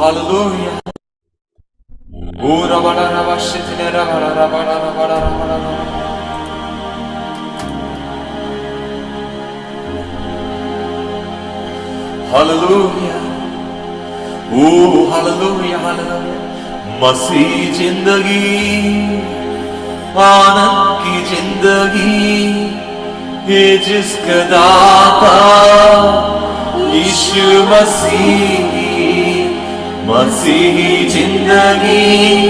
Hallelujah. Hallelujah. Hallelujah, hallelujah. मसीह जिंदगी, आनंद की जिंदगी है जिसका दाता यीशु मसीह। मसीही जिंदगी,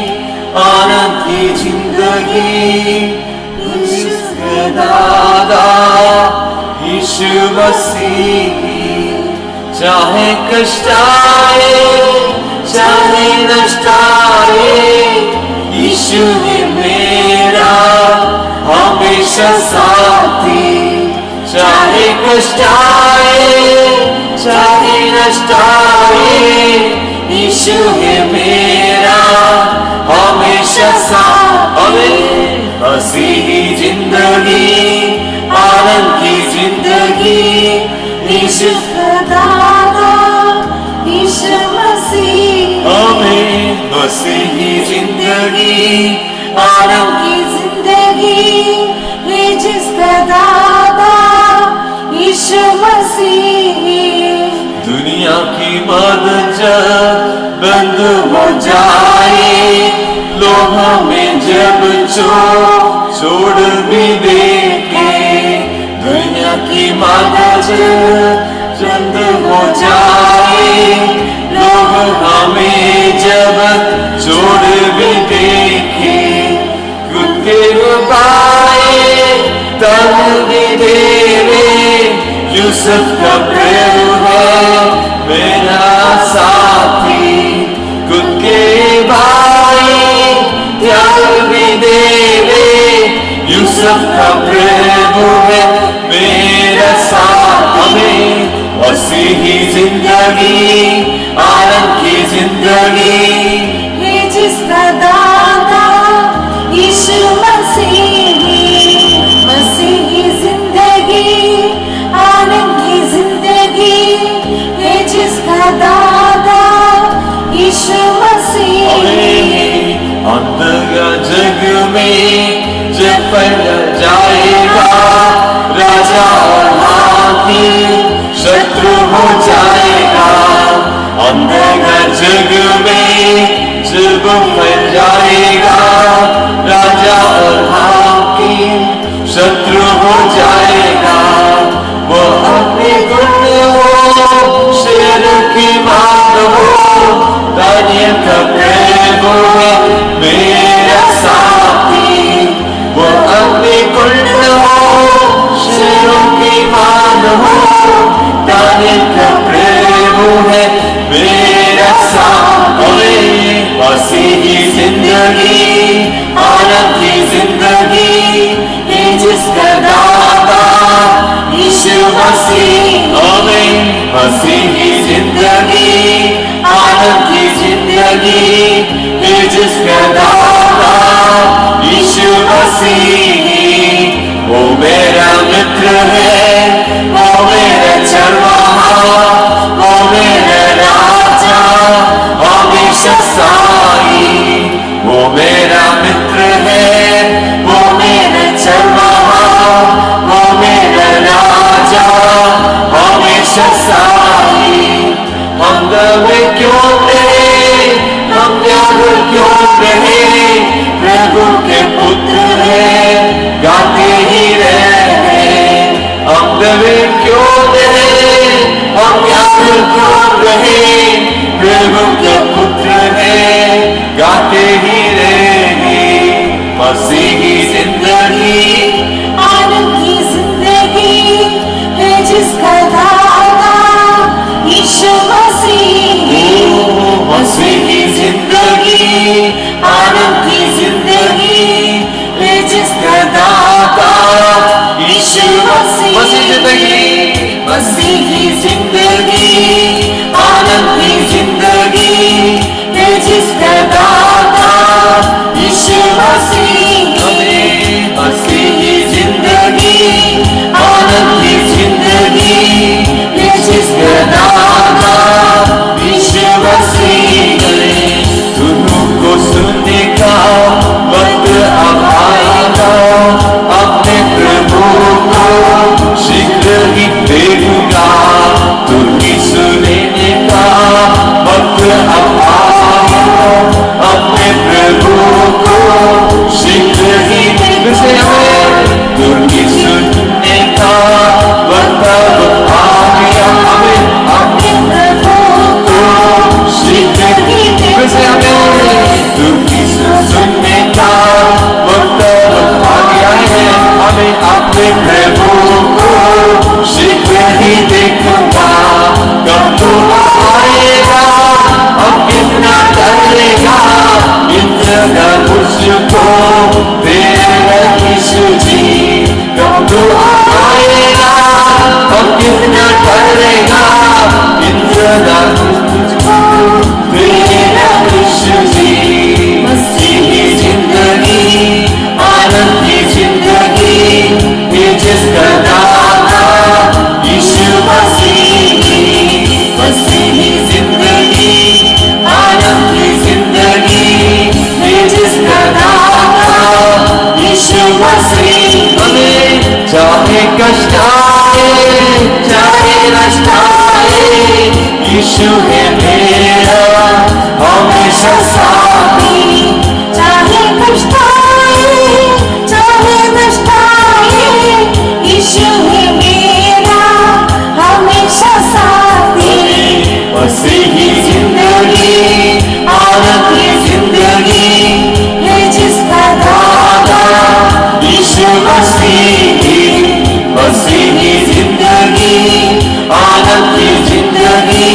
आनंद की जिंदगी जिसका दाता यीशु मसीह। चाहे कष्ट आए चाहे नष्ट आए, यीशु है मेरा हमेशा साथी। चाहे कष्ट आए चाहे नष्ट आए, यीशु है मेरा हमेशा साथी। मसीही जिंदगी, आनंद की जिंदगी यीशु का दाता यीशु मसीह। आमीन। मसीही जिंदगी, आनंद की जिंदगी है जिसका दाता यीशु मसीह। दुनिया की मदद जब बंद हो जाए, लोग हमें जब छोड़ भी देंगे। दुनिया की मदद बंद हो जाए, लोग हमें जब छोड़ भी देखे। खुद के रुबाए तन भी देवे, यूसुफ का प्रभु है मेरा साथी। खुद के भाई त्याग भी देवे, यूसुफ का प्रभु है मेरा साथी। मसीही जिंदगी, आनंद की जिंदगी है जिसका दाता यीशु मसीह। मसीही जिंदगी, आनंद की जिंदगी है जिसका दाता यीशु मसीह। अंधकार जग में जब फैल जाएगा, राजा और हाकिम शत्रु हो जाएगा। अंधकार जग में जब फैल जाएगा, राजा और हाकिम शत्रु हो जाएगा। वो अपने गुण शेर की मांग हो, दानियल का प्रभु है मेरा साथी। वो अपने गुण शेरों की मांग हो, दानियल का प्रभु है मेरा साथी। मसीही जिंदगी, आनंद की जिंदगी है जिसका दाता यीशु मसीह। आमीन। मसीही जिंदगी, आनंद की जिंदगी है जिसका दाता यीशु मसीह। वो मेरा मित्र है, वो मेरा चरवाहा, वो मेरा राजा हमेशा साई। वो मेरा मित्र है, वो मेरा चरवाहा, वो मेरा राजा हमेशा साई। हम दबे क्यों रहे, हम व्याकुल क्यों रहे, प्रभु के पुत्र है गाते ही रहे। हम दबे क्यों रहे, हम व्याकुल क्यों रहे, प्रभु के पुत्र है गाते ही रहे। मसीही जिंदगी, आनंद की जिंदगी है जिसका दाता यीशु मसीह। मसीही जिंदगी, आनंद की जिंदगी है जिसका दाता यीशु मसीह। मसीही जिंदगी, आनंद की जिंदगी है जिसका दाता यीशु मसीह। प्रभु को शीघ्र ही देखूंगा, कब तू आएगा अब कितना डरेगा, इंद्र मुझको तेरा यीशु जी, कब तू आएगा अब कितना डरेगा, इंद्र मुझको तेरा यीशु जी। मसीही जिंदगी आनंद की जिंदगी ये जिसका दाता यीशु मसीही, मसीही जिंदगी आनंद की जिंदगी ये जिसका दाता यीशु मसीही। हमें चाहे कष्ट आए चाहे नष्ट आए, यीशु है मेरा हमेशा साथी, चाहे कष्ट आए चाहे नष्ट आए, यीशु है मेरा हमेशा साथी। मसीही जिंदगी आनंद की जिंदगी है जिसका दाता यीशु मसीही, मसीही जिंदगी आनंद की जिंदगी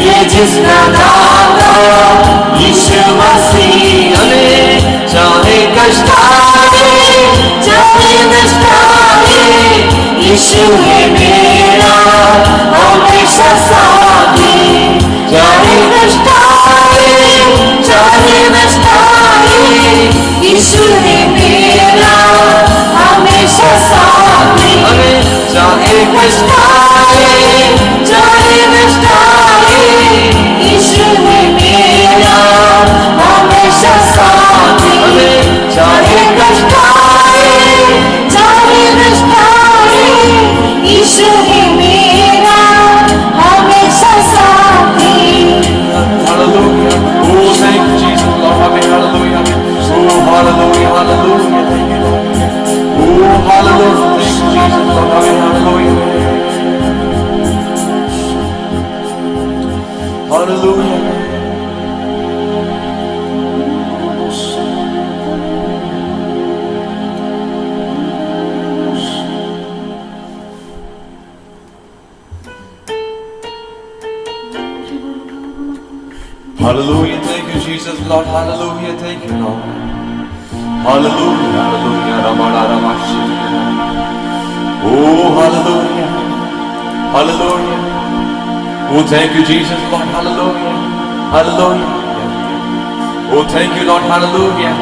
ये जिसका दाता यीशु मसीही। हमें चाहे कष्ट आए चाहे नष्ट आए, यीशु है मेरा हमेशा साथी, चाहे कष्ट आए चाहे नष्ट आए, यीशु है मेरा हमेशा साथी। हमें चाहे कष्ट आए चाहे नष्ट आए, यीशु है मेरा हमेशा साथी। हमें चाहे कष्ट आए चाहे नष्ट आए, यीशु है मेरा हमेशा साथी। Hallelujah. Oh, thank you, Jesus, Lord. Amen. Hallelujah. Oh, hallelujah, hallelujah. Thank you, Lord. Oh, hallelujah. Thank you, Jesus, Lord. Amen. Hallelujah. Hallelujah. Hallelujah, thank you, Jesus, Lord. Hallelujah, thank you, Lord. Hallelujah, hallelujah, Ramana Ramashi. Oh, hallelujah, hallelujah. Oh, thank you, Jesus, Lord. Hallelujah, hallelujah. Oh, thank you, Lord. Hallelujah.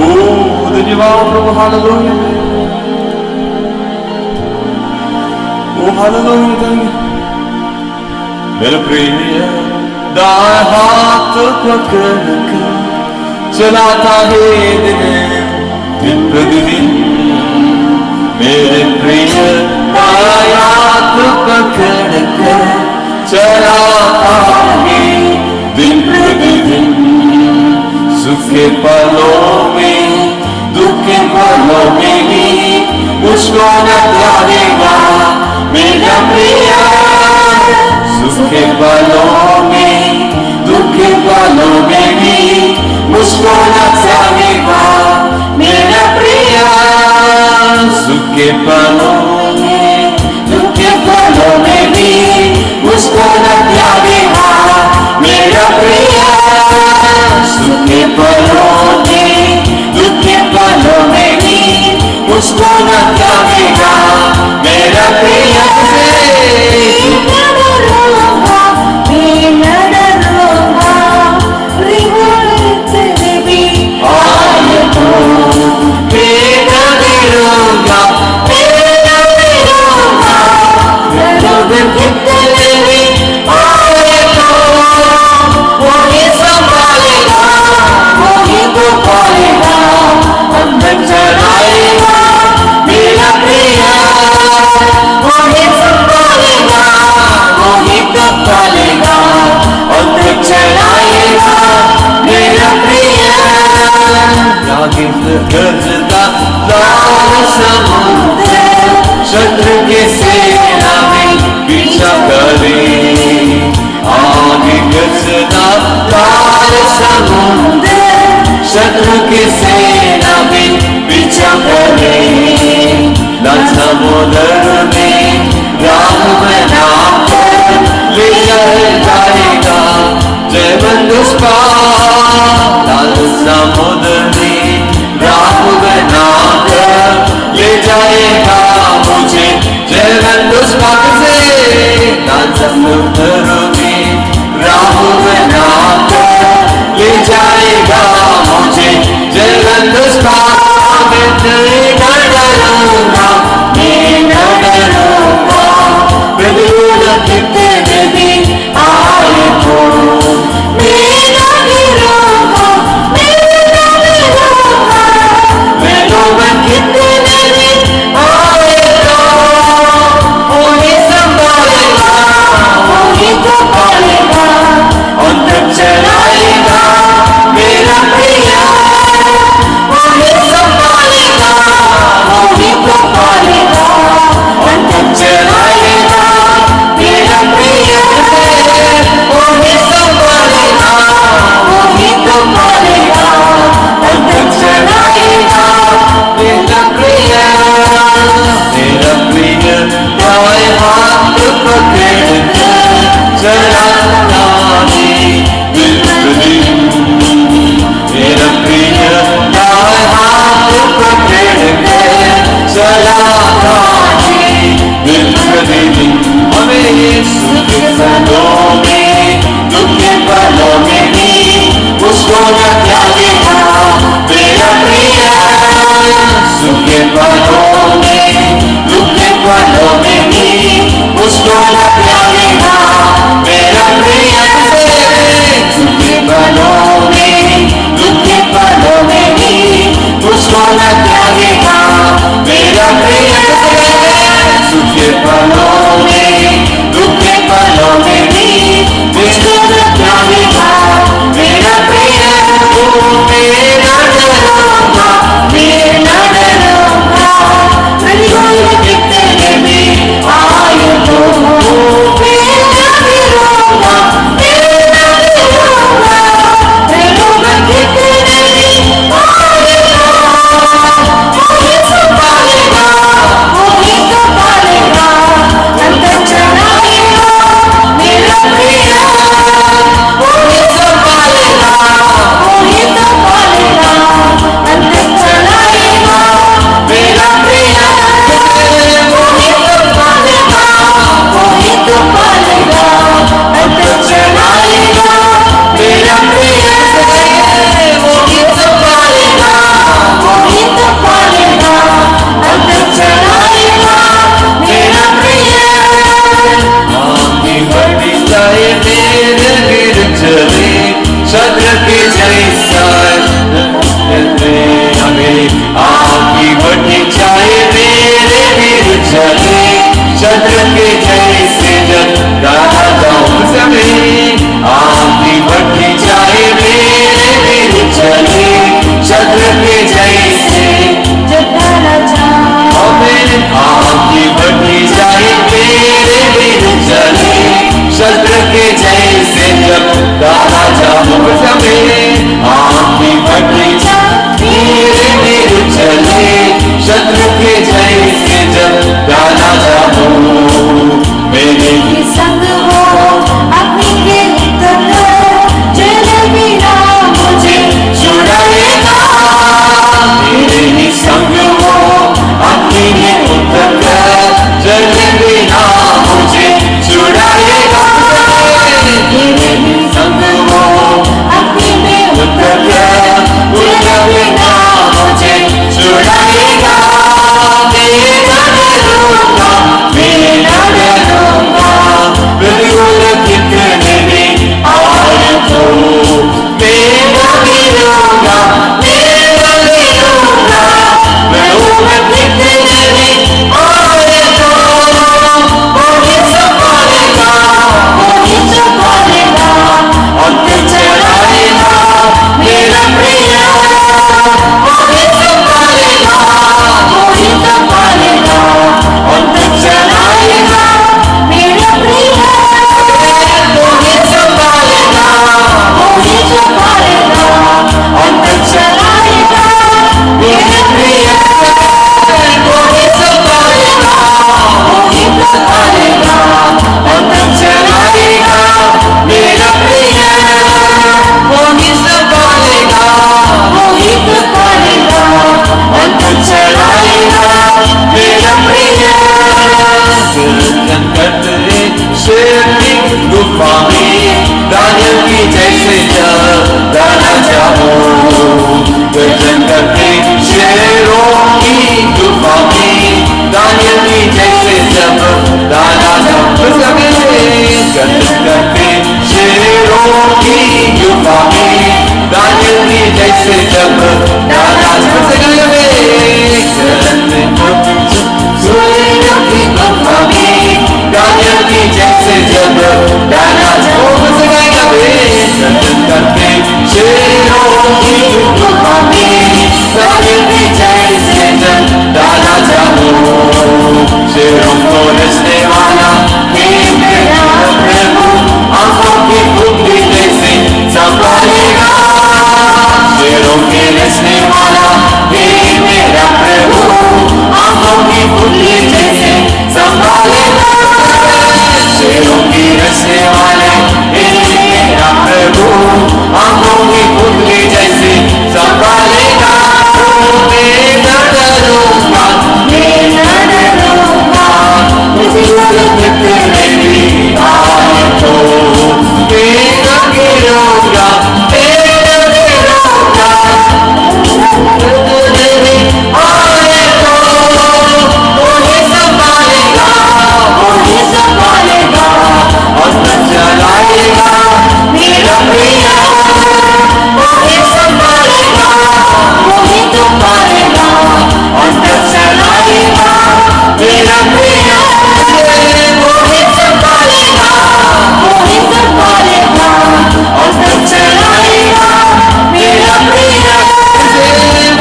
Oh, धन्यवाद प्रभु. Hallelujah. Oh, hallelujah, thank you. मेरे प्रिय दाएं हाथ पकड़ कर चलाता है दिन प्रतिदिन, मेरे प्रिय दाएं हाथ पकड़ कर चलाता है दिन प्रतिदिन, सुख के पलों में दुख के पलों में भी मुझको न त्यागेगा मेरा प्रिय, सुख के पलों में दुख के पलों में भी मुझको न त्यागेगा मेरा प्रिय, सुख के पलों में दुख के पलों में भी मुझको न त्यागेगा मेरा प्रिय, सुख के पलों में दुख के पलों में भी मुझको न त्यागेगा मेरा प्रिय। गरजता लाल समुद्र शत्रु के सेना में पीछा करे, आगे गरजता लाल समुद्र शत्रु के सेना में पीछा करे, लाल समुद्र में राह बनाकर ले जाएगा मुझे जलन उस पार से। लाल समुद्र में राह बनाकर ले जाएगा मुझे जलन उस पार। मैं न डरूंगा, मैं न डरूंगा, प्रतिकूल कितने भी आए हो। मैं न डरूंगा, मैं न डरूंगा, प्रतिकूल कितने भी आए हो। वही संभालेगा, वही तो पालेगा और तब चलाएगा मेरा प्रिया। वही संभालेगा, वही तो गाना चाहूं, गर्जन करके शेरों की गुफा में, दानियल की जैसे जब गाना चाहूं, गर्जन करके शेरों की गुफा में, दानियल की जैसे जब गाना चाहूं, सुइयों की गुफा में, दानियल की जैसे जब गाना चाहूं, गर्जन करके शेरों की गुफा में, दानियल की जैसे जब गाना चाहूं, शेरों को नचने वाला हे मेरा प्रभु, आंखों की पुतली जैसे संभालेगा, शेरों के नचने वाला हे मेरा प्रभु, आंखों की पुतली जैसे संभालेगा, शेरों की नचने वाले हे मेरा प्रभु, आंखों की पुतली जैसे संभालेगा, मैं न डरूंगा, कितने भी आए तो मैं न गिरूंगा, आए तो वही संभालेगा, और न चलाएगा मेरा प्रिय, वही संभालेगा, और न चलाएगा मेरा प्रिय, वही संभालेगा, और न चलाएगा मेरा प्रिय,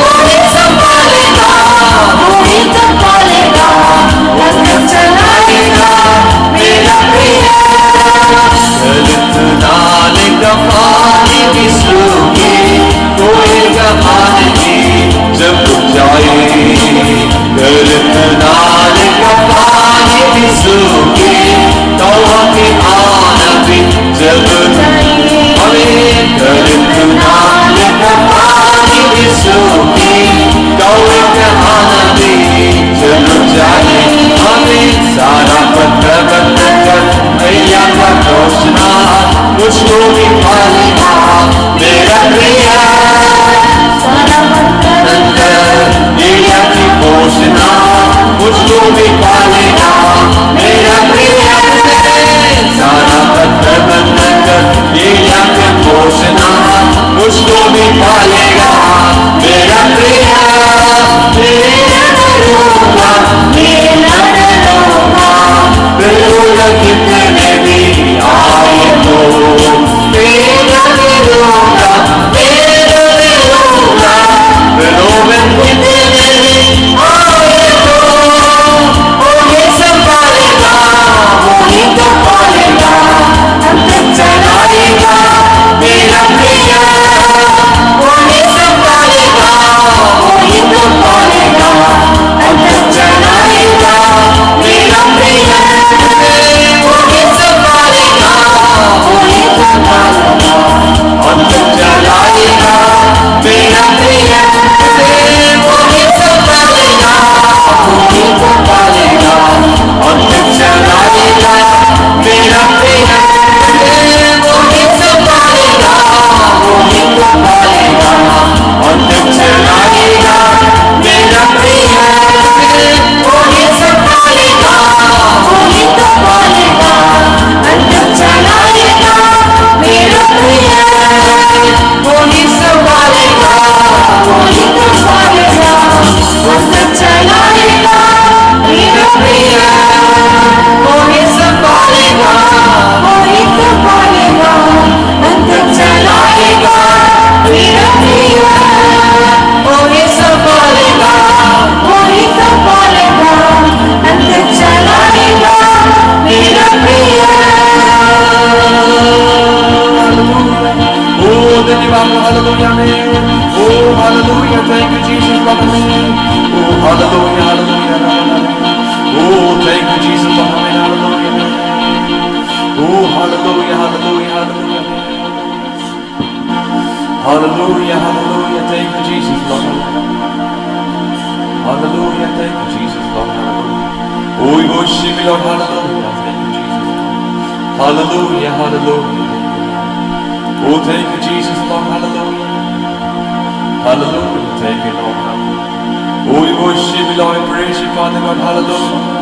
वही संभालेगा, और न चलाएगा मेरा प्रिय, नाले का पानी भी सूखे, होएगा पानी जब जाए, नाले का पानी भी सूखे, तौबा के आना भी जब हमें, नाले का पानी भी सूखे, तौबा के आना भी जब जाए, हमें सारा पत्र बंधन कर भैया का घोषणा, मुझको भी पालेगा मेरा प्रिय, सारा बंधन कर एलिया की घोषणा, मुझको भी पालेगा मेरा प्रिय, सारा पत्र बंधन कर एलिया की घोषणा, मुझको भी पालेगा मेरा प्रिय, कितने भी आए तो मेरा गिरूंगा, कितने भी आए तो वही संभालेगा, वही तो पालेगा, अंत चलाएगा मेरा प्रिय, वही संभालेगा, वही तो पालेगा, अंत चलाएगा मेरा प्रिय, वही संभालेगा, वही तो पालेगा, अंत चलाएगा मेरा प्रिय, वही संभालेगा, वही तो पालेगा, अंत चलाएगा मेरा प्रिय, वही संभालेगा, वही तो पालेगा, अंत चलाएगा मेरा प्रिय, वही संभालेगा, वही तो पालेगा, अंत चलाएगा मेरा प्रिय, वही संभालेगा, वही तो पालेगा, अंत चलाएगा मेरा प्रिय, वही संभालेगा, वही तो पालेगा, अंत चलाएगा मेरा प्रिय, वही संभालेगा, वही तो पालेगा, अंत चलाएगा मेरा प्रिय। Oh, धन्यवाद, हालेलुया में, oh hallelujah, thank you Jesus, Lord, oh hallelujah, hallelujah, oh thank you Jesus, Lord, hallelujah, oh hallelujah, hallelujah, hallelujah, hallelujah, hallelujah, thank you Jesus, Lord, hallelujah, thank you Jesus, Lord, hallelujah, oh we worship you, Lord, hallelujah, thank you Jesus, hallelujah, hallelujah, oh thank you Jesus, Lord, Hallelujah. Hallelujah. Thank you, Lord. Oh, we worship you, Lord. We praise you, Father God. Hallelujah.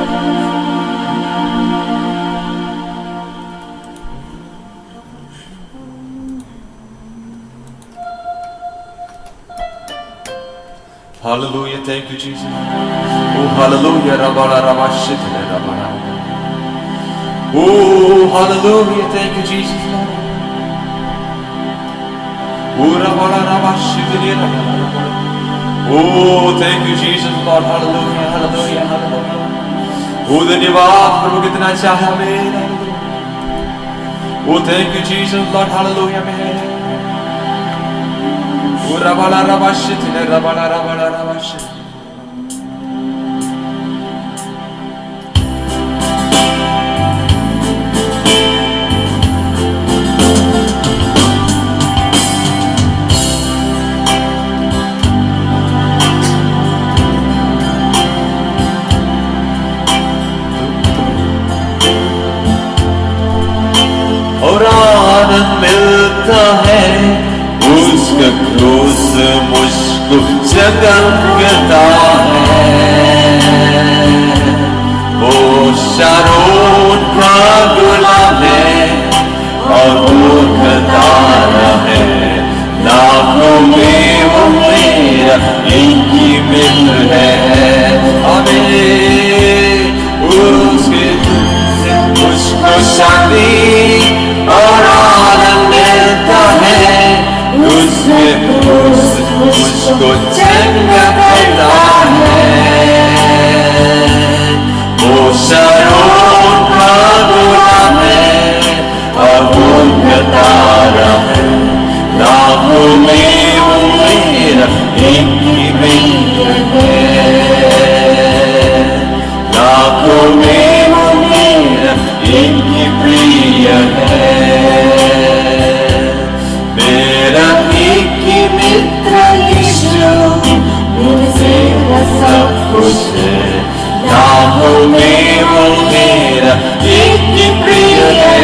Hallelujah. Thank you, Jesus. Oh, hallelujah. Rabala Rabashitana Rabala. Oh, hallelujah. Thank you, Jesus. Oh, Rabala Rabashitana Rabala. Oh, thank you, Jesus, Lord. Hallelujah. Hallelujah. Hallelujah. Oh, धन्यवाद प्रभु कितना चाहे हमें. Oh, thank you, Jesus, Lord. Hallelujah. Oh, Rabala Rabashitana Rabala Rabala Rabashitana. और आनंद मिलता है उसका क्रूस मुझको जगमगाता है. वो शारोन का गुलाब है और वो खतारा है. लाखों में वो मेरा एक ही मिल है. आमीन. उसके मुझको शांति और आनंद मिलता है. उसमें मुझको जगमगाता है. वो शारोन का गुलाब है और वो खतारा है. लाखों में वो मेरा एक ही प्रिय है. लाखों में वो मेरा एक ही प्रिय है. मेरा एक ही मित्र यीशु मुझसे सब कुछ है. लाखों में वो मेरा एक ही प्रिय है.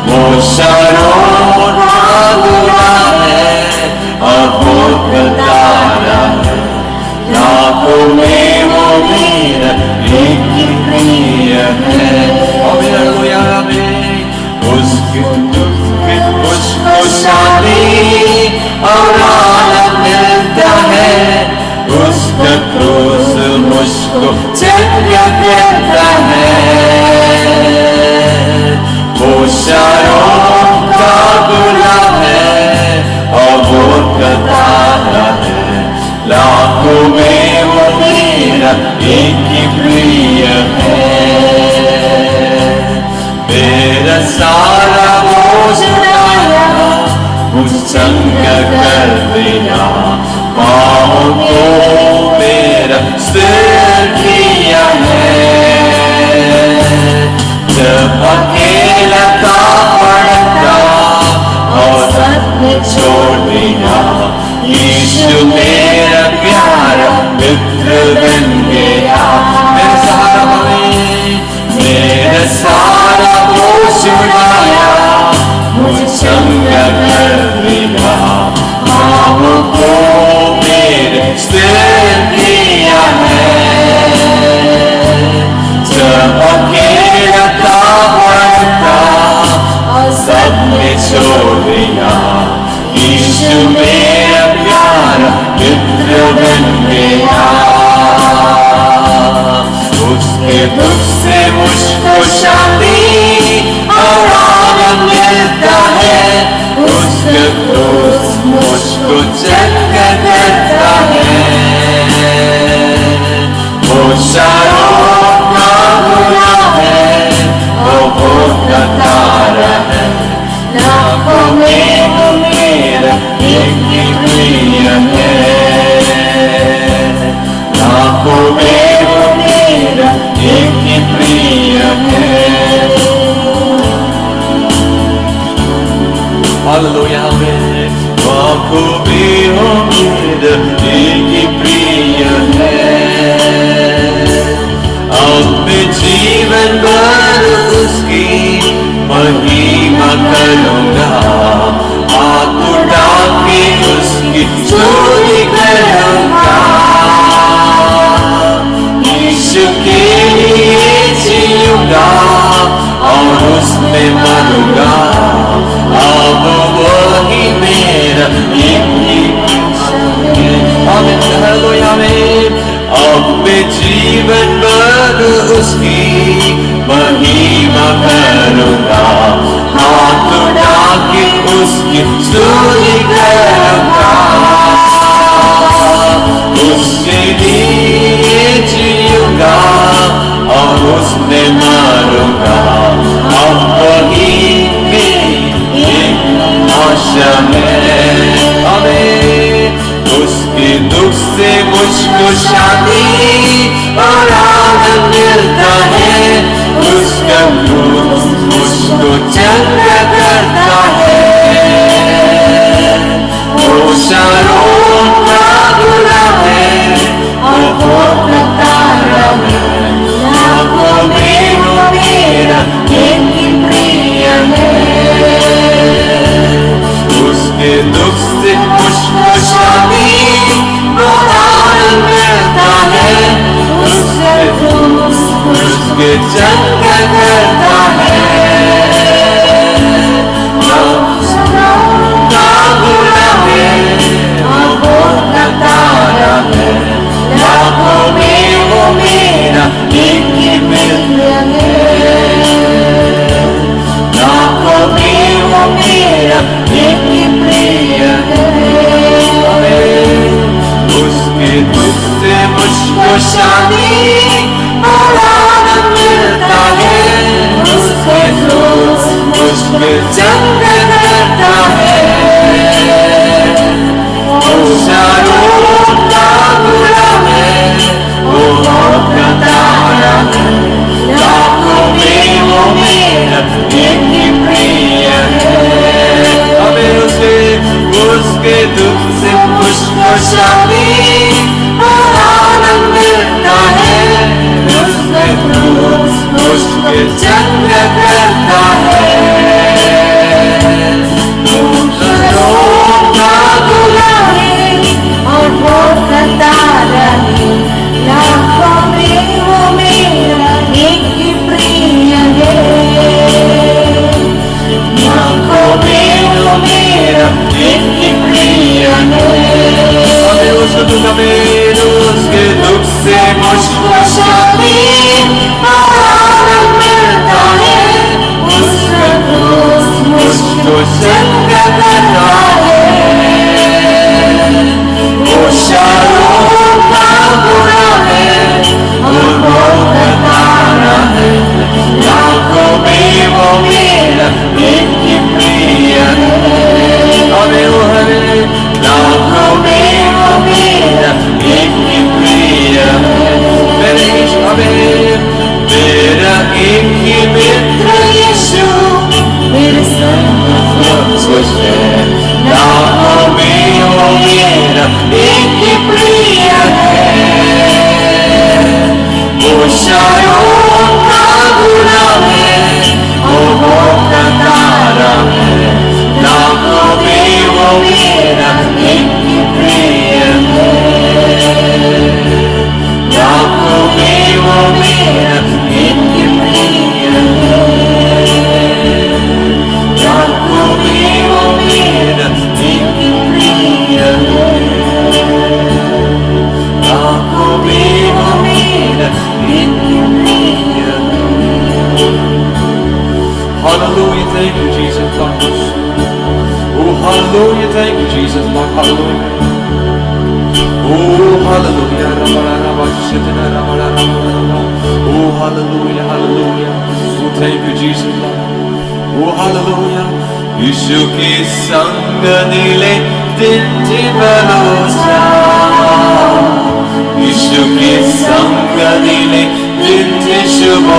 वो शारोन का गुलाब है और वो खतारा है. लाखों में वो मेरा एक ही प्रिय है. हालेलुया. मुझको शांति और आनंद मिलता है. उसका क्रूस मुझको जगमगाता है. वो शारोन का गुलाब है और वो खतारा है. लाखों में वो मेरा एक ही प्रिय है. मेरा सारा बोझ उठाया मुझ संग कर दिया. पाँव को मेरा स्थिर किया है. जब अकेला था पड़ता और सब छोड़ दिया. यीशु मेरा प्यारा मित्र बन गया. मेरा सारा बोझ उठाया मुझ संग कर दिया. पाँव को मेरे स्थिर किया है. जब अकेला था पड़ता और सब ने छोड़ दिया. यीशु मेरा प्यारा मित्र बन गया. उसके दुख से मुझको शांति और आनंद मिलता है. उसका क्रूस मुझको जगमगाता है. वो शारोन का गुलाब है और वो खतारा है. लाखों में वो मेरा एक ही प्रिय है. लाखों में वो मेरा एक ही प्रिय है. हालेलुया. लाखों में वो मेरा एक ही प्रिय है. अब मैं जीवन भर उसकी महिमा करूंगा. राजा है। हमें उसके दुख से मुझको शांति और आनंद मिलता है, उसका क्रूस मुझको चंगा करता है। वो शारोन का गुलाब है और वो तारा है, आँखों में वो मेरा एक ही प्रिय है। उसके दुख से मुझको शांति और आनंद मिलता है, उसके क्रूस मुझको चंगा करता है। शांति और आनंद मिलता है, उसके क्रूस मुझको चंगा करता है। वो शारोन का गुलाब है, वो मौत का तारा है, लाखों में वो मेरा एक ही प्रिय है। हमें उसके दुख से मुझको शांति और आनंद मिलता है, उसके क्रूस मुझको चंगा करता है। वो शारोन का गुलाब है और वो तारा है, लाखों में वो मेरा एक ही प्रिय है। लाखों में वो मेरा एक ही प्रिय है। उसके दुख से मुझको शांति और आनंद मिलता है, उसका क्रूस मुझको चंगा करता है। वो शारोन का गुलाब है और वो तारा है, लाखों में वो मेरा एक ही प्रिय है। हमें वो है, लाखों में वो मेरा एक ही प्रिय है। मेरा एक ही मित्र यीशु मेरे संग खुश है, लाखों में वो मेरा एक ही प्रिय है। वो शारोन का गुलाब है, वो तारा है, लाखों में वो मेरा एक ही प्रिय है। लाखों में वो मेरा एक ही प्रिय है। लाखों में वो मेरा एक ही प्रिय है। लाखों में वो मेरा एक ही प्रिय है। Hallelujah, thank you, Jesus, Lord. Oh, hallelujah, thank you, Jesus, Lord. Hallelujah. Oh, hallelujah. Oh, hallelujah, hallelujah. Oh, thank you, Jesus, Lord. Oh, hallelujah. यीशु के संग नीले दिन भरोसा, यीशु के संग नीले दिन शुभ,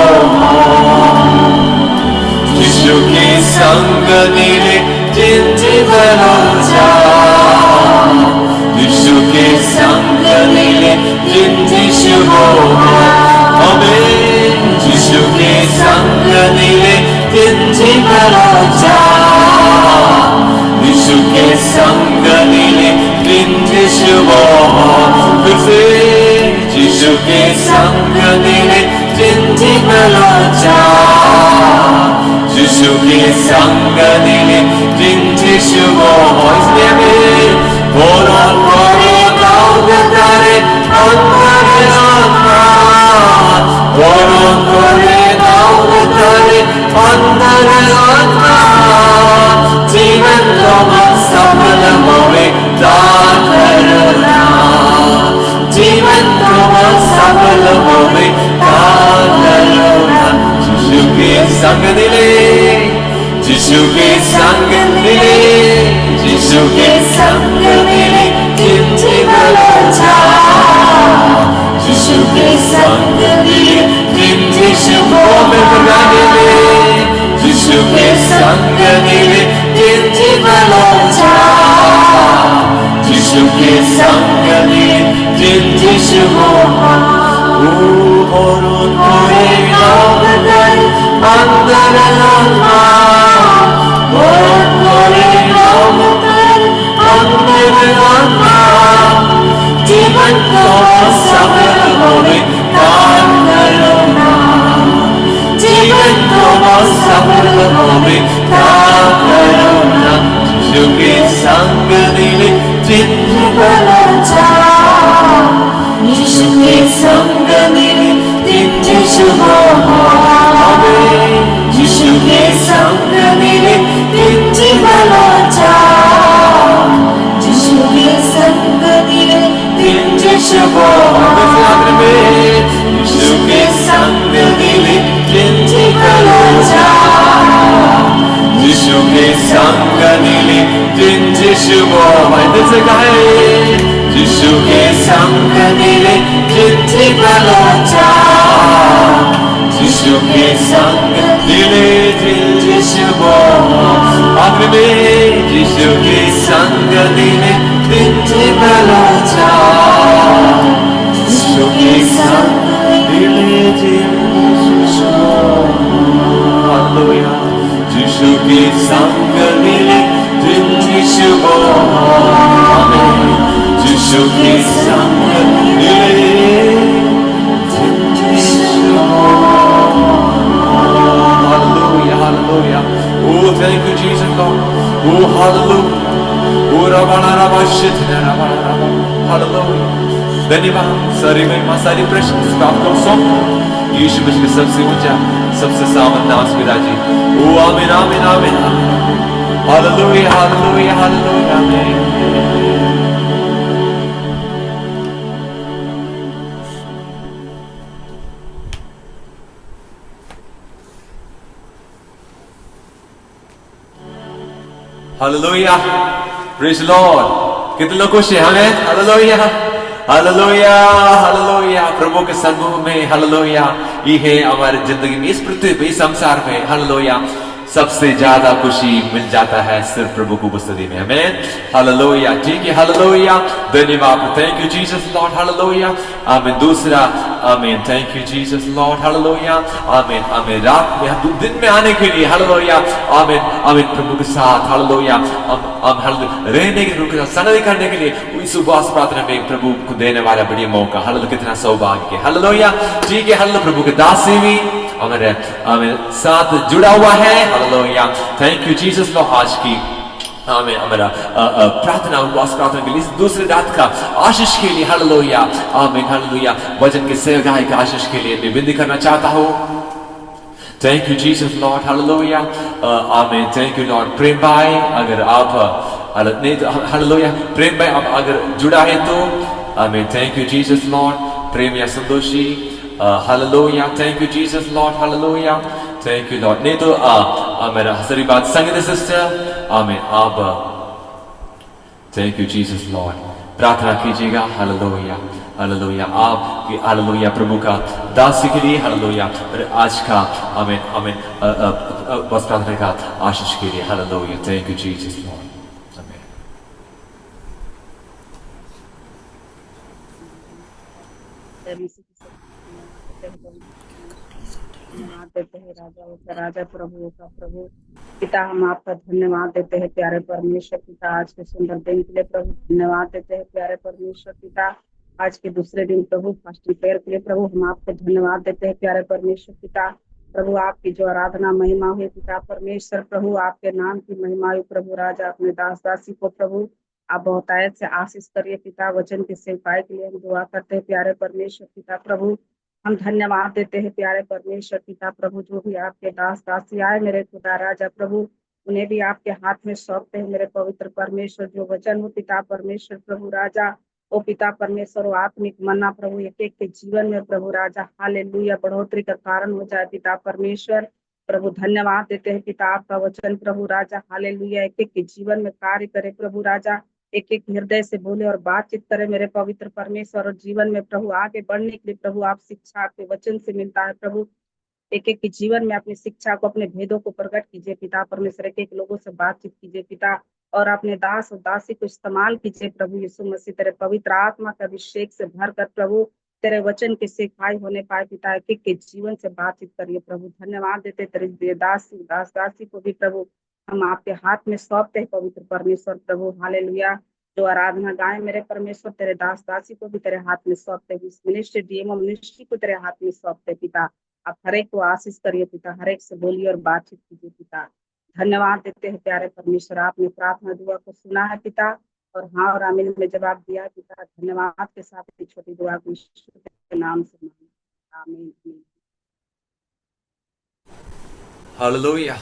यीशु के संग नीले दिन भरोसा, यीशु के संग नीले दिन शुभ। हमें यीशु के संग नीले दिन भरोसा, यीशु के संग नीले दिन शुभ। फिर से यीशु के संग नीले दिन भरोसा, यीशु के संग नीले दिन शुभ। इसलिए बोलो बोलो तारे अंतरे आत्मा, बोलो तारे अंतरे आत्मा, जीवन को सफल होवे दान करना, जीवन को सफल होवे दान करना। यीशु के संग दिले, यीशु के संग दिले, यीशु के संग मिले दिन जीवनों जाओ, यीशु के संग मिले दिन यीशु को मिलकर गाएंगे, यीशु के संग मिले दिन जीवनों जाओ, यीशु के संग मिले दिन यीशु को और कोई नाम नहीं अंदर लम्हा, और कोई नाम नहीं अंदर लम्हा, जीवन को सफल होवे काम करो ना, जीवन को सफल होवे काम करो ना, यीशु के संग मिले जिंदगी बना जाओ, यीशु के संग मिले दिन यीशु को यीशु के संग मिले दिन जीवन जाओ, यीशु के संग मिले दिन यीशु को यीशु के संग मिले दिन जीवन जाओ, यीशु के संग मिले दिन यीशु को यीशु के संग मिले दिन जीवन जाओ, यीशु के संग मिले दिन यीशु को यीशु के संग मिले दिन जीवन जाओ, यीशु के संग मिले दिन यीशु को हालेलुया, यीशु के संग मिले दिन यीशु को यीशु के संग मिले दिन यीशु को hallelujah, hallelujah. Oh, thank you, Jesus, Lord. Oh, hallelujah. Oh, Rabana Rabashitna Rabana Rabana. Hallelujah. धन्यवाद सारी महिमा सारी प्रशंसा आपको सौंप यीशु मसीह के सबसे ऊंचा सबसे सामन नाम पिताजी। ओ आमीन आमीन आमीन आमीन। हालेलुया हालेलुया हालेलुया आमीन। Hallelujah, praise Lord. कितने लोग खुश हैं? हमें हालेलुया हालेलुया हालेलुया। प्रभु के सन्मुख में हालेलुया, ये है हमारी जिंदगी में, इस पृथ्वी पे, इस संसार में हालेलुया सबसे ज्यादा खुशी मिल जाता है सिर्फ प्रभु की उपस्थिति में। हमें हालेलुया, ठीक है हालेलुया। धन्यवाद, thank you Jesus Lord, hallelujah आमीन। दूसरा आमीन, thank you Jesus Lord, hallelujah आमीन आमीन। रात में दिन में आने के लिए हालेलुया आमीन आमीन। प्रभु के साथ हालेलुया हम रहने के रूप संगति करने के लिए इस उपवास प्रार्थना में प्रभु को देने वाला बढ़िया मौका। हालेलुया, कितना सौभाग्य है। हालेलुया, ठीक है हालेलुया। प्रभु के दासी भी हमारे साथ जुड़ा हुआ है। Hallelujah, thank you Jesus Lord. आज की हमें हमारा प्रार्थना उपवास प्रार्थना के लिए दूसरे रात का आशीष के लिए हालेलुया आमीन हालेलुया वचन के सेवकाई का आशीष के लिए मैं विनती करना चाहता हूँ। Thank you Jesus Lord, hallelujah आमीन। Thank you Lord. प्रेम भाई अगर आप नहीं तो हालेलुया, प्रेम भाई आप अगर जुड़ा है तो आमीन। Thank you Jesus Lord. Prem या Santoshi hallelujah, thank you Jesus Lord, hallelujah thank you Lord. नहीं तो मेरा हसरी बात संगीत सिस्टर आमीन आप थैंक यू जीसस लॉर्ड प्रार्थना कीजिएगा। हालेलुया हालेलुया, आपकी हालेलुया प्रभु का दासी के लिए हालेलुया, आज का आमीन आमीन बस प्रार्थना का आशीष के लिए hallelujah. Thank you Jesus Lord. धन्यवाद देते हैं राजाओं का राजा, प्रभुओं का प्रभु। पिता हम आपका धन्यवाद देते हैं प्यारे परमेश्वर पिता, आज के सुंदर दिन के लिए प्रभु धन्यवाद देते हैं प्यारे परमेश्वर पिता। आज के दूसरे दिन प्रभु फास्टिंग प्रेयर के लिए प्रभु हम आपको धन्यवाद देते हैं प्यारे परमेश्वर पिता। प्रभु आपकी जो आराधना महिमा हुई पिता परमेश्वर, प्रभु आपके नाम की महिमा हुई प्रभु राजा। अपने दास दासी को प्रभु आप बहुतायत से आशीष करिए पिता। वचन की सेवकाई के लिए हम दुआ करते हैं प्यारे परमेश्वर पिता। प्रभु हम धन्यवाद देते हैं प्यारे परमेश्वर पिता। प्रभु जो भी आपके दास दासी आए मेरे खुदा राजा, प्रभु उन्हें भी आपके हाथ में सौंपते हैं मेरे पवित्र परमेश्वर। जो वचन हो पिता परमेश्वर प्रभु राजा, ओ पिता परमेश्वर वो आत्मिक मन्ना प्रभु एक एक के जीवन में प्रभु राजा हालेलुया बढ़ोतरी का कारण हो जाए पिता परमेश्वर। प्रभु धन्यवाद देते हैं पिता, आपका वचन प्रभु राजा हालेलुया एक एक के जीवन में कार्य करे प्रभु राजा, एक एक हृदय से बोले और बातचीत करे मेरे पवित्र परमेश्वर, और जीवन में प्रभु आगे बढ़ने के लिए प्रभु आप शिक्षा आपके वचन से मिलता है प्रभु। एक एक के जीवन में अपनी शिक्षा को, अपने भेदों को प्रकट कीजिए पिता परमेश्वर, एक एक लोगों से बातचीत कीजिए पिता, और अपने दास और दासी को इस्तेमाल कीजिए प्रभु यीशु मसीह, तेरे पवित्र आत्मा के अभिषेक से भर कर प्रभु तेरे वचन के सिखाई होने पाए पिता, एक एक के जीवन से बातचीत करिए प्रभु। धन्यवाद देते तेरे दास दासी को भी प्रभु हम आपके हाथ में सौंपते हैं पवित्र परमेश्वर प्रभु हालेलुया। जो आराधना गाय मेरे परमेश्वर, तेरे दास दासी को भी तेरे हाथ में सौंपते हैं, इस मिनिस्ट्री डीएमओ मिनिस्ट्री को तेरे हाथ में सौंपते पिता। आप हर एक को आशीष करिए पिता, हर एक से बोलिए और बातचीत कीजिए पिता। धन्यवाद देते हैं प्यारे परमेश्वर, आपने प्रार्थना दुआ को सुना है पिता, और हाँ और आमीन में जवाब दिया पिता। धन्यवाद के साथ एक छोटी दुआ को यीशु के नाम से मांगे आमीन। Hallelujah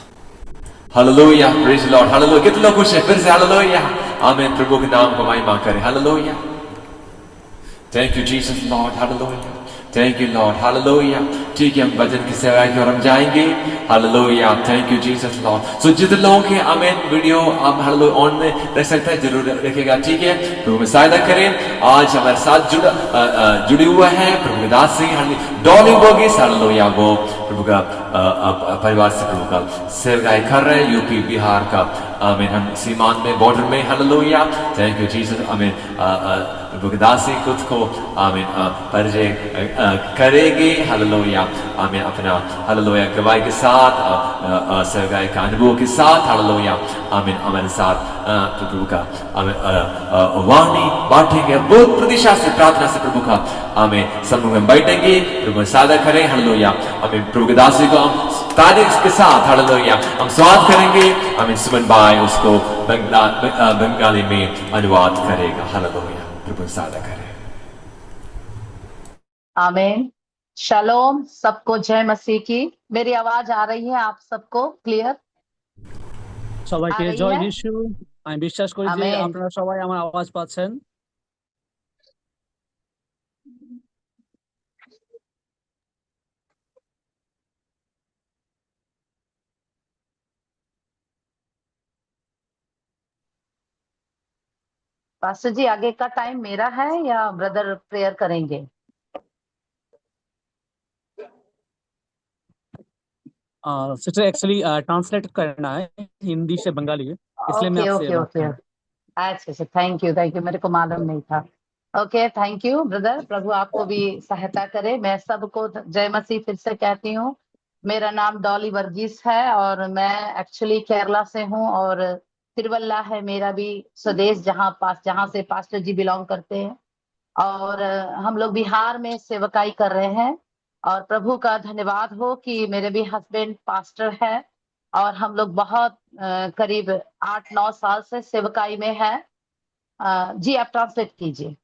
hallelujah, praise the Lord, hallelujah. कितने लोग खुश हैं? फिर से हालेलुया, आमीन। प्रभु के नाम को महिमा करें, hallelujah. Thank you Jesus Lord, hallelujah. Thank you Lord, hallelujah. ठीक है, हम भजन की सेवा की ओर हम जाएंगे, hallelujah. Thank you Jesus Lord. सो जितने लोग हैं आमीन, वीडियो आप हालेलुया ऑन में रख सकते हैं, जरूर रखेगा, ठीक है। प्रभु में सहायता करें। आज हमारे साथ जुड़े हुए हैं प्रभु के दास सिंह, हालेलुया, डॉली बोगिस, हालेलुया। वो प्रभु का परिवार से प्रभु का सेवकाई कर रहे हैं, यूपी बिहार का, आमीन। हम सीमांत में, बॉर्डर में, हालेलुया। थैंक यू जीसस, आमीन। प्रभु के दास सिंह खुद को आमीन परिचय करेंगे, हालेलुया, आमीन। अपना हालेलुया गवाही के साथ, सेवकाई का अनुभव के साथ, हालेलुया, आमीन, हमारे साथ प्रभु का वाणी बांटेंगे। बहुत प्रतीक्षा से, प्रार्थना से प्रभु का आमीन समूह में बैठेंगे, प्रभु सादा करें, हालेलुया, आमीन। प्रभु के दासी को हम तारीफ के साथ, हालेलुया, हम स्वागत करेंगे, आमीन। सुमन भाई उसको बंगाली में अनुवाद करेगा, हालेलुया। प्रभु सादा करें, आमीन। शालोम, सबको जय मसीह की। मेरी आवाज आ रही है आप सबको क्लियर? সবাইকে জয় যিশু। আমি বিশ্বাস করি যে আমেন। আপনারা সবাই আমার আওয়াজ পাচ্ছেন। पास्टर जी, आगे का टाइम मेरा है या ब्रदर प्रेयर करेंगे? सिस्टर एक्चुअली ट्रांसलेट करना है हिंदी से बंगाली, इसलिए मैं ओके आपसे ओके बात ओके, अच्छा, थैंक यू, मेरे को मालूम नहीं था। Okay, thank you brother. प्रभु आपको भी सहायता करे। मैं सबको जय मसीह फिर से कहती हूँ। मेरा नाम डॉली वर्गीस है और मैं एक्चुअली केरला से हूँ, और तिरुवल्ला है मेरा भी स्वदेश, जहाँ से पास्टर जी बिलोंग करते हैं। और हम लोग बिहार में सेवकाई कर रहे हैं, और प्रभु का धन्यवाद हो कि मेरे भी हस्बैंड पास्टर है, और हम लोग बहुत करीब 8-9 साल से सेवकाई में है। जी, आप ट्रांसलेट कीजिए।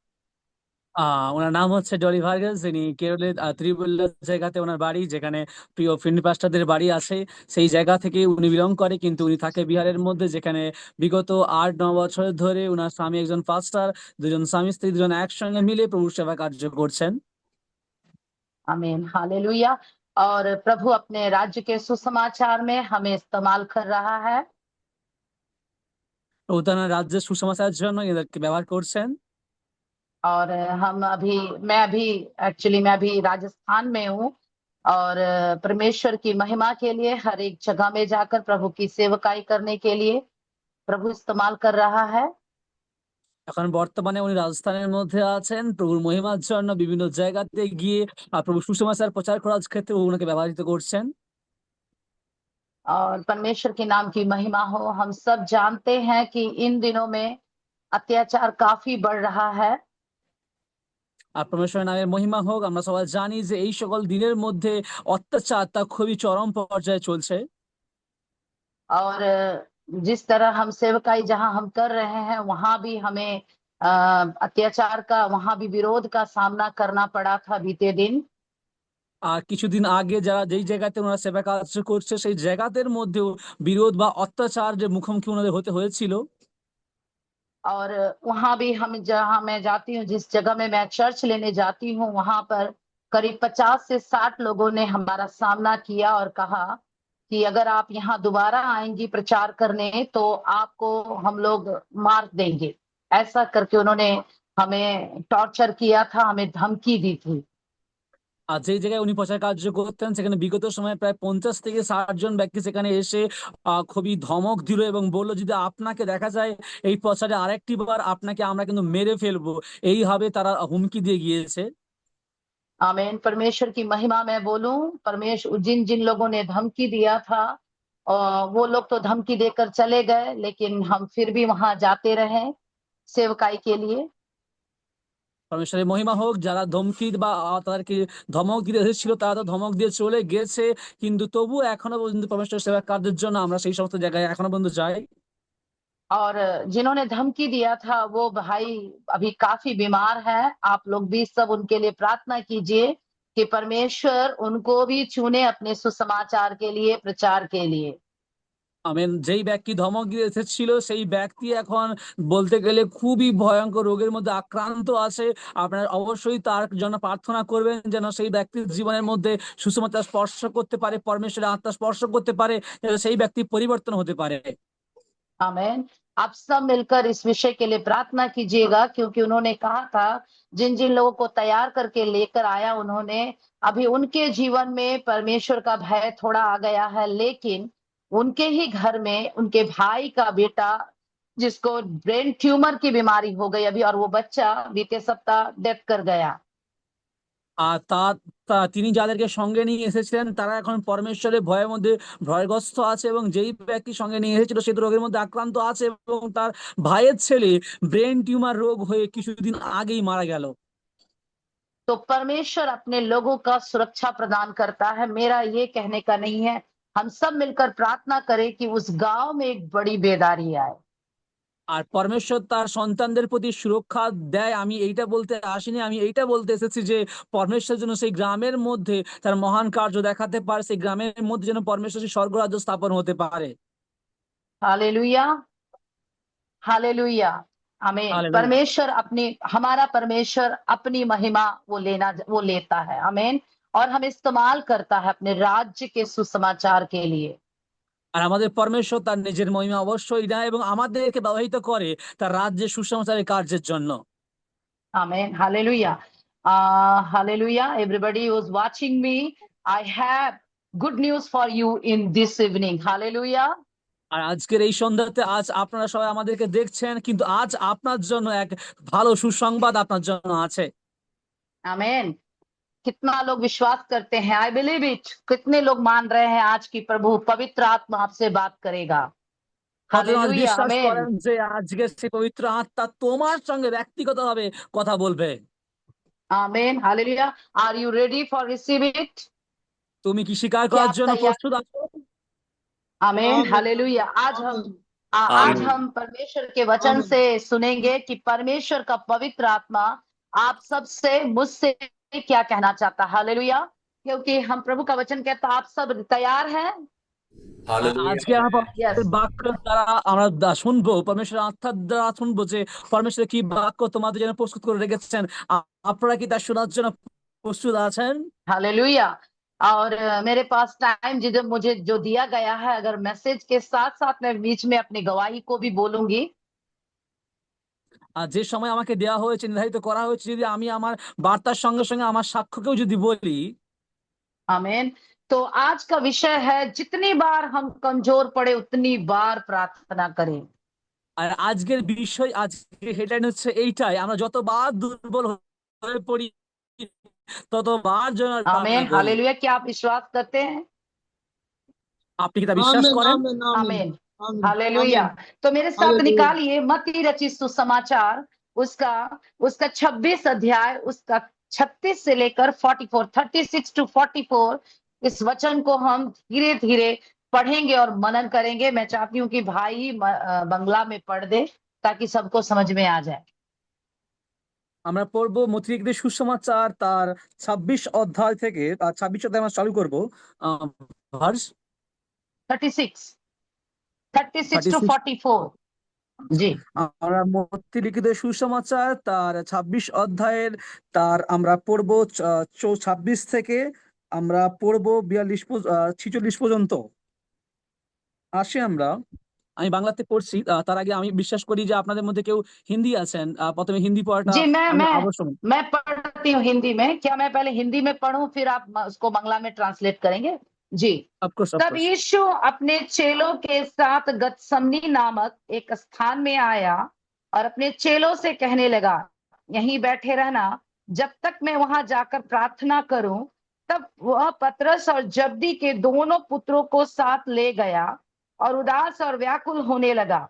ওনার নাম হচ্ছে ডলি ভার্গাস, যিনি কেরলের ত্রিবল্লা জায়গাতে ওনার বাড়ি, যেখানে প্রিয় ফিন্ডি পাস্টারদের বাড়ি আছে, সেই জায়গা থেকে উনি বিলং করে, কিন্তু উনি থাকে বিহারের মধ্যে, যেখানে বিগত 8-9 বছর ধরে ওনার স্বামী একজন পাস্টার, দুজন স্বামী স্ত্রী দুজন একসঙ্গে মিলে প্রভু সেবা কার্য করছেন। आमीन, हालेलुया। और प्रभु अपने राज्य के सुसमाचार में हमें इस्तेमाल कर रहा है। প্রভু তার রাজ্যের সুসমাচারের জন্য এদেরকে ব্যবহার করছেন। और मैं अभी राजस्थान में हूँ, और परमेश्वर की महिमा के लिए हर एक जगह में जाकर प्रभु की सेवकाई करने के लिए प्रभु इस्तेमाल कर रहा है। এখন বর্তমানে উনি রাজস্থানের মধ্যে আছেন, প্রভুর মহিমার জন্য বিভিন্ন জায়গাতে গিয়ে প্রভু সুসমাচার প্রচার করার ক্ষেত্রে ওনাকে ব্যবহৃত করছেন। और परमेश्वर के नाम की महिमा हो। हम सब जानते हैं कि इन दिनों में अत्याचार काफी बढ़ रहा है। আর परमेश्वरेর নামের মহিমা হোক। আমরা সবাই জানি যে এই সকল দিনের মধ্যে অত্যাচার তা খুবই চরম পর্যায়ে চলছে। और जिस तरह हम सेवकाई जहां हम कर रहे हैं, वहां भी हमें अत्याचार का, वहां भी विरोध का सामना करना पड़ा था बीते दिन। আর কিছুদিন আগে যারা যেই জায়গাতে ওনারা সেবা কাজ করছে, সেই জায়গাদের মধ্যেও বিরোধ বা অত্যাচারের মুখোমুখি ওনাদের হতে হয়েছিল। और वहां भी हम, जहां मैं जाती हूँ, जिस जगह में मैं चर्च लेने जाती हूँ, वहां पर करीब 50 से 60 लोगों ने हमारा सामना किया और कहा कि अगर आप यहाँ दोबारा आएंगी प्रचार करने तो आपको हम लोग मार देंगे। ऐसा करके उन्होंने हमें टॉर्चर किया था, हमें धमकी दी थी। আর যেই জায়গায় উনি প্রচার কার্য করতেন সেখানে বিগত সময়ে প্রায় 50 থেকে 60 জন ব্যক্তি সেখানে এসে খুবই ধমক দিল এবং বলল যদি আপনাকে দেখা যায় এই প্রচারে আরেকটি বার আপনাকে আমরা কিন্তু মেরে ফেলবো, এইভাবে তারা হুমকি দিয়ে গিয়েছে। आमीन। परमेश्वर की महिमा मैं बोलूं, परमेश्वर जिन जिन लोगों ने धमकी दिया था वो लोग तो धमकी देकर चले गए, लेकिन हम फिर भी वहां जाते रहे सेवकाई के लिए। পরমেশ্বরের মহিমা হোক, যারা ধমকি বা তাদেরকে ধমক দিতে এসেছিল তারা তো ধমক দিয়ে চলে গেছে, কিন্তু তবু এখনো পর্যন্ত পরমেশ্বর সেবা কার্যের জন্য আমরা সেই সমস্ত জায়গায় এখনো পর্যন্ত যাই। और जिन्होंने धमकी दिया था वो भाई अभी काफी बीमार है। आप लोग भी सब उनके लिए प्रार्थना कीजिए कि परमेश्वर उनको भी चुने अपने सुसमाचार के लिए, प्रचार के लिए। আমেন। যেই ব্যক্তি ধমক দিয়ে এসেছিল সেই ব্যক্তি এখন বলতে গেলে খুবই ভয়ঙ্কর রোগের মধ্যে আক্রান্ত আছে। আপনারা অবশ্যই তার জন্য প্রার্থনা করবেন যেন সেই ব্যক্তির জীবনের মধ্যে সুসমাচার স্পর্শ করতে পারে, পরমেশ্বরের আত্মা স্পর্শ করতে পারে, যেন সেই ব্যক্তি পরিবর্তন হতে পারে। आमीन। आप सब मिलकर इस विषय के लिए प्रार्थना कीजिएगा, क्योंकि उन्होंने कहा था जिन जिन लोगों को तैयार करके लेकर आया उन्होंने, अभी उनके जीवन में परमेश्वर का भय थोड़ा आ गया है, लेकिन उनके ही घर में उनके भाई का बेटा जिसको ब्रेन ट्यूमर की बीमारी हो गई अभी, और वो बच्चा बीते सप्ताह डेथ कर गया। আর তিনি যাদেরকে সঙ্গে নিয়ে এসেছিলেন তারা এখন পরমেশ্বরের ভয়ের মধ্যে ভয়গ্রস্ত আছে, এবং যেই ব্যক্তি সঙ্গে নিয়ে এসেছিল সে তো রোগের মধ্যে আক্রান্ত আছে এবং তার ভাইয়ের ছেলে ব্রেন টিউমার রোগ হয়ে কিছুদিন আগেই মারা গেল। तो परमेश्वर अपने लोगों का सुरक्षा प्रदान करता है। मेरा ये कहने का नहीं है, हम सब मिलकर प्रार्थना करें कि उस गांव में एक बड़ी बेदारी आए। আর পরমেশ্বর তার সন্তানদের প্রতি সুরক্ষা দেয়, আমি এইটা বলতে আসিনি, আমি এইটা বলতে এসেছি যে পরমেশ্বর যেন সেই গ্রামের মধ্যে তার মহান কার্য দেখাতে পারে, সেই গ্রামের মধ্যে যেন পরমেশ্বর সেই স্বর্গরাজ্য স্থাপন হতে পারে। हालेलुया, हालेलुया, आमीन। हालेलुया। परमेश्वर हमारा परमेश्वर अपनी महिमा वो लेता है, आमीन, और हम इस्तेमाल करता है अपने राज्य के सुसमाचार के लिए। আর আমাদের পরমেশ্বর তার নিজের মহিমা অবশ্যই দেয় এবং আমাদেরকে ব্যবহৃত করে তার রাজ্যের সুসমাচারের কার্যের জন্য। आमीन, hallelujah, hallelujah. Everybody who's watching me, I have good news for you in this evening, hallelujah. আর আজকের এই সন্ধ্যাতে আজ আপনারা সবাই আমাদেরকে দেখছেন, কিন্তু আজ আপনার জন্য এক ভালো সুসংবাদ আপনার জন্য আছে। आमीन। कितना लोग विश्वास करते हैं? I believe it. कितने लोग मान रहे हैं आज की प्रभु पवित्र आत्मा आपसे बात करेगा? কতজন আজ हालेलुया, বিশ্বাস आमीन, করেন যে আজকে সেই পবিত্র আত্মা তোমার সঙ্গে ব্যক্তিগতভাবে কথা বলবে? आमीन, हालेलुया। Are you ready for receive it? তুমি কি স্বীকার क्या করার आप জন্য तैयार? প্রস্তুত আছো? आमीन, हालेलुया। आज हम परमेश्वर के वचन से सुनेंगे कि परमेश्वर का पवित्र आत्मा आप सबसे, मुझसे क्या कहना चाहता है। हालेलुया। क्योंकि हम प्रभु का वचन कहता, आप सब तैयार हैं? আজকে আমরা यस। বাক্য দ্বারা আমরা শুনবো, পরমেশ্বরের আত্মার দ্বারা শুনবো যে পরমেশ্বর কি বাক্য তোমাদের জন্য প্রস্তুত করে রেখেছেন। আপনারা কি তা শোনার জন্য প্রস্তুত আছেন? हालेलुया। और मेरे पास टाइम जिधर मुझे जो दिया गया है, अगर मैसेज के साथ साथ मैं बीच में अपनी गवाही को भी बोलूंगी। আর যে সময় আমাকে দেওয়া হয়েছে, নির্ধারিত করা হয়েছে, যদি আমি আমার বার্তার সঙ্গে সঙ্গে আমার সাক্ষ্যকেও যদি বলি। आमीन। तो आज का विषय है, जितनी बार हम कमजोर पड़े उतनी बार प्रार्थना करें। আর আজকের বিষয়, আজকে হেডলাইন হচ্ছে এইটাই, আমরা যতবার দুর্বল হয়ে পড়ি ততবার যেন প্রার্থনা आमीन, করি। हालेलुया। क्या आप विश्वास करते हैं? আপনি কি তা বিশ্বাস করেন? आमीन, हालेलुया। तो मेरे साथ निकालिए मत्ती रचित सुसमाचार, उसका उसका 26 अध्याय, उसका 36 से लेकर 44, 36 to 44। इस वचन को हम धीरे धीरे पढ़ेंगे और मनन करेंगे। मैं चाहती हूँ कि भाई बंगला में पढ़ दे ताकि सबको समझ में आ जाए। আমরা পড়বো মথিলিখিত সুসমাচার তার 26 অধ্যায় থেকে, 26 অধ্যায় আমরা চালু করবো ভার্স 36 to 44। জি, আমরা মথিলিখিত সুসমাচার তার 26 অধ্যায়ের আমরা পড়বো 26 থেকে আমরা পড়বো 46 পর্যন্ত। আসি আমরা। আমি বাংলাতে পড়ছি, তার আগে আমি বিশ্বাস করি যে আপনাদের মধ্যে কেউ হিন্দি আছেন। প্রথমে হিন্দি পড়াটা जी मैं আমি मैं অবশ্যই। मैं पढ़ती हूँ हिंदी में। क्या मैं पहले हिंदी में पढ़ूं फिर आप उसको बांग्ला में ट्रांसलेट करेंगे? जी। অফকোর্স तब অফকোর্স। यीशु अपने चेलों के साथ गतसमनी नामक एक स्थान में आया और अपने चेलों से कहने लगा, यहीं बैठे रहना जब तक मैं वहां जाकर प्रार्थना करूं। तब वह पतरस और जब्दी के दोनों पुत्रों को साथ ले गया और उदास और व्याकुल होने लगा।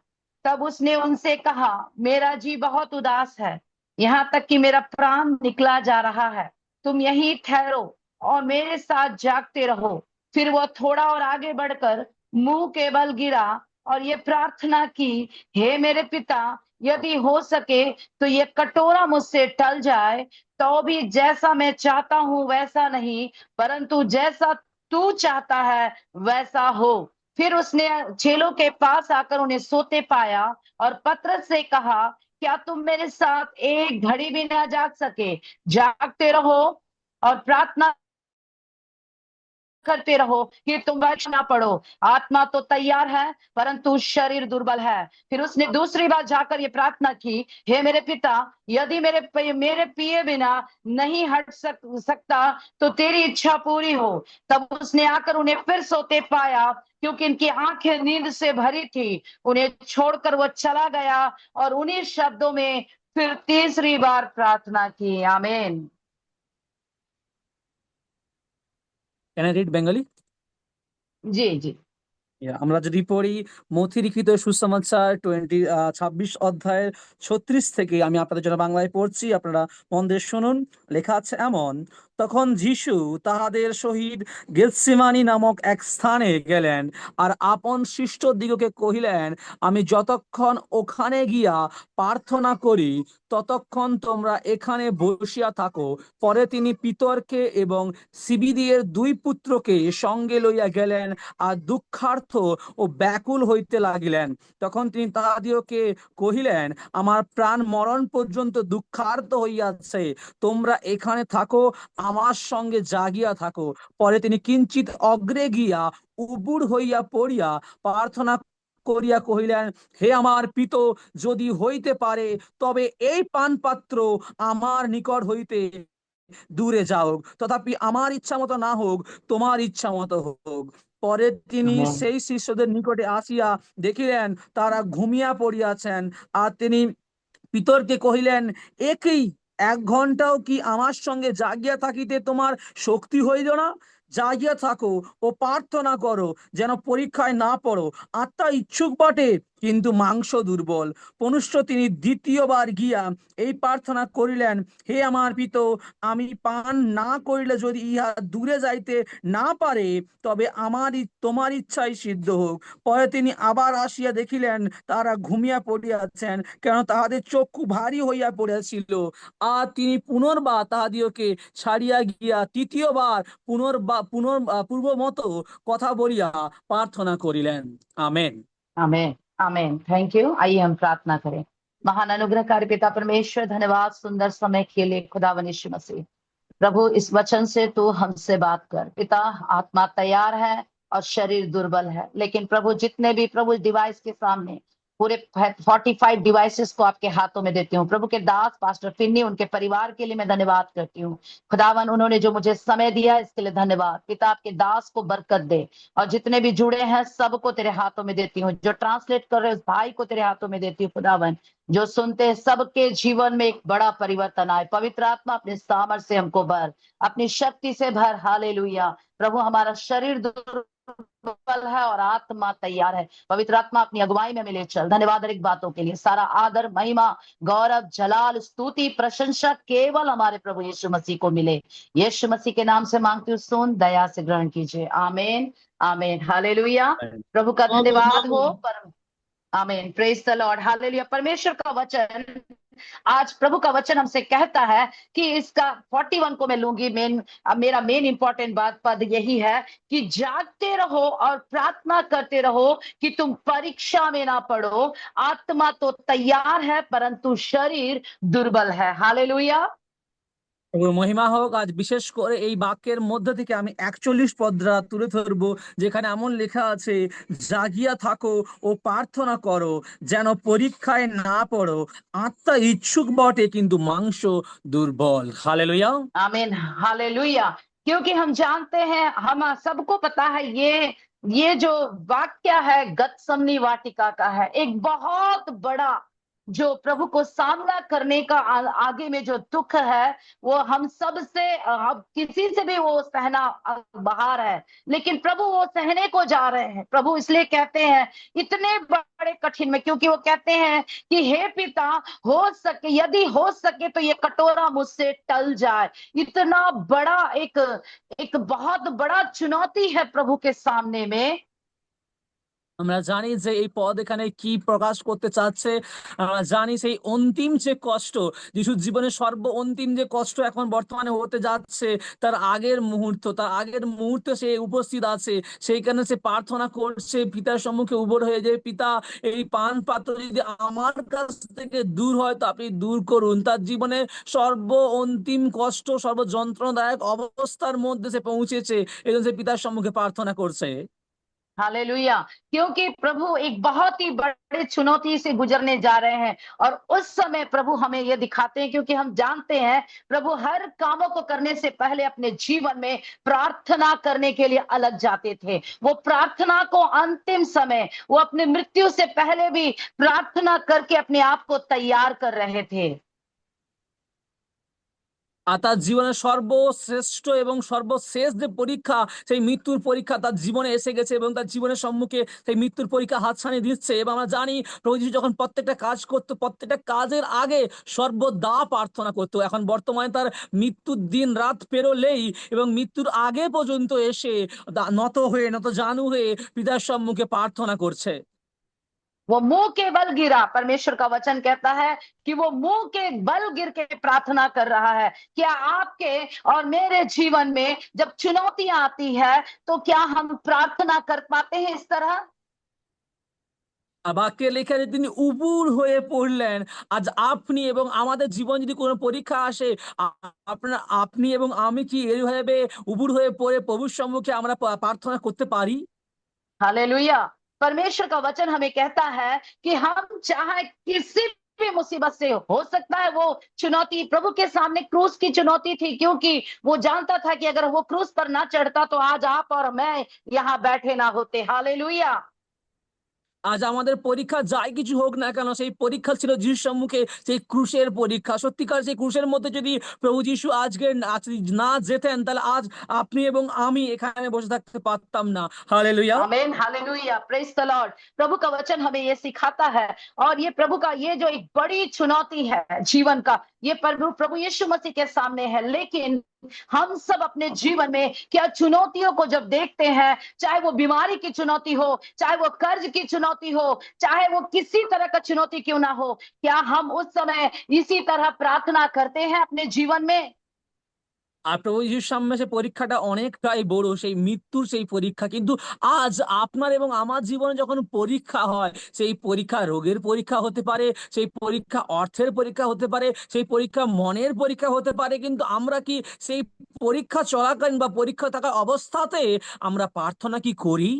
तब उसने उनसे कहा, मेरा जी बहुत उदास है, यहाँ तक कि मेरा प्राण निकला जा रहा है। तुम यहीं ठहरो और मेरे साथ जागते रहो। फिर वह थोड़ा और आगे बढ़कर मुंह के बल गिरा और ये प्रार्थना की, हे मेरे पिता, यदि हो सके तो ये कटोरा मुझसे टल जाए, तो भी जैसा मैं चाहता हूं वैसा नहीं, परंतु जैसा तू चाहता है वैसा हो। फिर उसने चेलों के पास आकर उन्हें सोते पाया और पतरस से कहा, क्या तुम मेरे साथ एक घड़ी भी ना जाग सके? जागते रहो और प्रार्थना करते रहो कि तुम वैक्ष ना पड़ो। आत्मा तो तैयार है परंतु शरीर दुर्बल है। फिर उसने दूसरी बार जाकर ये प्रार्थना की, हे मेरे पिता, यदि मेरे पिए बिना नहीं हट सकता तो तेरी इच्छा पूरी हो। तब उसने आकर उन्हें फिर सोते पाया, क्योंकि इनकी आंखें नींद से भरी थी। उन्हें छोड़कर वो चला गया और उन्हीं शब्दों में फिर तीसरी बार प्रार्थना की। आमीन। Can I read Bengali? जी जी। আমরা যদি পড়ি মথি লিখিত সুসমাচার 26 অধ্যায়ের 36 থেকে, আমি আপনাদের জন্য বাংলায় পড়ছি, আপনারা মন দিয়ে শুনুন। লেখা আছে এমন, তখন যীশু তাহাদের সহিত গেতসেমানি নামক এক স্থানে গেলেন আর আপন শিষ্যদিগকে কহিলেন, আমি যতক্ষণ ওখানে গিয়া প্রার্থনা করি ততক্ষণ তোমরা এখানে বসিয়া থাকো। পরে তিনি পিতরকে এবং সিবিদিয়ের দুই পুত্রকে সঙ্গে লইয়া গেলেন আর দুঃখার্থ ও ব্যাকুল হইতে লাগিলেন। তখন তিনি তাহাদিওকে কহিলেন, আমার প্রাণ মরণ পর্যন্ত দুঃখার্থ হইয়াছে, তোমরা এখানে থাকো, আমার সঙ্গে জাগিয়া থাকো। পরে তিনি কিঞ্চিত অগ্রে গিয়া উবুড় হইয়া পড়িয়া প্রার্থনা করিয়া কহিলেন, হে আমার পিত, যদি হইতে পারে তবে এই পানপাত্র আমার নিকট হইতে দূরে যাও, তথাপি আমার ইচ্ছা মতো না হোক, তোমার ইচ্ছা মতো হোক। পরে তিনি आमीन। সেই শিষ্যদের নিকটে আসিয়া দেখিলেন তারা ঘুমিয়া পড়িয়াছেন, আর তিনি পিতরকে কহিলেন, একই 1 ঘন্টাও কি আমার সঙ্গে জাগিয়া থাকিতে তোমার শক্তি হইল না? জাগিয়া থাকো ও প্রার্থনা করো, যেন পরীক্ষায় না পড়ো। আত্মা ইচ্ছুক বটে কিন্তু মাংস দুর্বল। পুনশ্চ তিনি দ্বিতীয়বার গিয়া এই প্রার্থনা করিলেন, হে আমার পিত, আমি পান না করিলে যদি ইহা দূরে যাইতে না পারে, তবে তোমার ইচ্ছাই সিদ্ধ হোক। পরে তিনি আবার আসিয়া দেখিলেন তারা ঘুমিয়া পড়িয়াছেন, কেন তাহাদের চক্ষু ভারী হইয়া পড়িয়াছিল। আর তিনি পুনর্বার তাহাদিওকে ছাড়িয়া গিয়া তৃতীয়বার পূর্ব মতো কথা বলিয়া প্রার্থনা করিলেন। আমেন। आमीन। आमीन। Thank you. आइए हम प्रार्थना करें। महान अनुग्रहकारी पिता परमेश्वर, धन्यवाद सुंदर समय के लिए खुदावन यीशु मसीह। प्रभु, इस वचन से तू हमसे बात कर। पिता, आत्मा तैयार है और शरीर दुर्बल है, लेकिन प्रभु जितने भी प्रभु डिवाइस के सामने पूरे 45 डिवाइसेस को आपके हाथों में देती हूँ। प्रभु के दास पास्टर फिन्नी, उनके परिवार के लिए मैं धन्यवाद करती हूँ। खुदावन, उन्होंने जो मुझे समय दिया इसके लिए धन्यवाद। पिता, आपके दास को बरकत दे, और जितने भी जुड़े हैं सबको तेरे हाथों में देती हूँ। जो ट्रांसलेट कर रहे उस भाई को तेरे हाथों में देती हूँ। खुदावन, जो सुनते हैं सबके जीवन में एक बड़ा परिवर्तन आए। पवित्र आत्मा अपने सामर्थ्य से हमको भर, अपनी शक्ति से भर। हालेलुया। प्रभु, हमारा शरीर दुर्बल है और आत्मा तैयार है। पवित्र आत्मा अपनी अगुवाई में मिले चल। धन्यवाद हर एक बातों के लिए। सारा आदर, महिमा, गौरव, जलाल, स्तुति, प्रशंसा केवल हमारे प्रभु यीशु मसीह को मिले। यीशु मसीह के नाम से मांगती हूँ, सुन दया से ग्रहण कीजिए। आमीन। आमीन। हालेलुया। प्रभु का धन्यवाद हो। पर आमीन। Praise the Lord. हालेलुया। परमेश्वर का वचन, आज प्रभु का वचन हमसे कहता है कि इसका 41 को मैं लूंगी। मेरा मेन इंपॉर्टेंट बात पद यही है कि जागते रहो और प्रार्थना करते रहो कि तुम परीक्षा में ना पड़ो। आत्मा तो तैयार है परंतु शरीर दुर्बल है। हालेलुया। ওর মহিমা হোক। আজ বিশেষ করে এই বাক্যের মধ্যে থেকে আমি 41 পদরা তুলে ধরবো, যেখানে এমন লেখা আছে, জাগিয়া থাকো ও প্রার্থনা করো, যেন পরীক্ষায় না পড়ো। আত্মা ইচ্ছুক বটে, কিন্তু মাংস দুর্বল। হালেলুয়া। आमीन, हालेलुया। क्योंकि हम जानते हैं, हम सबको पता है, ये जो वाक्य है गतसमनी वाटिका का है, एक बहुत बड़ा जो प्रभु को सामना करने का आगे में जो दुख है, वो हम सब से अब किसी से भी वो सहना बाहर है, लेकिन प्रभु वो सहने को जा रहे हैं। प्रभु इसलिए कहते हैं इतने बड़े कठिन में, क्योंकि वो कहते हैं कि हे पिता, हो सके, यदि हो सके तो ये कटोरा मुझसे टल जाए। इतना बड़ा एक बहुत बड़ा चुनौती है प्रभु के सामने में। আমরা জানি যে এই পদ এখানে কি প্রকাশ করতে চাচ্ছে। আমরা জানি সেই অন্তিম যে কষ্ট, যিশুর জীবনের অন্তিম যে কষ্ট এখন বর্তমানে হতে যাচ্ছে, তার আগের মুহূর্তে সে উপস্থিত আছে। সেইখানে সে প্রার্থনা করছে পিতার সম্মুখে উবর হয়ে, যে পিতা, এই পান পাত্র যদি আমার কাছ থেকে দূর হয় তো আপনি দূর করুন। তার জীবনে অন্তিম কষ্ট, যন্ত্রণাদায়ক অবস্থার মধ্যে সে পৌঁছেছে, এই জন্য সে পিতার সম্মুখে প্রার্থনা করছে। हालेलुया। क्योंकि प्रभु एक बहुत ही बड़े चुनौती से गुजरने जा रहे हैं, और उस समय प्रभु हमें ये दिखाते हैं, क्योंकि हम जानते हैं प्रभु हर कामों को करने से पहले अपने जीवन में प्रार्थना करने के लिए अलग जाते थे। वो प्रार्थना को अंतिम समय, वो अपने मृत्यु से पहले भी प्रार्थना करके अपने आप को तैयार कर रहे थे। আর তার জীবনের সর্বশ্রেষ্ঠ এবং সর্বশেষ যে পরীক্ষা, সেই মৃত্যুর পরীক্ষা তার জীবনে এসে গেছে, এবং তার জীবনের সম্মুখে সেই মৃত্যুর পরীক্ষা হাতছানি দিচ্ছে। এবং আমরা জানি প্রভু যীশু যখন প্রত্যেকটা কাজ করতো, প্রত্যেকটা কাজের আগে সর্বদা প্রার্থনা করতো। এখন বর্তমানে তার মৃত্যুর দিন রাত পেরোলেই এবং মৃত্যুর আগে পর্যন্ত এসে নত জানু হয়ে পিতার সম্মুখে প্রার্থনা করছে। वो मुंह के बल गिरा, परमेश्वर का वचन कहता है कि वो मुंह के बल गिर के प्रार्थना कर रहा है। क्या आपके और मेरे जीवन में जब चुनौतियां आती है तो क्या हम प्रार्थना कर पाते हैं इस तरह? বাক্যে লেখা যে তিনি উপুর হয়ে পড়লেন। আজ আপনি এবং আমাদের জীবন যদি কোনো পরীক্ষা আসে, আপনি এবং আমি কি এইভাবে উপুর হয়ে পড়ে প্রভুর সম্মুখে আমরা প্রার্থনা করতে পারি? हालेलुया। परमेश्वर का वचन हमें कहता है कि हम चाहे किसी भी मुसीबत से, हो सकता है वो चुनौती प्रभु के सामने क्रूस की चुनौती थी, क्योंकि वो जानता था कि अगर वो क्रूस पर ना चढ़ता तो आज आप और मैं यहाँ बैठे ना होते। हालेलुया। আজ আমাদের পরীক্ষা যাই কিছু হোক না কেন, সেই পরীক্ষা ছিল যিশুর সম্মুখে সেই ক্রুশের পরীক্ষা। সত্যিকার সেই ক্রুশের মধ্যে যদি প্রভু যিশু আজকে না যেতেন, তাহলে আজ আপনি এবং আমি এখানে বসে থাকতে পারতাম না। হালেলুয়া। आमीन, हालेलुया, प्रेज द लॉर्ड। प्रभु का वचन हमें ये सिखाता है, और ये प्रभु का ये जो एक बड़ी चुनौती है जीवन का, ये प्रभु यीशु मसीह के सामने है। लेकिन हम सब अपने जीवन में क्या चुनौतियों को जब देखते हैं, चाहे वो बीमारी की चुनौती हो, चाहे वो कर्ज की चुनौती हो, चाहे वो किसी तरह का चुनौती क्यों ना हो, क्या हम उस समय इसी तरह प्रार्थना करते हैं अपने जीवन में? আর প্রভু যিশুর সামনে সে পরীক্ষাটা অনেকটাই বড়, সেই মৃত্যুর সেই পরীক্ষা। কিন্তু আজ আপনার এবং আমার জীবনে যখন পরীক্ষা হয়, সেই পরীক্ষা রোগের পরীক্ষা হতে পারে, সেই পরীক্ষা অর্থের পরীক্ষা হতে পারে, সেই পরীক্ষা মনের পরীক্ষা হতে পারে, কিন্তু আমরা কি সেই পরীক্ষা চলাকালীন বা পরীক্ষা থাকা অবস্থাতে আমরা প্রার্থনা কি করি?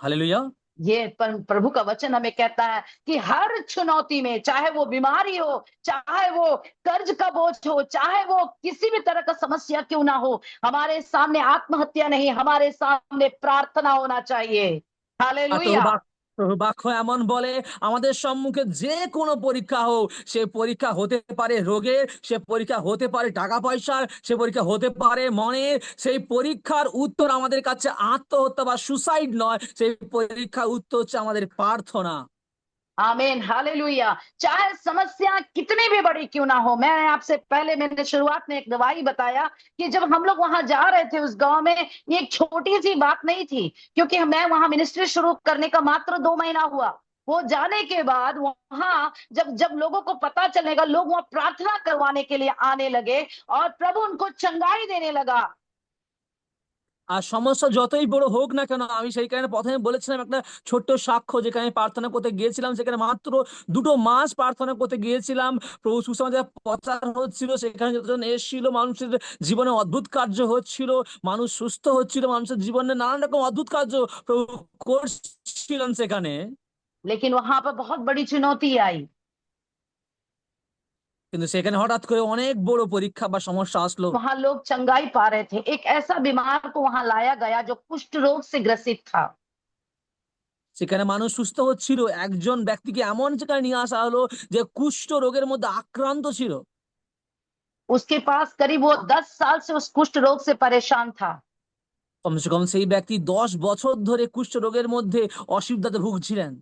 হালেলুয়া। ये प्रभु का वचन हमें कहता है कि हर चुनौती में, चाहे वो बीमारी हो, चाहे वो कर्ज का बोझ हो, चाहे वो किसी भी तरह का समस्या क्यों ना हो, हमारे सामने आत्महत्या नहीं, हमारे सामने प्रार्थना होना चाहिए। আর তোর हालेलुया। বাক্য এমন বলে, আমাদের সম্মুখে যে কোনো পরীক্ষা হোক, সে পরীক্ষা হতে পারে রোগের, সে পরীক্ষা হতে পারে টাকা পয়সার, সে পরীক্ষা হতে পারে মনের, সেই পরীক্ষার উত্তর আমাদের কাছে আত্মহত্যা বা সুসাইড নয়, সেই পরীক্ষার উত্তর হচ্ছে আমাদের প্রার্থনা। आमीन, हालेलुया। चाहे समस्या कितनी भी बड़ी क्यों ना हो, मैंने आपसे पहले, मैंने शुरुआत में एक गवाही बताया कि जब हम लोग वहां जा रहे थे उस गांव में, ये एक छोटी सी बात नहीं थी, क्योंकि मैं वहां मिनिस्ट्री शुरू करने का मात्र 2 महीना हुआ। वो जाने के बाद वहां जब जब लोगों को पता चलेगा, लोग वहां प्रार्थना करवाने के लिए आने लगे और प्रभु उनको चंगाई देने लगा। আর সমস্যা যতই বড় হোক না কেন, আমি সেই কারণে প্রথমে বলেছিলাম একটা ছোট্ট সাক্ষ্য, যেখানে আমি প্রার্থনা করতে গিয়েছিলাম, সেখানে মাত্র 2 মাস প্রার্থনা করতে গিয়েছিলাম। প্রভু সুসমাচার প্রচার হচ্ছিল, সেখানে যতজন এসেছিল, মানুষের জীবনে অদ্ভুত কার্য হচ্ছিল, মানুষ সুস্থ হচ্ছিল, মানুষের জীবনে নানান রকম অদ্ভুত কার্য প্রভু করছিলেন সেখানে। लेकिन वहां पर बहुत बड़ी चुनौती आई। কিন্তু সেখানে হঠাৎ করে অনেক বড় পরীক্ষা বা সমস্যা আসলো। वहां लोग चंगाई पा रहे थे। एक ऐसा बीमार को वहां लाया गया जो कुष्ठ रोग से ग्रसित था। সেখানে মানুষ সুস্থ হচ্ছিল, একজন ব্যক্তিকে এমন যেখানে নিয়ে আসা হলো যে কুষ্ঠ রোগের মধ্যে আক্রান্ত ছিল। उसके पास करीब वो 10 साल से उस कुष्ठ रोग से परेशान था। কমসে কম সেই ব্যক্তি 10 বছর ধরে কুষ্ঠ রোগের মধ্যে অসুবিধাতে ভুগছিলেন।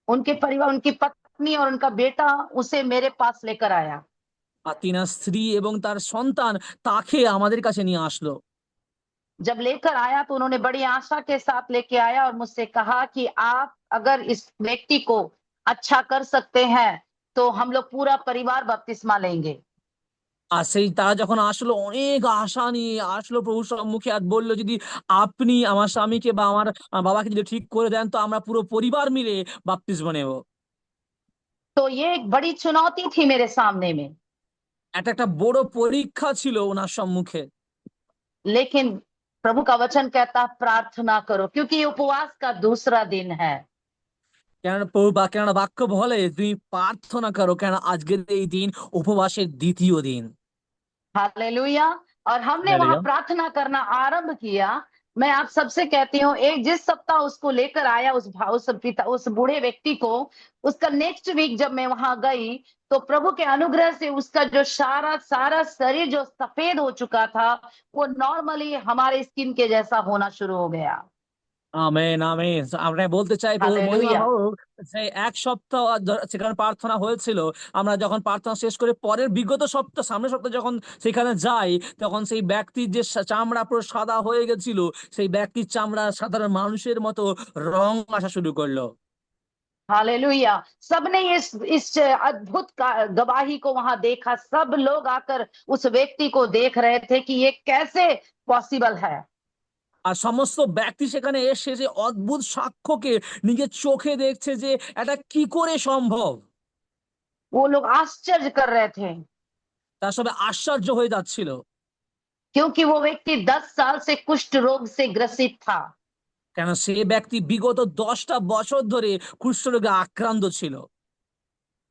उनके परिवार, उनकी पत्नी और उनका बेटा उसे मेरे पास लेकर आया। আর তিনার স্ত্রী এবং তার সন্তান তাকে আমাদের কাছে নিয়ে আসলো। जब लेकर आया तो उन्होंने बड़ी आशा के साथ लेके आया और मुझसे कहा कि आप अगर इस व्यक्ति को अच्छा कर सकते हैं तो हम लोग पूरा परिवार बपतिस्मा लेंगे। আর সেই তারা যখন আসলো অনেক আশা নিয়ে আসলো প্রভুর সম্মুখে, আর বললো যদি আপনি আমার স্বামীকে বা আমার বাবাকে যদি ঠিক করে দেন, তো আমরা পুরো পরিবার মিলে বাপ্তিস্ম নেব। तो ये एक बड़ी चुनौती थी मेरे सामने में। এটা একটা বড় পরীক্ষা ছিল ওনার সম্মুখে। लेकिन प्रभु का वचन कहता प्रार्थना करो, क्योंकि ये उपवास का दूसरा दिन है। কেননা প্রভু বা কেননা বাক্য বলে তুমি প্রার্থনা করো, কেন আজকের এই দিন উপবাসের দ্বিতীয় দিন। हालेलुया। और हमने वहां हालेलुया। प्रार्थना करना आरंभ किया। मैं आप सबसे कहती हूँ, एक जिस सप्ताह उसको लेकर आया, उस पिता, उस बूढ़े व्यक्ति को, उसका नेक्स्ट वीक जब मैं वहां गई तो प्रभु के अनुग्रह से उसका जो सारा सारा शरीर जो सफेद हो चुका था वो नॉर्मली हमारे स्किन के जैसा होना शुरू हो गया। Amen amen. আমরা বলতে চাই প্রভুর মহিমা हालेलुया। হোক। সেই এক সপ্তাহ সেখানে প্রার্থনা হয়েছিল, আমরা যখন প্রার্থনা শেষ করে পরের বিগত সপ্তাহ, সামনের সপ্তাহে যখন সেখানে যাই, তখন সেই ব্যক্তির যে চামড়া পুরো সাদা হয়ে গেছিল, সেই ব্যক্তির চামড়া সাধারণ মানুষের মতো রং আসা শুরু করলো। हालेलुया। सबने इस अद्भुत गवाही को वहां देखा। सब लोग आकर उस व्यक्ति को देख रहे थे कि ये कैसे पॉसिबल है। আর সমস্ত ব্যক্তি সেখানে এসে যে অদ্ভুত সাক্ষ্যকে নিজের চোখে দেখছে যে এটা কি করে সম্ভব। वो लोग आश्चर्य कर रहे थे, তার সবাই আশ্চর্য হয়ে যাচ্ছিল। क्योंकि वो व्यक्ति 10 साल से कुष्ठ रोग से ग्रसित था। কেন সে ব্যক্তি বিগত 10টা বছর ধরে কুষ্ঠরোগে আক্রান্ত ছিল।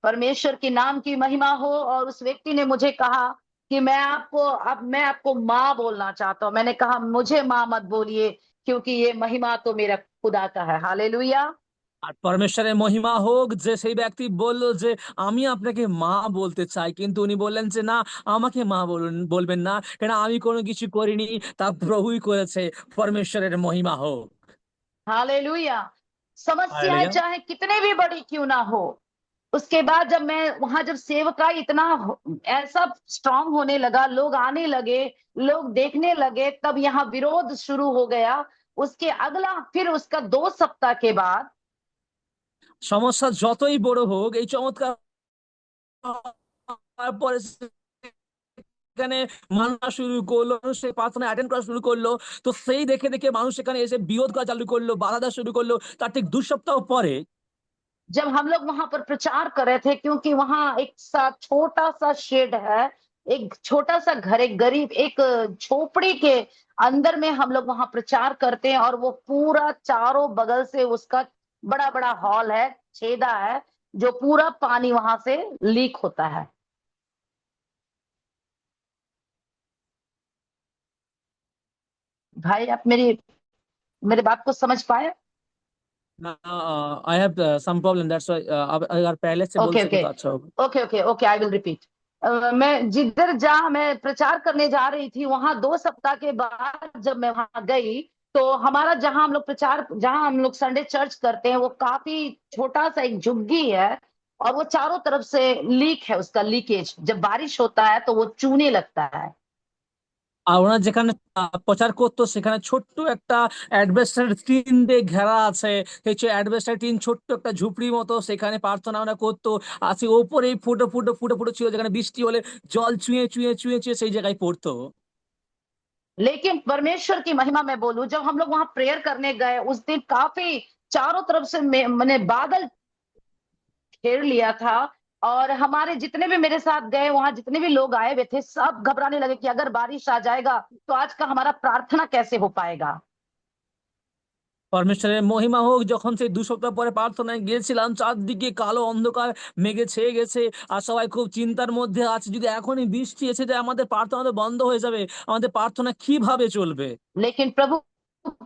परमेश्वर के नाम की महिमा हो। और उस व्यक्ति ने मुझे कहा कि मैं आपको माँ बोलना चाहता हूँ। मैंने कहा मुझे माँ मत बोलिए, क्योंकि ये महिमा तो मेरा खुदा का है। हालेलुया। আর পরমেশ্বরের মহিমা হোক, যে সেই ব্যক্তি বলল যে আমি আপনাকে মা বলতে চাই, কিন্তু উনি বললেন যে না, আমাকে মা বলবেন না, কেন আমি কোনো কিছু করিনি, তা প্রভুই করেছে। পরমেশ্বরের মহিমা হোক। हालेलुया। समस्याएं हालेलुया। चाहे कितने भी बड़ी क्यों ना हो, उसके बाद जब मैं वहां, जब सेवकाई इतना ऐसा स्ट्रांग होने लगा, लोग आने लगे, लोग देखने लगे, तब यहाँ विरोध शुरू हो गया। उसके अगला, फिर उसका 2 सप्ताह के बाद সমস্যা যতই বড় হোক, এই চমৎকার পরে সেখানে মানা শুরু করলো, সেই প্রার্থনা অ্যাটেন্ড করা শুরু করলো। তো সেই দেখে দেখে মানুষ সেখানে এসে বিরোধ করা চালু করলো, বাধা দেওয়া শুরু করলো। তার ঠিক 2 সপ্তাহ পরে जब हम लोग वहां पर प्रचार कर रहे थे, क्योंकि वहां एक सा छोटा सा शेड है, एक छोटा सा घर, एक गरीब, एक झोपड़ी के अंदर में हम लोग वहां प्रचार करते हैं। और वो पूरा चारों बगल से उसका बड़ा बड़ा हॉल है, छेदा है, जो पूरा पानी वहां से लीक होता है। भाई, आप मेरे बात को समझ पाए? I have some problem, that's why आप अगर पहले से बोल ओके सके ओके तो अच्छा होगा। Okay okay okay, I will repeat. मैं जिधर जहां मैं प्रचार करने जा रही थी, वहां 2 सप्ताह के बाद जब मैं वहां गई, तो हमारा जहां हम लोग प्रचार, जहां हम लोग संडे चर्च करते हैं, वो काफी छोटा सा एक झुग्गी है। और वो चारों तरफ से लीक है, उसका लीकेज, जब बारिश होता है तो वो चूने लगता है। আর ওনার যেখানে প্রচার করতো, সেখানে ছোট্ট একটা অ্যাডভেস্টার টিন দিয়ে ঘেরা আছে। সেই অ্যাডভেস্টার টিন ছোট্ট একটা ঝুপড়ির মতো, সেখানে প্রার্থনা ওরা করতো। আর সেই ওপরেই ফুটো ফুটো ফুটো ফুটো ছিল, যেখানে বৃষ্টি হলে জল চুঁয়ে চুঁয়ে চুঁয়ে চুঁয়ে সেই জায়গায় পড়তো। लेकिन परमेश्वर की महिमा में बोलूं, जब हम लोग वहां प्रेयर करने गए उस दिन काफी चारों तरफ से मैंने बादल घेर लिया था। और हमारे जितने भी मेरे साथ गए, वहां जितने भी लोग आए हुए थे, सब घबराने लगे कि अगर बारिश आ जाएगा तो आज का हमारा प्रार्थना कैसे हो पाएगा। পরমেশ্বরের মহিমা হোক, যখন সেই 2 সপ্তাহ পরে প্রার্থনায় গিয়েছিলাম, চারদিকে কালো অন্ধকার মেঘে ছেয়ে গেছে, আর সবাই খুব চিন্তার মধ্যে আছে, যদি এখনই বৃষ্টি এসে যায় আমাদের প্রার্থনা তো বন্ধ হয়ে যাবে, আমাদের প্রার্থনা কিভাবে চলবে। लेकिन प्रभु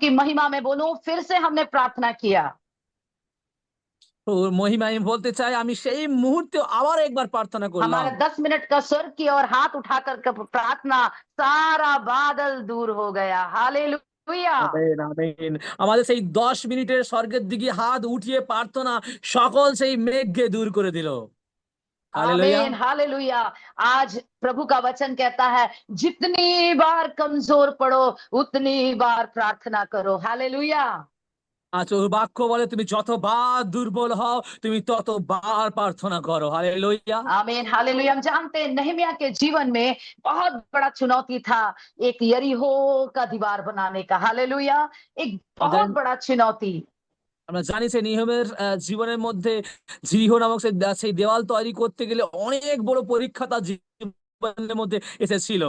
की महिमा में बोलूं, फिर से हमने प्रार्थना किया। তো মহিমা আমি বলতে চাই, আমি সেই মুহূর্তে আবার একবার প্রার্থনা করলাম। हमारा 10 मिनट का स्वर किया और हाथ उठाकर प्रार्थना, सारा बादल दूर हो गया। हालेलुया। Amen, amen. আমাদের সেই 10 মিনিটের স্বর্গের দিকে হাত উঠিয়ে প্রার্থনা সকল সেই মেঘকে দূর করে দিল। হালেলুয়া। आमीन, हालेलुया। आज प्रभु का वचन कहता है, जितनी बार कमजोर पड़ो उतनी बार प्रार्थना करो। हालेलुया। আজ ওর বাক্য বলে, তুমি যতবার দুর্বল হও তুমি ততবার প্রার্থনা করো। হালেলুয়া। आमीन, हालेलुया। हम जानते हैं नहम्याह के जीवन में बहुत बड़ा चुनौती था, एक यरीहो का दीवार बनाने का। हालेलुया। एक बहुत बड़ा चुनौती। আমরা জানি সেই নিহমের জীবনের মধ্যে জিরিহো নামক সেই দেওয়াল তৈরি করতে গেলে অনেক বড় পরীক্ষা তার জীবনের মধ্যে এসেছিল।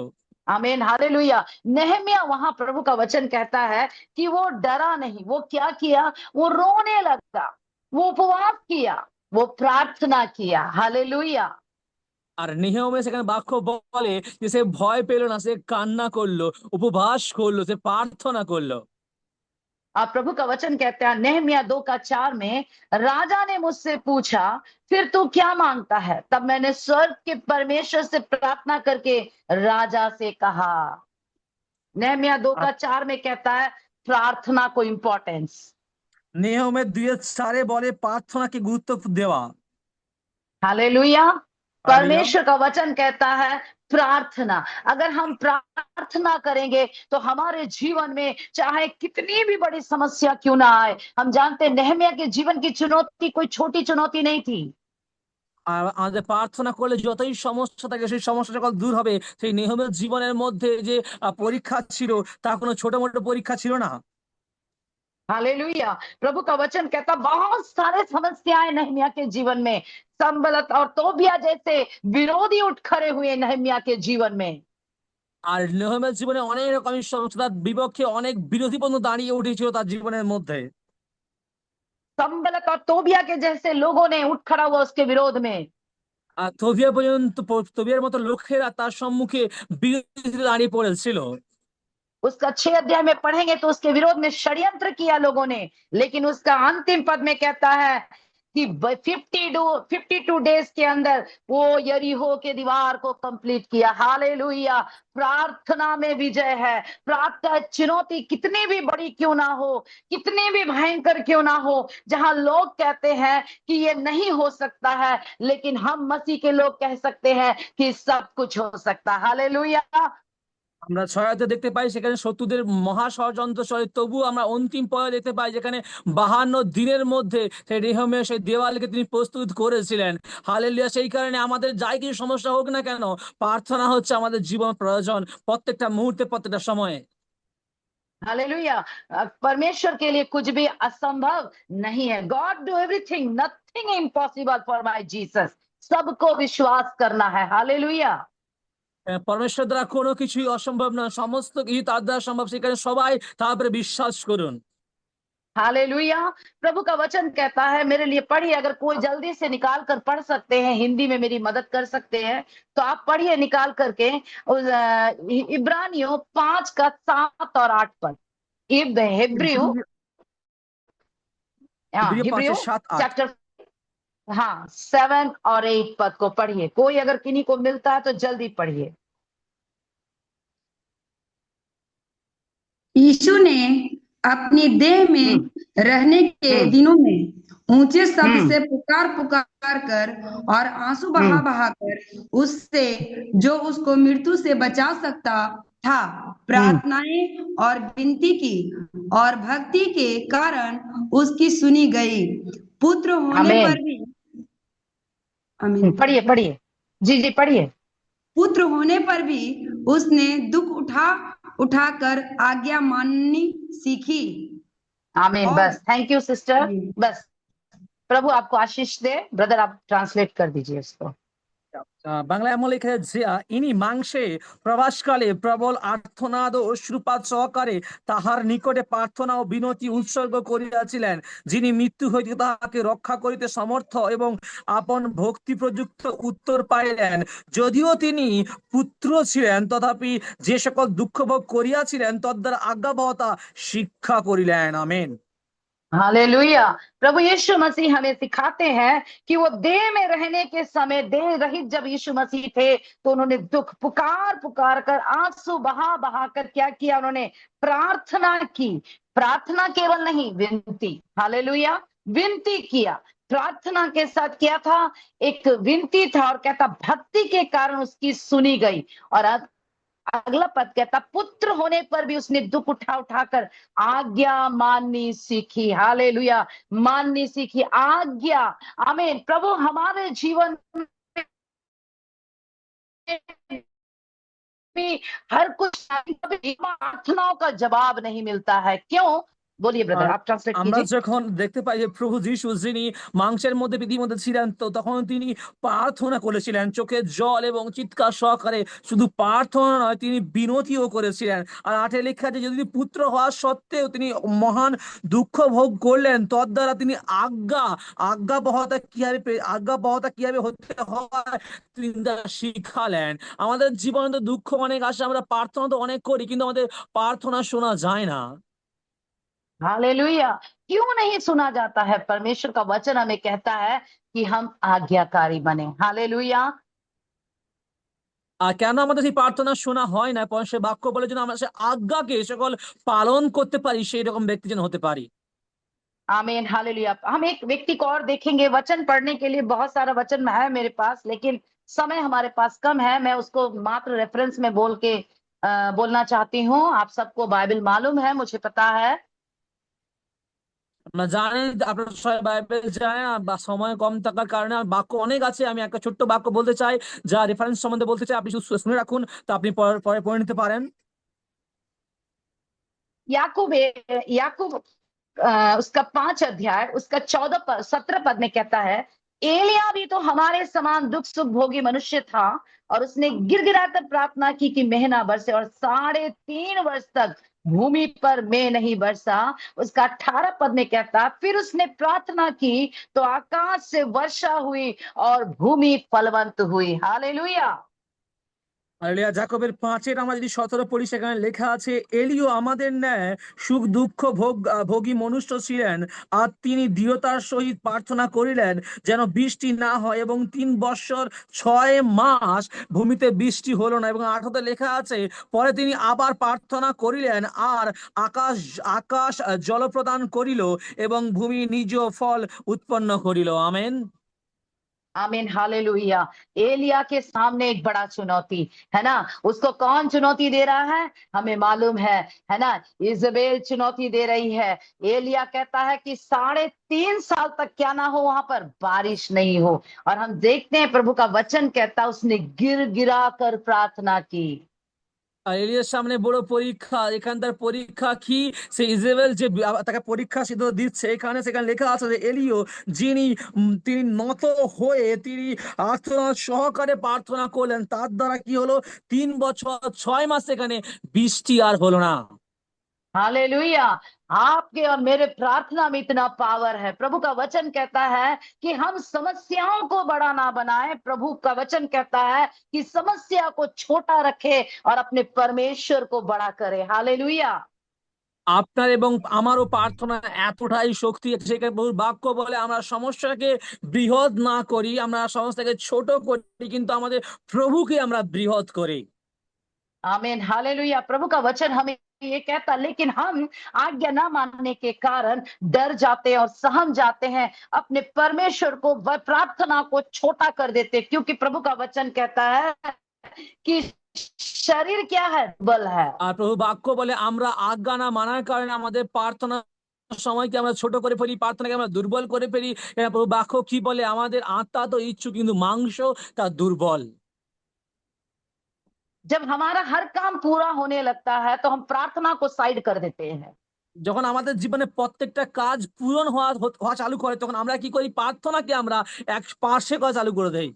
आमीन, हालेलुया। नहम्याह वहां प्रभु का वचन कहता है कि वो डरा नहीं। वो क्या किया? वो रोने लगा, वो उपवास किया, वो प्रार्थना किया। हालेलुया। আর নিহমে সেখানে বাক্য বলে যে সে ভয় পেল না, সে কান্না করলো, উপবাস করলো, সে প্রার্থনা করলো। आप प्रभु का वचन कहते हैं नहम्याह 2:4 में, राजा ने मुझसे पूछा, फिर तू क्या मांगता है? तब मैंने स्वर्ग के परमेश्वर से प्रार्थना करके राजा से कहा। नहम्याह 2:4 में कहता है प्रार्थना को इंपॉर्टेंस। নিহমে 2:4 বলে প্রার্থনাকে গুরুত্ব দেওয়া। हालेलुया। हालेलुया। परमेश्वर का वचन कहता है प्रार्थना। अगर हम प्रार्थना करेंगे तो हमारे जीवन में चाहे कितनी भी बड़ी समस्या क्यों ना आए, हम जानते हैं नहम्याह के जीवन की चुनौती कोई छोटी चुनौती नहीं थी। আর আমাদের প্রার্থনা করলে যতই সমস্যা থাকে সেই সমস্যা যখন দূর হবে। সেই নেহমের জীবনের মধ্যে যে পরীক্ষা ছিল তা কোনো ছোট মোটো পরীক্ষা ছিল না। हालेलुया। प्रभु का वचन कहता बहुत सारे समस्याएं नहम्याह के जीवन में, संबलत और तोबिया जैसे विरोधी उठ खड़े हुए नहम्याह के जीवन में। আর নেহমের জীবনে অনেক রকমের সমস্যা, তার বিপক্ষে অনেক বিরোধী বন্ধু দাঁড়িয়ে উঠেছিল তার জীবনের মধ্যে। संबलत और तोबिया के जैसे लोगों ने उठ खड़ा हुआ उसके विरोध में। আর তবিয়ার মতো লোকেরা তার সম্মুখে বিরোধী দাঁড়িয়ে পড়েছিল। उसका 6 अध्याय में पढ़ेंगे तो उसके विरोध में षड्यंत्र किया लोगों ने, लेकिन उसका अंतिम पद में कहता है कि 52 डेज के अंदर वो यरीहो के दीवार को कंप्लीट किया। हालेलुया। प्रार्थना में विजय है। प्रार्थना चुनौती कितनी भी बड़ी क्यों ना हो, कितनी भी भयंकर क्यों ना हो, जहां लोग कहते हैं कि ये नहीं हो सकता है, लेकिन हम मसीह के लोग कह सकते हैं कि सब कुछ हो सकता है। हालेलुया। আমরা ছয়াতে দেখতে পাই সেখানে শত্রুদের মহা ষড়যন্ত্র চলে, তবু আমরা অন্তিম পর্যায়ে দেখতে পাই যেখানে 52 দিনের মধ্যে সেই রেহমে সেই দেওয়ালকে তিনি প্রস্তুত করেছিলেন। হালেলুয়া। সেই কারণে আমাদের যাই কিছু সমস্যা হোক না কেন, প্রার্থনা হচ্ছে আমাদের জীবন প্রয়োজন প্রত্যেকটা মুহূর্তে, প্রত্যেকটা সময়ে। हालेलुया। परमेश्वर के लिए कुछ भी असंभव नहीं है। God do everything, nothing impossible for my Jesus. सबको विश्वास करना है। हालेलुया। পরমেশ্বর দ্বারা কোনো কিছুই অসম্ভব না, সমস্ত কিছু তার দ্বারা সম্ভব, সেখানে সবাই তার উপরে বিশ্বাস করুন। हालेलुया। प्रभु का वचन कहता है, मेरे लिए पढ़िए, अगर कोई जल्दी से निकाल कर पढ़ सकते हैं, हिंदी में मेरी मदद कर सकते हैं तो आप पढ़िए निकाल करके इब्रानियों 5:7 और 8 पद। हिब्रियो हिब्रियो 5:7-8 चैप्टर 7 और 8 पद को पढ़िए। कोई अगर किन्हीं को मिलता है तो जल्दी पढ़िए। यीशु ने अपनी देह में रहने के दिनों में ऊंचे शब्द से पुकार पुकार कर और आंसू बहा बहा कर उससे जो उसको मृत्यु से बचा सकता था प्रार्थनाएं और विनती की, और भक्ति के कारण उसकी सुनी गई। पुत्र होने पर भी, आमीन, पढ़िए जी पढ़िए। पुत्र होने पर भी उसने दुख उठाकर आज्ञा माननी सीखी। आमीन। और बस, थैंक यू सिस्टर। बस, प्रभु आपको आशीष दे। ब्रदर आप ट्रांसलेट कर दीजिए इसको। বাংলায় এমন লেখা যে ইনি মাংসে প্রবাসকালে প্রবল আর্তনাদ ও অশ্রুপাত সহকারে তাহার নিকটে প্রার্থনা ও বিনতি উৎসর্গ করিয়াছিলেন, যিনি মৃত্যু হইতে তাহাকে রক্ষা করিতে সমর্থ এবং আপন ভক্তি প্রযুক্ত উত্তর পাইলেন। যদিও তিনি পুত্র ছিলেন, তথাপি যে সকল দুঃখ ভোগ করিয়াছিলেন তদ্বারা আজ্ঞাবহতা শিক্ষা করিলেন। আমেন। हालेलुया। प्रभु यीशु मसीह हमें सिखाते हैं कि वो देह में रहने के समय, देह रहित जब यीशु मसीह थे, तो उन्होंने दुख पुकार पुकार कर, आंसू बहा बहा कर क्या किया? उन्होंने प्रार्थना की। प्रार्थना केवल नहीं, विनती। हालेलुया। विनती किया, प्रार्थना के साथ किया था, एक विनती था, और कहता भक्ति के कारण उसकी सुनी गई। और अगला पद कहता पुत्र होने पर भी उसने दुख उठा उठाकर आज्ञा माननी सीखी। हालेलुया। माननी सीखी, आज्ञा। आमीन। प्रभु हमारे जीवन में भी हर कुछ प्रार्थनाओं का जवाब नहीं मिलता है। क्यों? बोलिए ब्रदर, আর आप ट्रांसलेट আমরা कीजिए। যখন দেখতে পাই যে প্রভু যীশু যিনি মাংসের মধ্যে পৃথিবীর মধ্যে ছিলেন, তো তখন তিনি প্রার্থনা করেছিলেন চোখে জল এবং চিৎকার সহকারে। শুধু প্রার্থনা নয়, তিনি বিনতিও করেছিলেন। আর 8 লেখা যে যদি পুত্র হওয়া সত্ত্বেও তিনি মহান দুঃখ ভোগ করলেন, তদ্বারা তিনি আজ্ঞাবহতা কিভাবে হতে হয় তিনি তা শিখালেন। আমাদের জীবনে তো দুঃখ অনেক আসে, আমরা প্রার্থনা তো অনেক করি, কিন্তু আমাদের প্রার্থনা শোনা যায় না। हालेलुया। क्यों नहीं सुना जाता है? परमेश्वर का वचन हमें कहता है कि हम आज्ञाकारी बने। हालेलुया। আর কেন আমাদের সেই প্রার্থনা শোনা হয় না? সে বাক্য বলে যেন আমরা সে আজ্ঞাকে সকল পালন করতে পারি, সেই রকম ব্যক্তি যেন হতে পারি। आमीन। हालेलुया। हम एक व्यक्ति को और देखेंगे। वचन पढ़ने के लिए बहुत सारा वचन है मेरे पास, लेकिन समय हमारे पास कम है। मैं उसको मात्र रेफरेंस में बोलना चाहती हूँ। आप सबको बाइबल मालूम है, मुझे पता है। আমরা জানি আপনারা সবাই বাইবেল জানেন, বা সময় কম থাকার কারণে আর বাক্য অনেক আছে। আমি একটা ছোট্ট বাক্য বলতে চাই, যা রেফারেন্স সম্বন্ধে বলতে চাই। আপনি শুনে রাখুন, তো আপনি পরে পড়ে নিতে পারেন। याकूब उसका 5 अध्याय, उसका 17 पद में कहता है, एलिया भी तो हमारे समान दुख सुख भोगी मनुष्य था, और उसने गिड़गिड़ाकर प्रार्थना की कि मेघ ना बरसे, और 3.5 वर्ष तक भूमि पर मेघ नहीं बरसा। उसका 18 पद में कहता, फिर उसने प्रार्थना की तो आकाश से वर्षा हुई और भूमि फलवंत हुई। हालेलुया। হালেলুয়া। যাকবের 5 আমরা যদি 17 পড়ি, সেখানে লেখা আছে, এলিও আমাদের ন্যায় সুখ দুঃখ ভোগী মনুষ্য ছিলেন, আর তিনি দৃঢ়তার সহিত প্রার্থনা করিলেন যেন বৃষ্টি না হয়, এবং 3 বৎসর 6 মাস ভূমিতে বৃষ্টি হলো না। এবং 18তে লেখা আছে, পরে তিনি আবার প্রার্থনা করিলেন, আর আকাশ আকাশ জল প্রদান করিল, এবং ভূমি নিজ ফল উৎপন্ন করিল। আমেন। आमीन। हालेलुया। एलिया के सामने एक बड़ा चुनौती है ना। उसको कौन चुनौती दे रहा है? हमें मालूम है ना। इजबेल चुनौती दे रही है। एलिया कहता है कि 3.5 साल तक क्या ना हो, वहां पर बारिश नहीं हो। और हम देखते हैं प्रभु का वचन कहता, उसने गिर गिरा कर प्रार्थना की। আর এলিয়ার সামনে বড় পরীক্ষা। এখানকার পরীক্ষা কি? সে ইজেবেল যে তাকে পরীক্ষা সিদ্ধ দিচ্ছে, সেখানে লেখা আছে যে এলিও যিনি তিনি নত হয়ে তিনি আর্তনাদ সহকারে প্রার্থনা করলেন, তার দ্বারা কি হলো? 3 বছর 6 মাস সেখানে বৃষ্টি আর হলো না। हालेलुया। आपके और मेरे प्रार्थना में इतना पावर है। प्रभु का वचन कहता है कि हम समस्याओं को बड़ा ना बनाए। प्रभु का वचन कहता है कि समस्या को छोटा रखे और अपने परमेश्वर को बड़ा करे। हालेलुया। আপনার এবং আমারও প্রার্থনা এতটাই শক্তি আছে, সেখানে বহু বাক্য বলে আমরা সমস্যাকে বৃহৎ না করি, আমরা সমস্যাকে ছোট করি, কিন্তু আমাদের প্রভুকে আমরা বৃহৎ করি। आमीन। हालेलुया। प्रभु का वचन हमें ये कहता, लेकिन हम आज्ञा ना मानने के कारण डर जाते हैं और सहम जाते हैं, अपने परमेश्वर को प्रार्थना को छोटा कर देते, क्योंकि प्रभु का वचन कहता है कि शरीर क्या है? बल है। আর প্রভু বাক্য বলে আমরা আজ্ঞা না মানার কারণে আমাদের প্রার্থনা সময়কে আমরা ছোট করে ফেলি, প্রার্থনাকে আমরা দুর্বল করে ফেলি। প্রভু বাক্য কি বলে? আমাদের আত্মা তো ইচ্ছুক, কিন্তু মাংস তা দুর্বল। जब हमारा हर काम पूरा होने लगता है तो हम प्रार्थना को साइड कर देते हैं। যখন আমাদের জীবনে প্রত্যেকটা কাজ পূরণ হওয়া চালু করে, তখন আমরা কি করি? প্রার্থনাকে আমরা এক পার্শ্বে করা চালু করে দেই।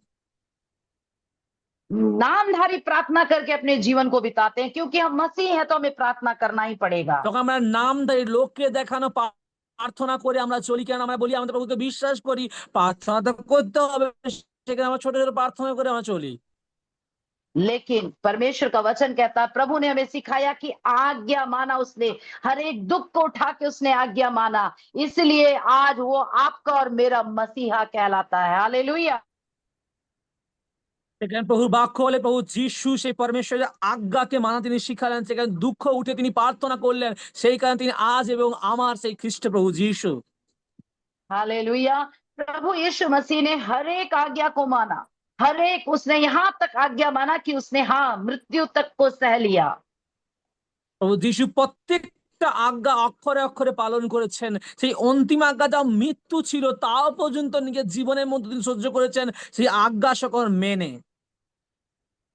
नामधारी प्रार्थना करके अपने जीवन को बिताते हैं, क्योंकि हम मसीह हैं तो हमें प्रार्थना करना ही पड़ेगा। তখন আমরা নামধারী লোককে দেখানো প্রার্থনা করে আমরা চলি, কেন আমরা বলি আমাদের প্রভুকে বিশ্বাস করি, প্রার্থনা তো করতে হবে, সেখানে আমরা ছোট ছোট প্রার্থনা করে আমরা চলি। लेकिन परमेश्वर का वचन कहता है, प्रभु ने हमें सिखाया कि आज्ञा माना उसने, हर एक दुख को उठा के उसने आज्ञा माना, इसलिए आज वो आपका और मेरा मसीहा कहलाता है। हालेलुया। সেখানে প্রভুর বাক্য বলে প্রভু যিশু সেই পরমেশ্বরের আজ্ঞাকে মানা তিনি শিখালেন, সেখানে দুঃখ উঠে তিনি প্রার্থনা করলেন, সেই কারণে তিনি আজ এবং আমার সেই খ্রিস্ট প্রভু যিশু। हालेलुया। प्रभु यीशु मसीह ने हर एक आज्ञा को माना, हर एक, उसने यहां तक आज्ञा माना कि उसने मृत्यु तक को सह लिया। প্রভু যিশু প্রত্যেকটা আজ্ঞা অক্ষরে অক্ষরে পালন করেছেন, সেই অন্তিম আজ্ঞা যা মৃত্যু ছিল তাও পর্যন্ত নিজের জীবনের মধ্যে তিনি সহ্য করেছেন, সেই আজ্ঞা সকল মেনে।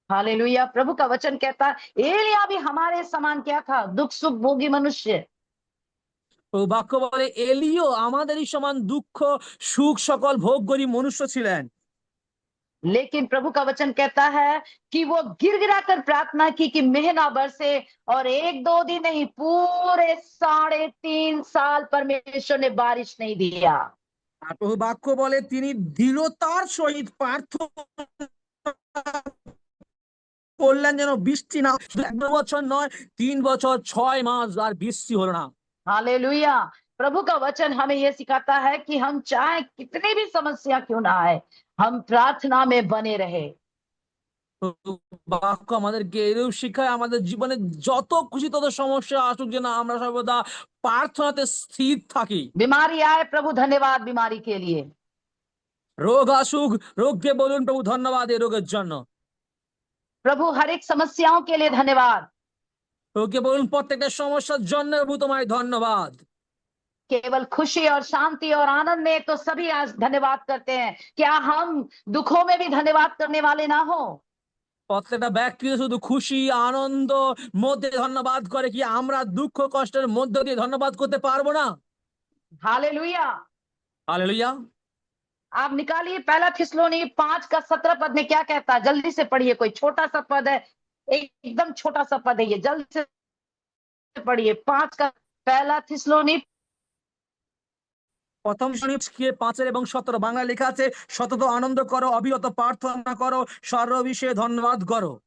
हालेलुया। प्रभु का वचन कहता है, एलिया भी हमारे समान क्या था? दुख सुख भोगी मनुष्य। প্রভু বাক্য বলে এলিও আমাদেরই সমান দুঃখ সুখ সকল ভোগ করি মনুষ্য ছিলেন। लेकिन प्रभु का वचन कहता है कि वो गिड़गिड़ा कर प्रार्थना की कि महीना भर से, और एक दो दिन नहीं, पूरे 3.5 साल परमेश्वर ने बारिश नहीं दिया। আর প্রভু বাক্য বলে তিনি দৃঢ়তার সহিত প্রার্থনা করলেন যেন বৃষ্টি না, শুধু 1 বছর নয়, 3 বছর 6 মাস আর বৃষ্টি হলো না। हालेलुया। प्रभु का वचन हमें यह सिखाता है कि हम चाहे कितनी भी समस्या क्यों ना आए, हम प्रार्थना में बने रहे। বাক্য আমাদেরকে এরূপ শিখায়, আমাদের জীবনে যত খুশি তত সমস্যা আসুক যেন আমরা সর্বদা প্রার্থনাতে স্থির থাকি। बीमारी आए, प्रभु धन्यवाद बीमारी के लिए। রোগ আসুক, রোগকে বলুন প্রভু ধন্যবাদ এই রোগের জন্য। प्रभु हर एक समस्याओं के लिए धन्यवाद। রোগকে বলুন প্রত্যেকটা সমস্যার জন্য প্রভু তোমায় ধন্যবাদ। केवल खुशी और शांति और आनंद में तो सभी आज धन्यवाद करते हैं, क्या हम दुखों में भी धन्यवाद करने वाले ना हो? প্রত্যেকটা ব্যক্তি শুধু খুশি আনন্দ মধ্যে ধন্যবাদ করে, কি আমরা দুঃখ কষ্টের মধ্য দিয়ে ধন্যবাদ করতে পারবো না? हालेलुया। हालेलुया। आप निकालिए पहला थिस्सलुनी 5 का 17 पद में क्या कहता है, जल्दी से पढ़िए। कोई छोटा सा पद है, एकदम छोटा सा पद है ये, जल्दी से पढ़िए। 5 का पहला थिस्सलुनी প্রথম শতাব্দী 5 এবং 17 বাংলা লেখা আছে, সতত আনন্দ করো, অবিরত প্রার্থনা করো, সর্ববিষয়ে ধন্যবাদ করো।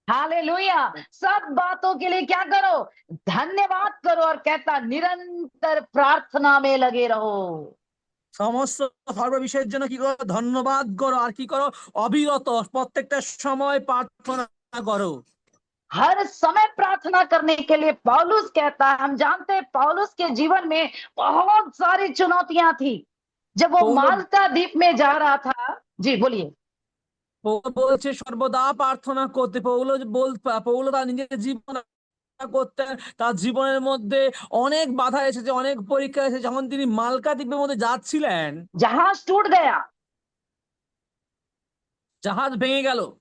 हालेलुया। सब बातों के लिए क्या करो? धन्यवाद करो। और कहता निरंतर प्रार्थना में लगे रहो। সমস্ত সর্ববিষয়ের জন্য কি করো? ধন্যবাদ করো। আর কি করো? অবিরত প্রত্যেকটা সময় প্রার্থনা করো। हर समय प्रार्थना करने के लिए पौलुस कहता है, हम जानते हैं पौलुस के जीवन में बहुत सारी चुनौतियां थी। जब वो पौलुस- माल्टा द्वीप में जा रहा था, जी बोलिए। পৌল বলছে সর্বদা প্রার্থনা করতে। পৌল তার নিজের জীবন করতেন, তার জীবনের মধ্যে অনেক বাধা এসেছে, অনেক পরীক্ষা এসেছে। যখন তিনি মালকা দ্বীপের মধ্যে যাচ্ছিলেন, जहाज टूट गया জাহাজ ভেঙে গেল।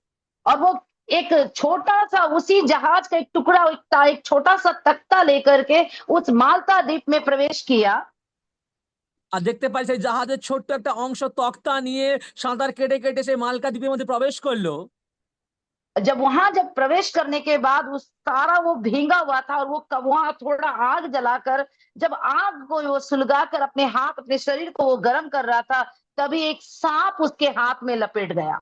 और वो एक छोटा सा, उसी जहाज का एक टुकड़ा, एक छोटा सा तख्ता लेकर के उस माल्टा द्वीप में प्रवेश किया। আর দেখতে পাই সেই জাহাজের ছোট্ট একটা অংশ তক্তা নিয়ে সাঁতার কেটে কেটে সেই মালকা দ্বীপের মধ্যে प्रवेश করলো। जब प्रवेश करने के बाद उस सारा वो भींगा हुआ था, और वो वहां थोड़ा आग जलाकर, जब आग को वो सुलगाकर अपने हाथ, अपने शरीर को वो गर्म कर रहा था, तभी एक सांप उसके हाथ में लपेट गया।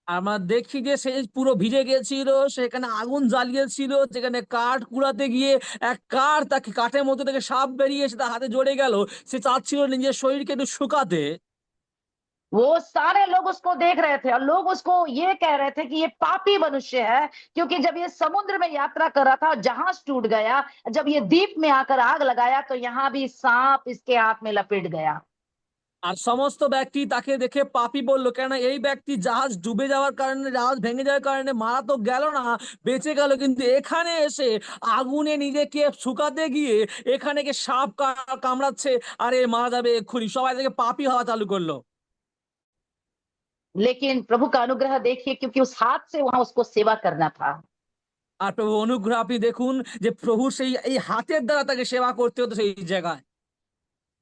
আমরা দেখি যে সে পুরো ভিজে গেছিল, সেখানে আগুন জ্বালিয়েছিল, যেখানে কাঠ কুড়াতে গিয়ে এক কাঠের মধ্যে থেকে সাপ বেরিয়ে এসে তার হাতে জড়ে গেল। সে চাচ্ছিল নিজের শরীরকে একটু শুকাতে। वो सारे लोग उसको देख रहे थे, और लोग उसको ये कह रहे थे कि ये पापी मनुष्य है, क्योंकि जब ये समुद्र में यात्रा कर रहा था, जहाज टूट गया, जब ये द्वीप में आकर आग लगाया, तो यहाँ भी सांप इसके हाथ में लपेट गया। আর সমস্ত ব্যক্তি তাকে দেখে পাপী বলল, কেন এই ব্যক্তি জাহাজ ডুবে যাওয়ার কারণে, জাহাজ ভেঙে যাওয়ার কারণে মারা তো গেল না, বেঁচে গেল, কিন্তু এখানে এসে আগুনে নিজেকে শুকাতে গিয়ে এখানে কে সাপ কামড়াচ্ছে, আর এ মারা যাবে এক্ষুনি। সবাই থেকে পাপী হওয়া চালু করলো। लेकिन प्रभु का अनुग्रह देखिए, क्योंकि उस हाथ से वहां उसको सेवा करना था। আর প্রভু অনুগ্রহ আপনি দেখুন যে প্রভু সেই এই হাতের দ্বারা তাকে সেবা করতে হতো সেই জায়গায়।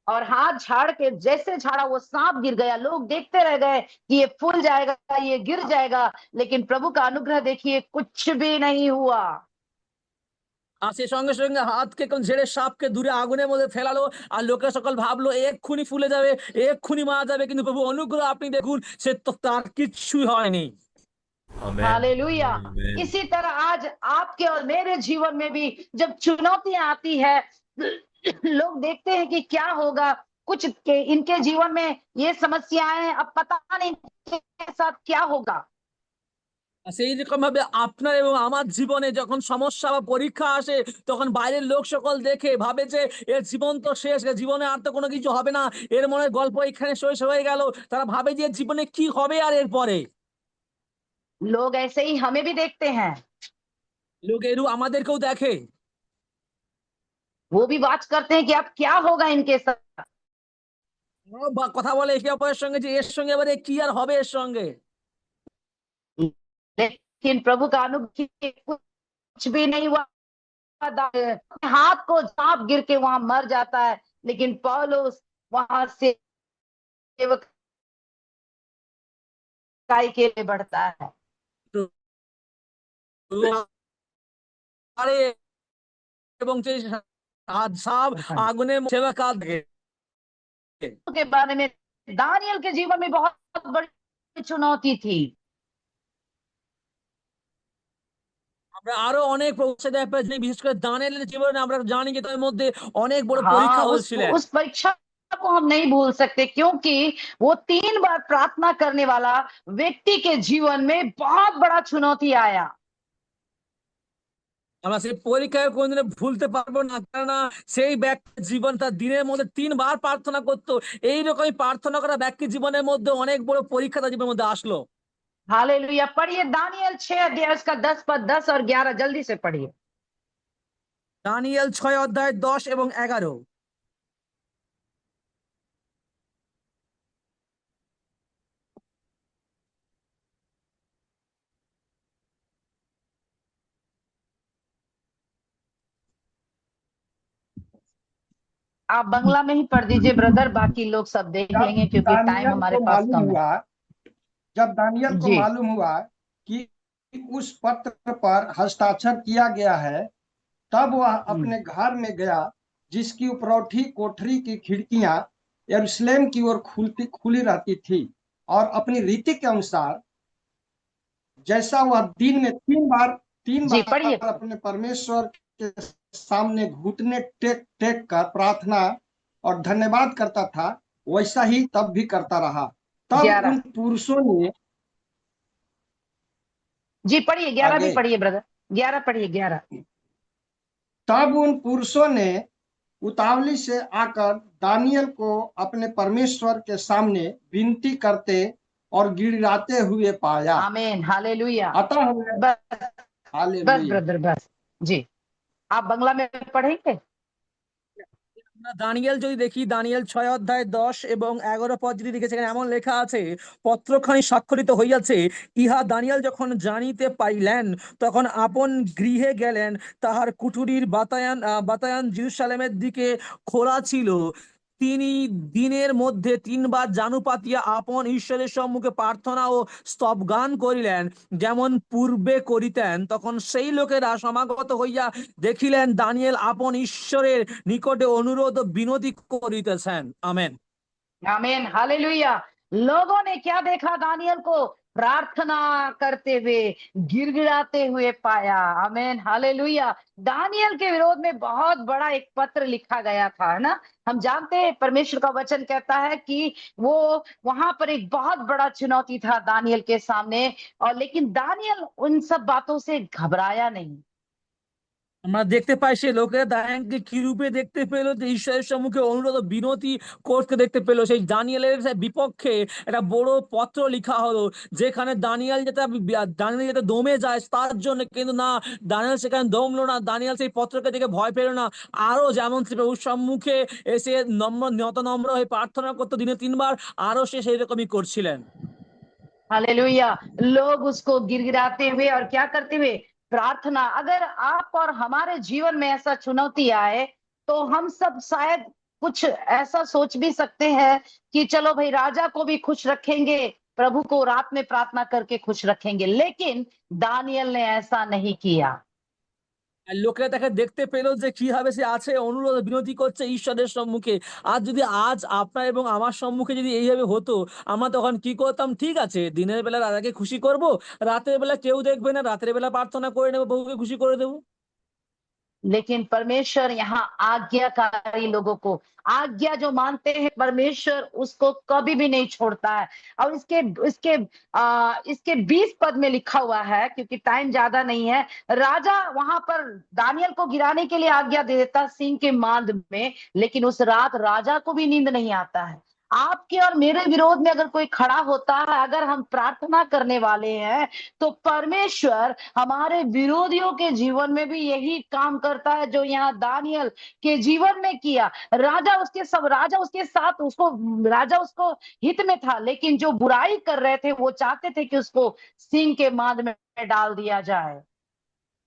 और हाथ झाड़ के जैसे झाड़ा वो सांप गिर गया, लोग देखते रह गए कि ये फूल जाएगा, ये गिर जाएगा, लेकिन प्रभु का अनुग्रह देखिए कुछ भी नहीं हुआ। আর সে সঙ্গে সঙ্গে হাতকে কোন ঝেড়ে সাপকে দূরে আগুনের মধ্যে ফেলালো, আর লোকেরা সকল ভাবলো এক্ষুনি ফুলে যাবে, এক্ষুনি মারা যাবে, কিন্তু প্রভু অনুগ্রহ আপনি দেখুন সে তো তার কিচ্ছুই হয়নি। Amen. हालेलुया। Amen. इसी तरह आज आपके और मेरे जीवन में भी जब चुनौतियां आती है, लोग देखते हैं कि क्या होगा, कुछ के इनके जीवन में ये समस्याएं हैं, अब पता नहीं इनके साथ क्या होगा। আর সেই রকম ভাবে আপনার এবং আমার জীবনে যখন সমস্যা বা পরীক্ষা আসে, তখন বাইরের লোক সকল দেখে ভাবে যে এর জীবন তো শেষ, এর জীবনে আর তো কোনো কিছু হবে না, এর মনে হয় গল্প এখানে শেষ হয়ে গেল। তারা ভাবে যে জীবনে কি হবে আর এরপরে। लोग ऐसे ही हमें भी देखते हैं, লোক এরু আমাদেরকেও দেখে, वो भी बात करते हैं कि अब क्या होगा इनके साथ। বা কথা बले एके অপরের সঙ্গে যে এর সঙ্গে এবারে কি আর হবে এর সঙ্গে। लेकिन प्रभु का अनुग्रह कुछ भी नहीं हुआ। हाथ को सांप गिर के वहां मर जाता है, लेकिन पौलुस वहां से सेवकाई के लिए बढ़ता है। আরে এবং সেই সাপ আগুনের সেবা কাজ দেখে। के बारे में दानियल के जीवन में बहुत बड़ी चुनौती थी। আমরা আরো অনেক প্রশ্ন দেখতে জানি, বিশেষ করে দানিয়েলের জীবনে আমরা জানি যে তার মধ্যে অনেক বড় পরীক্ষা हाँ, হয়েছিল। उस परीक्षा को हम नहीं भूल सकते, क्योंकि वो 3 बार प्रार्थना करने वाला व्यक्ति के जीवन में बहुत बड़ा चुनौती आया। আমরা সেই পরীক্ষায় কোনদিন ভুলতে পারবো না, কেননা সেই ব্যক্তির জীবন তার দিনের মধ্যে 3 বার প্রার্থনা করতো। এইরকমই প্রার্থনা করা ব্যক্তির জীবনের মধ্যে অনেক বড় পরীক্ষা তার জীবনের মধ্যে আসলো। हालेलुया। पढ़िए दानियल 6 अध्याय उसका 10 पद 10 और 11 जल्दी से पढ़िए। দানিয়েল 6 অধ্যায় 10 এবং 11। आप बंगला में ही पढ़ दीजिए ब्रदर, बाकी लोग सब देख लेंगे क्योंकि टाइम हमारे पास कम है। जब दानियल को जी। मालूम हुआ कि उस पत्र पर हस्ताक्षर किया गया है, तब वह अपने घर में गया, जिसकी उपरौठी कोठरी की खिड़कियां यरूशलेम की ओर खुली रहती थी, और अपनी रीति के अनुसार जैसा वह दिन में तीन जी, बार पढ़िए। अपने परमेश्वर के सामने घुटने टेक टेक कर प्रार्थना और धन्यवाद करता था, वैसा ही तब भी करता रहा। तब 11 उन पुरुषों ने जी पढ़िए, 11 भी आगे। पढ़िए ब्रदर, 11 पढ़िए, 11। तब उन पुरुषों ने उतावली से आकर दानियल को अपने परमेश्वर के सामने विनती करते और गिड़गिड़ाते हुए पाया। आमीन, हालेलुया। अतः बस बस हालेलुया। ब्रदर बस। जी, आप बंगला में पढ़ेंगे। আমরা দানিয়েল যদি দেখি, দানিয়েল 6 অধ্যায় 10 এবং 11 পদ যদি দেখে, সেখানে এমন লেখা আছে, পত্রখানি স্বাক্ষরিত হইয়াছে, ইহা দানিয়েল যখন জানিতে পাইলেন, তখন আপন গৃহে গেলেন। তাহার কুঠুরির বাতায়ন জেরুসালেমের দিকে খোলা ছিল। তিনি দিনের মধ্যে 3 বার জানু পাতিয়া আপন ঈশ্বরের সম্মুখে প্রার্থনা ও স্তবগান করিলেন, যেমন পূর্বে করিতেন। তখন সেই লোকেরা সমাগত হইয়া দেখিলেন দানিয়েল আপন ঈশ্বরের নিকটে অনুরোধ ও বিনতি করিতেছেন। আমেন। आमीन, हालेलुया। लोगों ने क्या देखा? दानियल को प्रार्थना करते हुए, गिड़गिड़ाते हुए पाया। आमीन, हालेलुया। दानियल के विरोध में बहुत बड़ा एक पत्र लिखा गया था, है ना। हम जानते हैं परमेश्वर का वचन कहता है कि वो वहां पर एक बहुत बड़ा चुनौती था दानियल के सामने, और लेकिन दानियल उन सब बातों से घबराया नहीं। আমরা দেখতে পাই সে লোকেরা দানিয়েলকে কি রূপে দেখতে পেল, যে ঈশ্বরের সম্মুখে অনুরোধ ও বিনতি করতে দেখতে পেল। সেই দানিয়েলের বিপক্ষে একটা বড় পত্র লিখা হলো, যেখানে দানিয়েল যাতে দমে যায় তার জন্য, কিন্তু না, দানিয়েল সেখানে দমলো না। দানিয়েল সেই পত্রকে দেখে ভয় পেল না, আরো যেমন প্রভুর সম্মুখে এসে নম্র হয়ে প্রার্থনা করতো দিনে 3 বার, আরো সে সেই রকমই করছিলেন। हालेलुया। लोग उसको गिड़गिड़ाते हुए और क्या करते हुए प्रार्थना। अगर आप और हमारे जीवन में ऐसा चुनौती आए तो हम सब शायद कुछ ऐसा सोच भी सकते हैं कि चलो भाई राजा को भी खुश रखेंगे, प्रभु को रात में प्रार्थना करके खुश रखेंगे, लेकिन दानियल ने ऐसा नहीं किया। আর লোকেরা তাকে দেখতে পেল যে কিভাবে সে আছে, অনুরোধ বিনতি করছে ঈশ্বরের সম্মুখে। আর যদি আজ আপনার এবং আমার সম্মুখে যদি এইভাবে হতো, আমরা তখন কি করতাম? ঠিক আছে, দিনের বেলা রাজাকে খুশি করব, রাতের বেলা কেউ দেখবে না, রাতের বেলা প্রার্থনা করে নেবো, বহুকে খুশি করে দেবো। लेकिन परमेश्वर यहाँ आज्ञाकारी लोगों को, आज्ञा जो मानते हैं परमेश्वर उसको कभी भी नहीं छोड़ता है। और इसके इसके इसके 20 पद में लिखा हुआ है, क्योंकि टाइम ज्यादा नहीं है। राजा वहां पर दानियल को गिराने के लिए आज्ञा दे देता सिंह के मांद में, लेकिन उस रात राजा को भी नींद नहीं आता है। आपके और मेरे विरोध में अगर कोई खड़ा होता है, अगर हम प्रार्थना करने वाले हैं, तो परमेश्वर हमारे विरोधियों के जीवन में भी यही काम करता है जो यहाँ दानियल के जीवन में किया। राजा उसके साथ, उसको राजा उसको हित में था, लेकिन जो बुराई कर रहे थे वो चाहते थे कि उसको सिंह के मांद में डाल दिया जाए।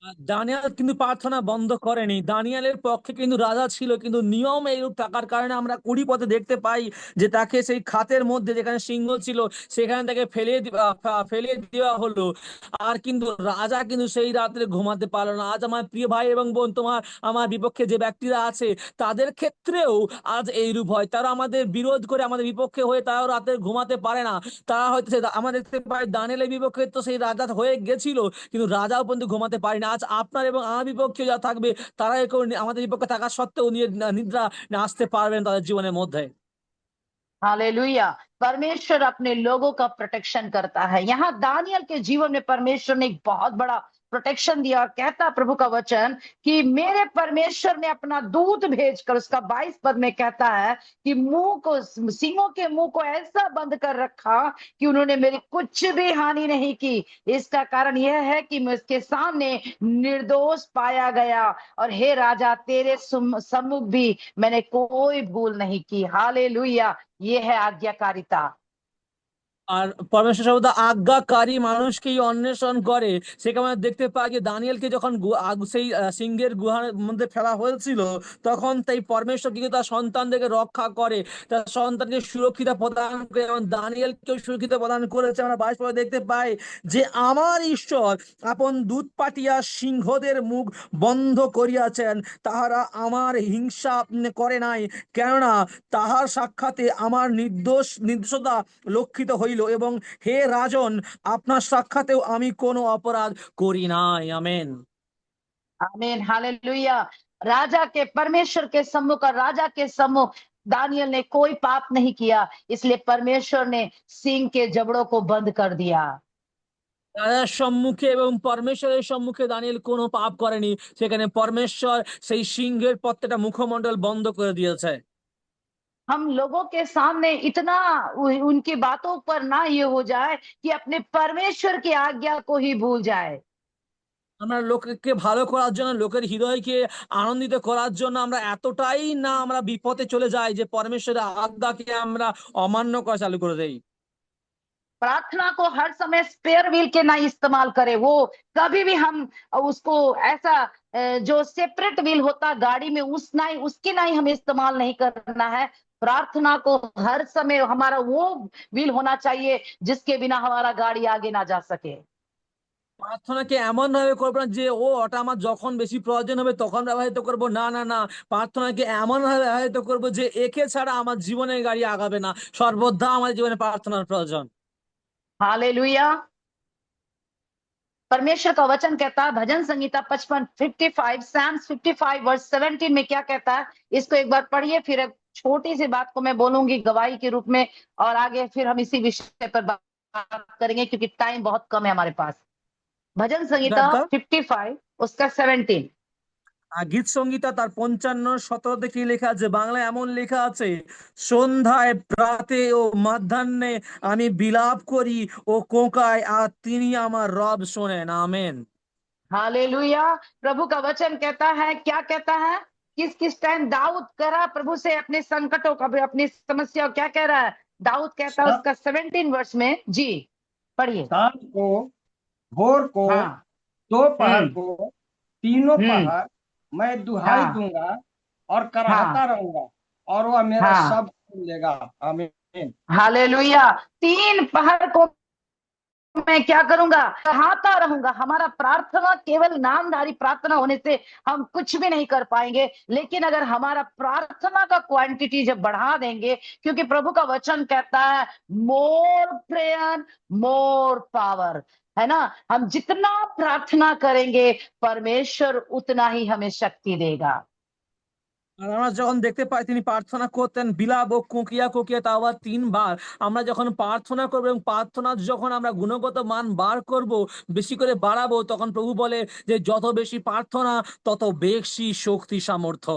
আর দানিয়েল কিন্তু প্রার্থনা বন্ধ করেনি। দানিয়েলের পক্ষে কিন্তু রাজা ছিল, কিন্তু নিয়ম এইরূপ থাকার কারণে আমরা 20 পদে দেখতে পাই যে তাকে সেই খাতের মধ্যে যেখানে সিংহ ছিল সেখানে তাকে ফেলে দেওয়া হলো। আর কিন্তু রাজা কিন্তু সেই রাত্রে ঘুমাতে পারলো না। আজ আমার প্রিয় ভাই এবং বোন, তোমার আমার বিপক্ষে যে ব্যক্তিরা আছে তাদের ক্ষেত্রেও আজ এইরূপ হয়। তারা আমাদের বিরোধ করে, আমাদের বিপক্ষে হয়ে তারাও রাতে ঘুমাতে পারে না। তারা হয়তো আমরা দেখতে পাই দানিয়েলের বিপক্ষে তো সেই রাজা হয়ে গেছিল, কিন্তু রাজাও পর্যন্ত ঘুমাতে পারে না। আজ আপনার এবং আমার বিপক্ষে যা থাকবে তারা আমাদের বিপক্ষে থাকা সত্ত্বেও নিদ্রা আসতে পারবেন তাদের জীবনের মধ্যে। हालेलुया। परमेश्वर अपने लोगों का प्रोटेक्शन करता है। यहाँ दानियल के जीवन में परमेश्वर ने एक बहुत बड़ा प्रोटेक्शन दिया। और कहता प्रभु का वचन कि मेरे परमेश्वर ने अपना दूत भेजकर, उसका 22 पद में कहता है कि मुंह को, सिंहों के मुंह को ऐसा बंद कर रखा कि उन्होंने मेरी कुछ भी हानि नहीं की। इसका कारण यह है कि मैं उसके सामने निर्दोष पाया गया, और हे राजा तेरे सम्मुख भी मैंने कोई भूल नहीं की। हालेलुया। ये है आज्ञाकारिता। আর পরমেশ্বর সর্বদা আজ্ঞাকারী মানুষকেই অন্বেষণ করে। সেখানে আমরা দেখতে পাই যে দানিয়েলকে যখন সেই সিংহের গুহার মধ্যে ফেলা হয়েছিল, তখন তাই পরমেশ্বর কিন্তু তার সন্তানদেরকে রক্ষা করে, তার সন্তানকে সুরক্ষিত প্রদান করে, এবং দানিয়েলকেও সুরক্ষিত প্রদান করেছে। আমরা 22 পদে দেখতে পাই যে আমার ঈশ্বর আপন দূত পাঠিয়া সিংহদের মুখ বন্ধ করিয়াছেন, তাহারা আমার হিংসা করে নাই, কেননা তাহার সাক্ষাতে আমার নির্দোষতা লক্ষিত হইল, এবং হে রাজন আপনার সাক্ষাতেও আমি কোনো অপরাধ করি নাই। আমেন। आमीन। हालेलुया। राजा के, परमेश्वर के सम्मुख और राजा के सम्मुख दानियल ने कोई पाप नहीं किया, इसलिए परमेश्वर ने सिंह के जबड़ों को बंद कर दिया। রাজার সম্মুখে এবং পরমেশ্বরের সম্মুখে দানিয়েল কোনো পাপ করেনি। সেখানে পরমেশ্বর সেই সিংহের প্রত্যেকটা মুখমণ্ডল বন্ধ করে দিয়েছে। हम लोगों के सामने इतना उनकी बातों पर ना ये हो जाए कि अपने परमेश्वर की आज्ञा को ही भूल जाए। আমরা লোককে ভালো করার জন্য, লোকের হৃদয়কে আনন্দিত করার জন্য আমরা এতটাই না আমরা বিপদে চলে যাই যে পরমেশ্বরের আজ্ঞাকে আমরা অমান্য করা চালু করে দেই। प्रार्थना को हर समय स्पेयर व्हील के ना इस्तेमाल करें। वो कभी भी हम उसको ऐसा जो सेपरेट व्हील होता गाड़ी में उसके ना ही हमें इस्तेमाल नहीं करना है। प्रार्थना को हर समय हमारा वो व्हील होना चाहिए जिसके बिना हमारा गाड़ी आगे ना जा सके। প্রার্থনাকে এমন ভাবে করবো না যে ওটা আমার যখন বেশি প্রয়োজন হবে তখন ব্যবহৃত করব, না না না। প্রার্থনাকে এমন ভাবে ব্যবহৃত করবো যে একে ছাড়া আমার জীবনের গাড়ি আগাবে না। সর্বদা আমার জীবনে প্রার্থনার প্রয়োজন। हालेलुया। परमेश्वर का वचन कहता है भजन संगीता 55 सैम्स 55 वर्स 17 में क्या कहता है, इसको एक बार पढ़िए, फिर एक छोटी सी बात को मैं बोलूंगी गवाही के रूप में, और आगे फिर हम इसी विषय पर बात करेंगे क्योंकि टाइम बहुत कम है हमारे पास। भजन संगीता 55 उसका 17। গীত সংগীতা তার 55:17 কি লেখা আছে? বাংলায় এমন লেখা আছে, সন্ধ্যায় প্রাতে ও মাধ্যাহ্নে আমি বিলাপ করি ও কোঁকাই, আর তিনি আমার রব শোনেন। আমেন। हालेलुया। प्रभु का वचन कहता है, क्या कहता है, किस किस टाइम दाऊद करा प्रभु से अपने संकटों का, अपनी समस्या, क्या कह रहा है दाऊद? कहता है उसका 17 वर्ष में जी, पढ़िए। शाम को, भोर को, हाँ। दोपहर हम्म। को, तीनों हम्म। पहर मैं दुहाई हाँ। दूंगा और कराहता हाँ। रहूंगा, और वह मेरा हाँ। सब सुन लेगा। आमीन। हालेलुया। 3 पहर को मैं क्या करूंगा? कराहता रहूंगा। हमारा प्रार्थना केवल नामधारी प्रार्थना होने से हम कुछ भी नहीं कर पाएंगे, लेकिन अगर हमारा प्रार्थना का क्वांटिटी जब बढ़ा देंगे, क्योंकि प्रभु का वचन कहता है मोर प्रेयर मोर पावर, है ना। हम जितना प्रार्थना करेंगे परमेश्वर उतना ही हमें शक्ति देगा। আর আমরা যখন দেখতে পাই তিনি প্রার্থনা করতেন বিলাপ ও কোকিয়া কোকিয়া তাও আবার 3 বার। আমরা যখন প্রার্থনা করবো এবং প্রার্থনার যখন আমরা গুণগত মান বার করব, বেশি করে বাড়াবো, তখন প্রভু বলে যে যত বেশি প্রার্থনা তত বেশি শক্তি সামর্থ্য।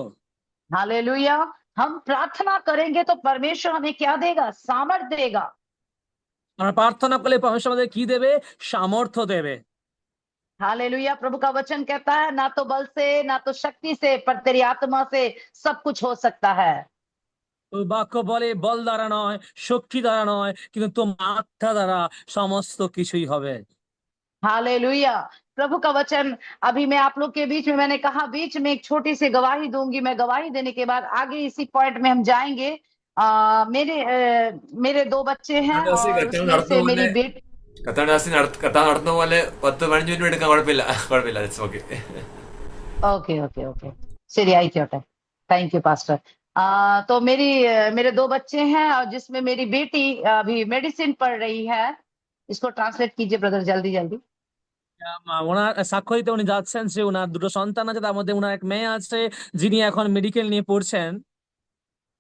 हालेलुया। हम प्रार्थना करेंगे तो परमेश्वर हमें क्या देगा? सामर्थ देगा। আমরা প্রার্থনা করলে পরমেশ্বর আমাদের কি দেবে? সামর্থ্য দেবে। हालेलुया। प्रभु का वचन कहता है ना तो बल से ना तो शक्ति से पर तेरी आत्मा से सब कुछ हो सकता है। ওই বাক্য বলে বল দ্বারা নয়, শক্তি দ্বারা নয়, কিন্তু তোমার আত্মা দ্বারা সমস্ত কিছুই হবে। हालेलुया। प्रभु का वचन अभी मैं आप लोग के बीच में, मैंने कहा बीच में एक छोटी सी गवाही दूंगी। मैं गवाही देने के बाद आगे इसी पॉइंट में हम जाएंगे। मेरे 2 बच्चे हैं കർത്താവ് और കർത്താവ് उसमें നടത്തുന്ന से പോലെ मेरी बेटी। കർത്താവ് നടത്തുന്ന പോലെ 10-15 മിനിറ്റ് എടുക്കാൻ കുഴപ്പമില്ല, കുഴപ്പമില്ല, it's okay. Okay okay okay. ശരിയായി കേട്ടെ। Thank you pastor. तो मेरे 2 बच्चे हैं और जिसमें मेरी बेटी अभी मेडिसिन पढ़ रही है। इसको ट्रांसलेट कीजिए ब्रदर, जल्दी जल्दी। ওনার সাক্ষ্য দিতে উনি যাচ্ছেন যে ওনার 2টো সন্তান আছে, তার মধ্যে ওনার এক মেয়ে আছে যিনি এখন মেডিকেল নিয়ে পড়ছেন।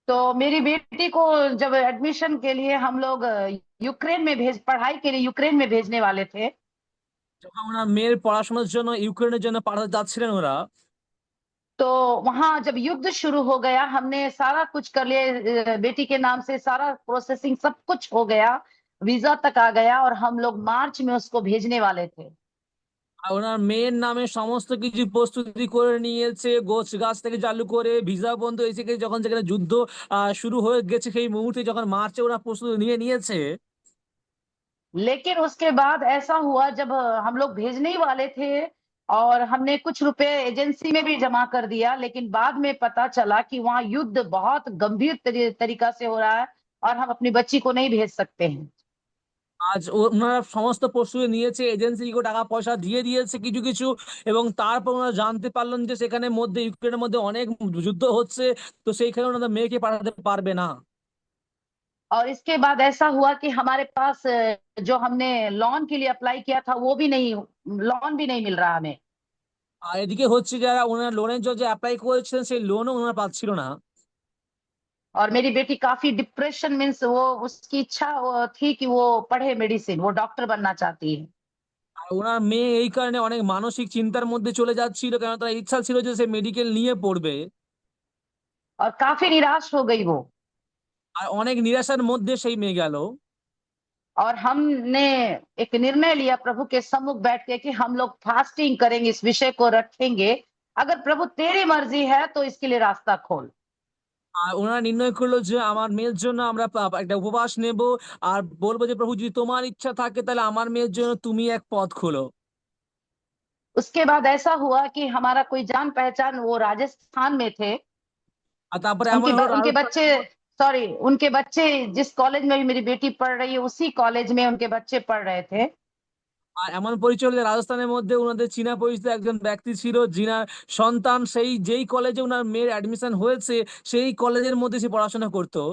तो मेरी बेटी को जब एडमिशन के लिए हम लोग यूक्रेन में पढ़ाई के लिए यूक्रेन में भेजने वाले थे, যখন ওনার মেয়ের পড়াশোনার জন্য ইউক্রেনের জন্য পাঠাতে যাচ্ছিলেন ওরা, तो वहां जब युद्ध शुरू हो गया हमने सारा कुछ कर लिया। बेटी के नाम से सारा प्रोसेसिंग सब कुछ हो गया, वीजा तक आ गया और हम लोग मार्च में उसको भेजने वाले थे। আর ওনার মেয়ের নামে সমস্ত কিছু প্রস্তুতি করে নিয়েছে, গোছ গাছ থেকে চালু করে ভিসা পর্যন্ত এসে গেছে। যখন যেখানে যুদ্ধ শুরু হয়ে গেছে সেই মুহূর্তে যখন মার্চে ওরা প্রস্তুতি নিয়ে নিয়েছে, लेकिन उसके बाद ऐसा हुआ जब हम लोग भेजने ही वाले थे और हमने कुछ रुपए एजेंसी में भी जमा कर दिया, लेकिन बाद में पता चला कि वहां युद्ध बहुत गंभीर तरीका से हो रहा है और हम अपनी बच्ची को नहीं भेज सकते हैं। আজ ওনারা সমস্ত প্রস্তুতি নিয়েছে, এজেন্সিকে টাকা পয়সা দিয়ে দিয়েছে কিছু কিছু, এবং তারপর ওনারা জানতে পারলেন যে সেখানে মধ্যে ইউক্রেনের মধ্যে অনেক যুদ্ধ হচ্ছে, তো সেইখানে ওনাদের মেয়েকে পাঠাতে পারবে না। और इसके बाद ऐसा हुआ कि हमारे पास जो हमने लोन के लिए अप्लाई किया था वो भी नहीं, लोन भी नहीं मिल रहा हमें। আর এদিকে হচ্ছে যারা ওনারা লোনের জন্য যে অ্যাপ্লাই করেছিলেন সেই লোনও ওনারা পাচ্ছিল না। और मेरी बेटी काफी डिप्रेशन मीन्स वो उसकी इच्छा थी कि वो पढ़े मेडिसिन, वो डॉक्टर बनना चाहती है। আর ওনার মেয়ে এই কারণে অনেক মানসিক চিন্তার মধ্যে চলে যাচ্ছিল, কারণ তার ইচ্ছা ছিল যে সে মেডিকেল নিয়ে পড়বে। और काफी निराश हो गई वो। আর অনেক নিরাশার মধ্যে সেই মেয়ে গেল। और हमने एक निर्णय लिया प्रभु के सम्मुख बैठ के कि हम लोग फास्टिंग करेंगे, इस विषय को रखेंगे। अगर प्रभु तेरी मर्जी है तो इसके लिए रास्ता खोल। আর ওনারা নির্ণয় করলো যে আমার মেয়ের জন্য আমরা একটা উপবাস নেব, আর বলবো যে প্রভু যদি তোমার ইচ্ছা থাকে তাহলে আমার মেয়ের জন্য তুমি এক পথ খোলো। उसके बाद ऐसा हुआ कि हमारा कोई जान पहचान वो राजस्थान में थे। আর তারপরে এমন হলো उनके बच्चे, सॉरी, उनके बच्चे जिस कॉलेज में मेरी बेटी पढ़ रही है उसी कॉलेज में उनके बच्चे पढ़ रहे थे। আর এমন পরিচয় হলো যে রাজস্থানের মধ্যে ওনাদের চীনা পরিচিত একজন ব্যক্তি ছিল যিনার সন্তান সেই যেই কলেজে ওনার মেয়ের অ্যাডমিশন হয়েছে সেই কলেজের মধ্যে সে পড়াশোনা করতো।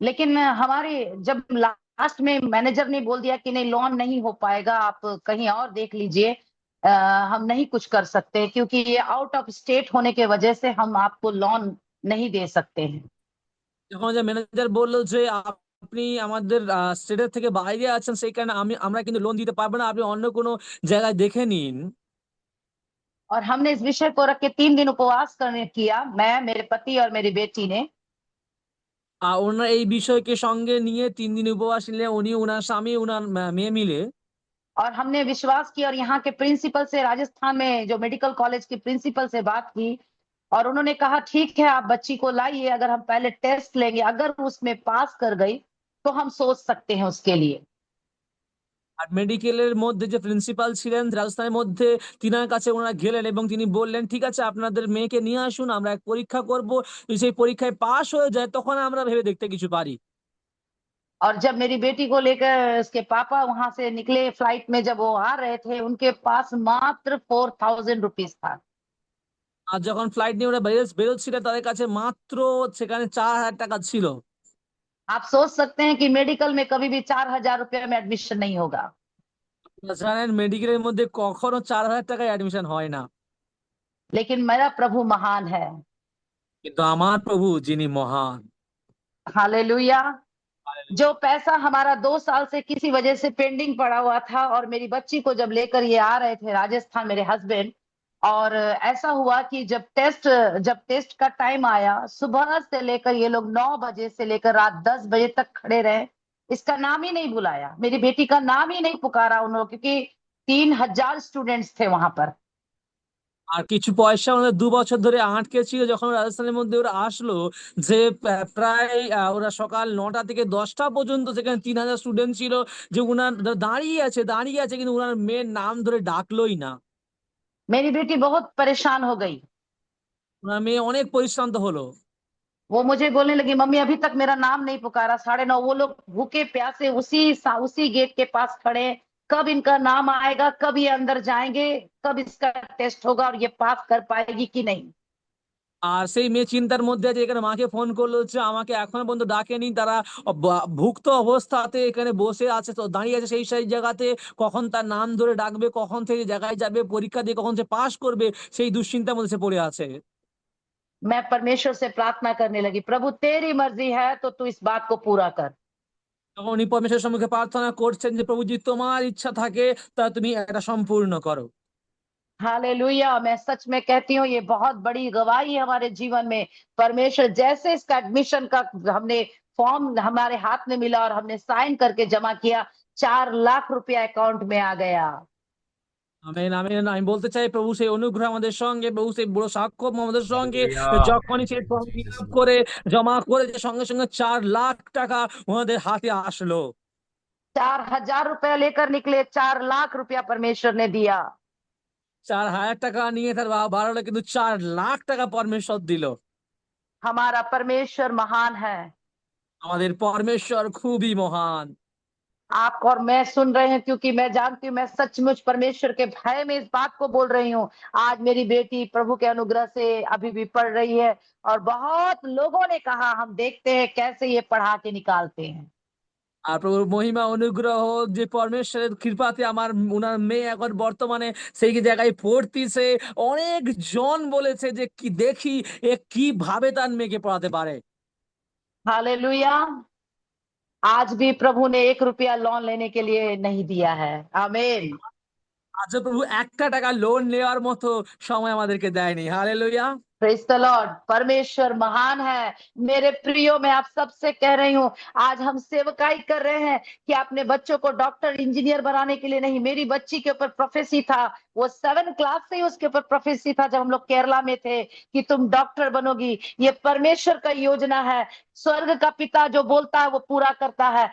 लेकिन हमारे जब लास्ट में मैनेजर ने बोल दिया कि नहीं लोन नहीं हो पाएगा, आप कहीं और देख लीजिए, हम नहीं कुछ कर सकते क्योंकि ये आउट ऑफ स्टेट होने के वजह से हम आपको लोन नहीं दे सकते हैं। যখন যে ম্যানেজার বললো যে আপনি আমাদের স্টেটের থেকে বাইরে আছেন সেই কারণে আমরা কিন্তু লোন দিতে পারবো না, আপনি অন্য কোনো জায়গায় দেখে নিন। और हमने इस विषय को रख के 3 दिन उपवास करने किया, मैं, मेरे पति और मेरी बेटी ने। ওনার এই বিষয়কে সঙ্গে নিয়ে 3 দিন উপবাস নিলে উনি, ওনার স্বামী, ওনার মেয়ে মিলে। और हमने विश्वास किया और यहाँ के प्रिंसिपल से, राजस्थान में जो मेडिकल कॉलेज के प्रिंसिपल से बात की और उन्होंने कहा ठीक है आप बच्ची को लाइए, अगर हम पहले टेस्ट लेंगे, अगर उसमें पास कर गई तो हम सोच सकते हैं उसके लिए। আর মেডিকেলের মধ্যে যে প্রিন্সিপাল ছিলেন রাজস্থানের মধ্যে, তিনার কাছে ওনারা গেলেন এবং তিনি বললেন, ঠিক আছে আপনাদের মেয়েকে নিয়ে আসুন, আমরা এক পরীক্ষা করব, যদি সেই পরীক্ষায় পাশ হয়ে যায় তখন আমরা ভেবে দেখতে কিছু পারি। और जब मेरी बेटी को लेकर उसके पापा वहां से निकले फ्लाइट में, जब वो आ रहे थे, उनके पास मात्र 4,000 रुपीज था। আর যখন ফ্লাইট নিয়ে ওরা বেরোচ্ছিলেন তাদের কাছে মাত্র সেখানে 4,000 টাকা ছিল। आप सोच सकते हैं कि मेडिकल में कभी भी 4,000 रुपये में एडमिशन नहीं होगा। আপনারা জানেন মেডিকেলের মধ্যে কখনো 4,000 টাকায় অ্যাডমিশন হয় না, लेकिन मेरा प्रभु महान है। কিন্তু আমার প্রভু যিনি মহান। हालेलुया। जो पैसा हमारा 2 साल से किसी वजह से पेंडिंग पड़ा हुआ था, और मेरी बच्ची को जब लेकर ये आ रहे थे राजस्थान, मेरे हस्बैंड, और ऐसा हुआ कि जब टेस्ट का टाइम आया, सुबह से लेकर ये लोग 9 बजे से लेकर रात 10 बजे तक खड़े रहे, इसका नाम ही नहीं बुलाया, मेरी बेटी का नाम ही नहीं पुकारा उन लोग, क्योंकि 3,000 स्टूडेंट्स थे वहां पर। আর কিছু পয়সা ওদের 2 বছর ধরে আটকে ছিল। যখন রাজস্থানের মধ্যে ওরা আসলো, যে প্রায় ওরা সকাল 9টা থেকে 10টা পর্যন্ত সেখানে 3,000 স্টুডেন্ট ছিল, যে উনার দাঁড়িয়ে আছে কিন্তু উনার মেয়ের নাম ধরে ডাকলোই না। मेरी बेटी बहुत परेशान हो गई। উনার মেয়ে অনেক পরিশ্রান্ত হলো। वो मुझे बोलने लगी, मम्मी अभी तक मेरा नाम नहीं पुकारा, 9:30। वो लोग भूखे प्यासे उसी गेट के पास खड़े हैं, कब इनका नाम आएगा, कब ये अंदर जाएंगे, कब इसका टेस्ट होगा और ये पास कर पाएगी कि नहीं। আর সেই মেয়ে চিন্তার মধ্যে আছে, এখানে মাকে ফোন করলো হচ্ছে, আমাকে এখনো পর্যন্ত ডাকেনি, তারা ভুক্ত অবস্থাতে এখানে বসে আছে, তো দাঁড়িয়ে আছে সেই জায়গাতে, কখন তার নাম ধরে ডাকবে, কখন থেকে জায়গায় যাবে, পরীক্ষা দিয়ে কখন সে পাশ করবে, সেই দুশ্চিন্তার মধ্যে সে পড়ে আছে। मैं परमेश्वर से प्रार्थना करने लगी, प्रभु तेरी मर्जी है तो तू इस बात को पूरा कर। তখন উনি পরমেশ্বরের সম্মুখে প্রার্থনা করছেন যে, প্রভু যদি তোমার ইচ্ছা থাকে তা তুমি এটা সম্পূর্ণ করো। हालेलुया। मैं सच में कहती हूँ, ये बहुत बड़ी गवाही है हमारे जीवन में। परमेश्वर जैसे इसका एडमिशन का हमने फॉर्म हमारे हाथ में मिला और हमने साइन करके जमा किया, 4 लाख रुपया अकाउंट में आ गया। Amen amen. আমি বলতে চাই, প্রভু সেই অনুগ্রহ আমাদের সঙ্গে, প্রভু সেই বড় সাক্ষ্য আমাদের সঙ্গে, যখনই সেই ফর্ম ফিল আপ করে জমা করেছে সঙ্গে সঙ্গে 4,00,000 টাকা ওনাদের হাতে আসলো। 4,000 रुपया लेकर निकले, 4 लाख रुपया परमेश्वर ने दिया। 4,000 টাকা নিয়ে তার বাড়ালো, কিন্তু 4,00,000 টাকা পরমেশ্বর দিল। हमारा परमेश्वर महान है। আমাদের পরমেশ্বর খুবই মহান। आप और मैं सुन रहे हैं, क्योंकि मैं जानती हूँ, मैं सचमुच परमेश्वर के भय में इस बात को बोल रही हूँ। आज मेरी बेटी प्रभु के अनुग्रह से अभी भी पढ़ रही है, और बहुत लोगों ने कहा हम देखते हैं कैसे ये पढ़ा के निकालते हैं। আর প্রভুর মহিমা অনুগ্রহ হোক যে পরমেশ্বরের কৃপাতে আমার উনার মেয়ে এখন বর্তমানে সেই জায়গায় পড়তিছে। অনেক জন বলেছে যে কি দেখি এ কিভাবে তার মেয়েকে পড়াতে পারে। हालेलुया। आज भी प्रभु ने 1 रुपया लोन लेने के लिए नहीं दिया है। आमीन। আজ প্রভু 1টা টাকা লোন নেওয়ার মতো সময় আমাদেরকে দেয়নি। হালেলুয়া। Praise the Lord. परमेश्वर महान है। मेरे प्रियो, मैं आप सबसे कह रही हूँ, आज हम सेवकाई कर रहे हैं कि अपने बच्चों को डॉक्टर इंजीनियर बनाने के लिए नहीं। मेरी बच्ची के ऊपर प्रोफेसी था, वो 7 क्लास से ही उसके ऊपर प्रोफेसी था जब हम लोग केरला में थे, कि तुम डॉक्टर बनोगी। ये परमेश्वर का योजना है। स्वर्ग का पिता जो बोलता है वो पूरा करता है।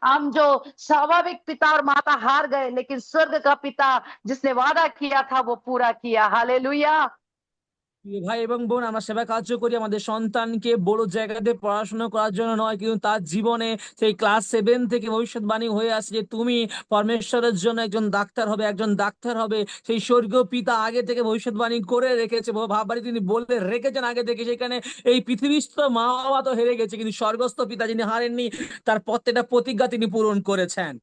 हम जो स्वाभाविक पिता और माता हार गए, लेकिन स्वर्ग का पिता जिसने वादा किया था वो पूरा किया। हालेलुया। প্রিয় ভাই এবং বোন, আমরা সেবা কার্য করি আমাদের সন্তানকে বড় জায়গাতে পড়াশোনা করার জন্য নয়, কিন্তু তার জীবনে সেই ক্লাস 7 থেকে ভবিষ্যৎবাণী হয়ে আসছে যে তুমি পরমেশ্বরের জন্য একজন ডাক্তার হবে, একজন ডাক্তার হবে। সেই স্বর্গীয় পিতা আগে থেকে ভবিষ্যৎবাণী করে রেখেছে, ভাববাড়ি তিনি বলে রেখেছেন আগে থেকে। সেখানে এই পৃথিবীস্থ মা বাবা তো হেরে গেছে, কিন্তু স্বর্গস্থ পিতা যিনি হারেননি, তার প্রত্যেকটা প্রতিজ্ঞা তিনি পূরণ করেছেন।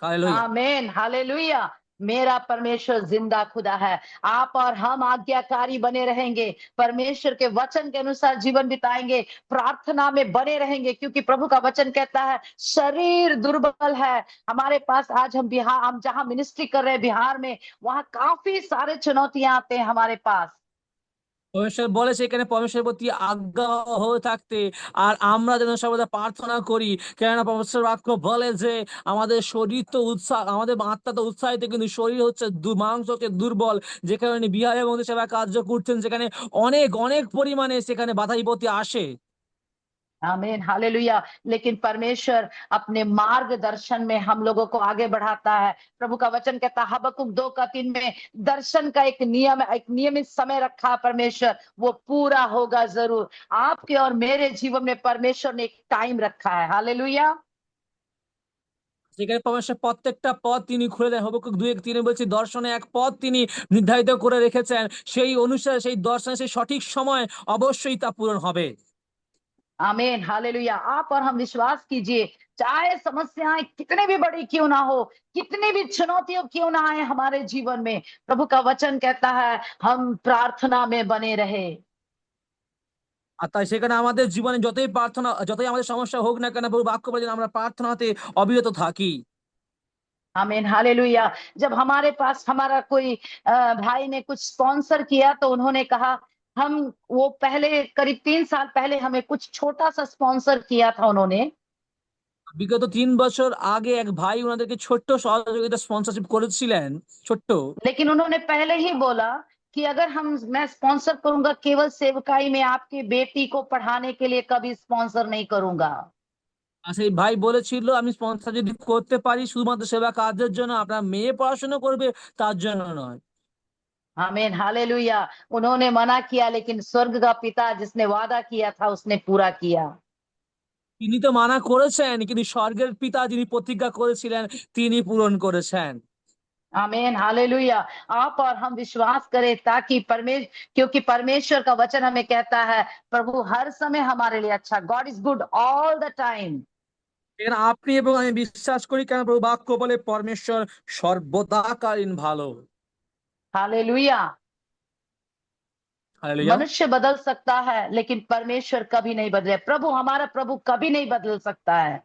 হালেলুয়া। आमीन। हालेलुया। मेरा परमेश्वर जिंदा खुदा है। आप और हम आज्ञाकारी बने रहेंगे, परमेश्वर के वचन के अनुसार जीवन बिताएंगे, प्रार्थना में बने रहेंगे, क्योंकि प्रभु का वचन कहता है शरीर दुर्बल है। हमारे पास आज हम जहां मिनिस्ट्री कर रहे हैं बिहार में, वहां काफी सारे चुनौतियां आते हैं हमारे पास। পরমেশ্বর বলেছে এখানে পরমেশ্বরের প্রতি আজ্ঞা হয়ে থাকতে, আর আমরা যেন সর্বদা প্রার্থনা করি। কেননা পরমেশ্বর বাক্য বলে যে আমাদের শরীর তো উৎসাহ, আমাদের আত্মা তো উৎসাহিত, কিন্তু শরীর হচ্ছে মাংস হচ্ছে দুর্বল। যেখানে উনি বিহারের মধ্যে সেবা কার্য করছেন, সেখানে অনেক অনেক পরিমাণে সেখানে বাধা বিপত্তি আসে। आमीन, हालेलुया। लेकिन परमेश्वर अपने मार्गदर्शन में हम लोगों को आगे बढ़ाता है। प्रभु का वचन कहता है हबक्कुक 2:3 में, दर्शन का एक नियम, एक नियमित समय रखा है परमेश्वर, वो पूरा होगा जरूर। आपके और मेरे जीवन में परमेश्वर ने एक टाइम रखा है। हालेलुया। যেখানে পরমেশ্বর প্রত্যেকটা পথ তিনি খুলে দেন। হবকুক 2:3 বলছি, দর্শনে এক পথ তিনি নির্ধারিত করে রেখেছেন, সেই অনুসারে সেই দর্শনে সেই সঠিক সময় অবশ্যই তা পূরণ হবে। आमीन, हालेलुया। आप और हम विश्वास कीजिए, चाहे समस्याएं कितनी भी बड़ी क्यों ना हो, कितनी भी चुनौतियां क्यों ना आए हमारे जीवन में, प्रभु का वचन कहता है हम प्रार्थना में बने रहे। আর তাই সেখানে আমাদের জীবনে যতই প্রার্থনা, যতই আমাদের সমস্যা হোক না কেন, প্রভু বাক্য বলে যেন আমরা প্রার্থনাতে অবিরত থাকি। आमीन, हालेलुया। जब हमारे पास हमारा कोई भाई ने कुछ स्पॉन्सर किया तो उन्होंने कहा, हम वो पहले करीब 3 साल पहले हमें कुछ छोटा सा स्पॉन्सर किया था उन्होंने। বিগত 3 বছর আগে এক ভাই ওনাদেরকে ছোট্ট সহযোগিতা স্পন্সরশিপ করেছিলেন, ছোট্ট। लेकिन उन्होंने पहले ही बोला कि अगर मैं स्पॉन्सर करूंगा केवल सेवकाई में, आपकी बेटी को पढ़ाने के लिए कभी स्पॉन्सर नहीं करूंगा। আর সেই ভাই বলেছিল আমি স্পন্সর যদি করতে পারি শুধুমাত্র সেবা কাজের জন্য, আপনার মেয়ে পড়াশোনা করবে তার জন্য নয়। आमीन, हालेलुया। उन्होंने मना किया, लेकिन स्वर्ग का पिता जिसने वादा किया था उसने पूरा किया। তিনি তো মানা করেছেন, কিন্তু স্বর্গের পিতা যিনি প্রতিজ্ঞা করেছিলেন তিনি পূরণ করেছেন। आमीन, हालेलुया। आप और हम विश्वास करें ताकि क्योंकि परमेश्वर का वचन हमें कहता है प्रभु हर समय हमारे लिए अच्छा, God is good all the time. এখানে আপনি এবং আমি বিশ্বাস করি, কেন প্রভু বাক্য বলে পরমেশ্বর সর্বদাকালীন ভালো। हालेलुया। हालेलुया। मनुष्य बदल सकता है लेकिन परमेश्वर कभी नहीं बदले। हमारा प्रभु कभी नहीं बदल सकता है।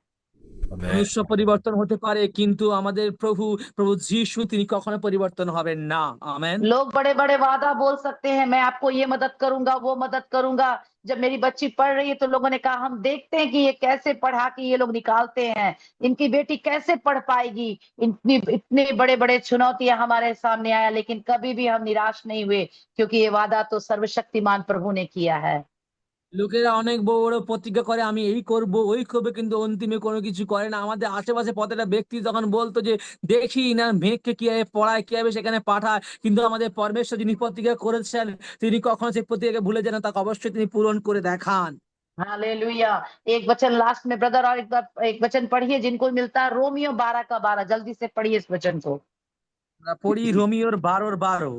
মনুষ্য পরিবর্তন হতে পারে, কিন্তু আমাদের প্রভু যিশু তিনি কখনো পরিবর্তন হবেন না। আমেন। लोग बड़े बड़े वादा बोल सकते हैं, मैं आपको ये मदद करूंगा, वो मदद करूंगा। जब मेरी बच्ची पढ़ रही है तो लोगों ने कहा हम देखते हैं कि ये कैसे पढ़ा के ये लोग निकालते हैं, इनकी बेटी कैसे पढ़ पाएगी। इतने बड़े बड़े चुनौतियां हमारे सामने आया, लेकिन कभी भी हम निराश नहीं हुए, क्योंकि ये वादा तो सर्वशक्तिमान प्रभु ने किया है। লোকেরা অনেক বড় বড় প্রতিজ্ঞা করে আমি এই করব ওই করবো, কিন্তু অন্তিমে কোনো কিছু করে না। আমাদের আশেপাশে প্রত্যেকটা ব্যক্তি তখন বলতো যে দেখি না মেঘকে কিভাবে পড়ায়, কিভাবে সেখানে পাঠায়, কিন্তু আমাদের পরমেশ্বর যিনি প্রতিজ্ঞা করেছেন তিনি কখনো সেই প্রতিজ্ঞাকে ভুলে যান না, তাকে অবশ্যই তিনি পূরণ করে দেখান। हालेलुया। एक वचन लास्ट में ब्रदर, और एक वचन पढ़िए जिनको मिलता है, रोमियो 12 का 12। जल्दी से पढ़िए इस वचन को। আমরা পড়ি রোমিওর 12:12।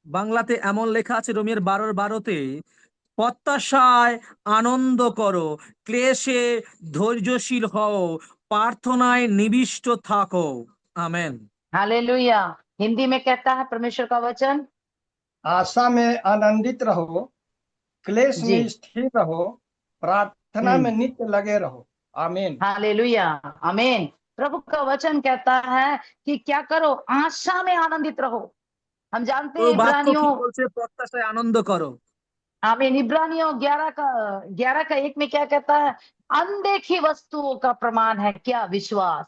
বাংলাতে এমন লেখা আছে রোমিওর 12:12-তে, প্রত্যাশায় আনন্দ করো, ক্লেশে ধৈর্যশীল হও, প্রার্থনায় নিবিষ্ট থাকো। আমেন। हालेलुया। हिंदी में कहता है परमेश्वर का वचन, आशा में आनंदित रहो, क्लेश जी। में स्थिर रहो, प्रार्थना में हम्म। नित्य लगे रहो। आमीन। हालेलुया, आमीन। प्रभु का वचन कहता है कि क्या करो, आशा में आनंदित रहो। हम जानते ও हैं বাক্য কি इब्रानियों, বলছে? প্রত্যাশায় आनंद করো। आमीन, इब्रानियों 11 का 1 में क्या कहता है, अनदेखी वस्तुओं का प्रमाण है क्या, विश्वास।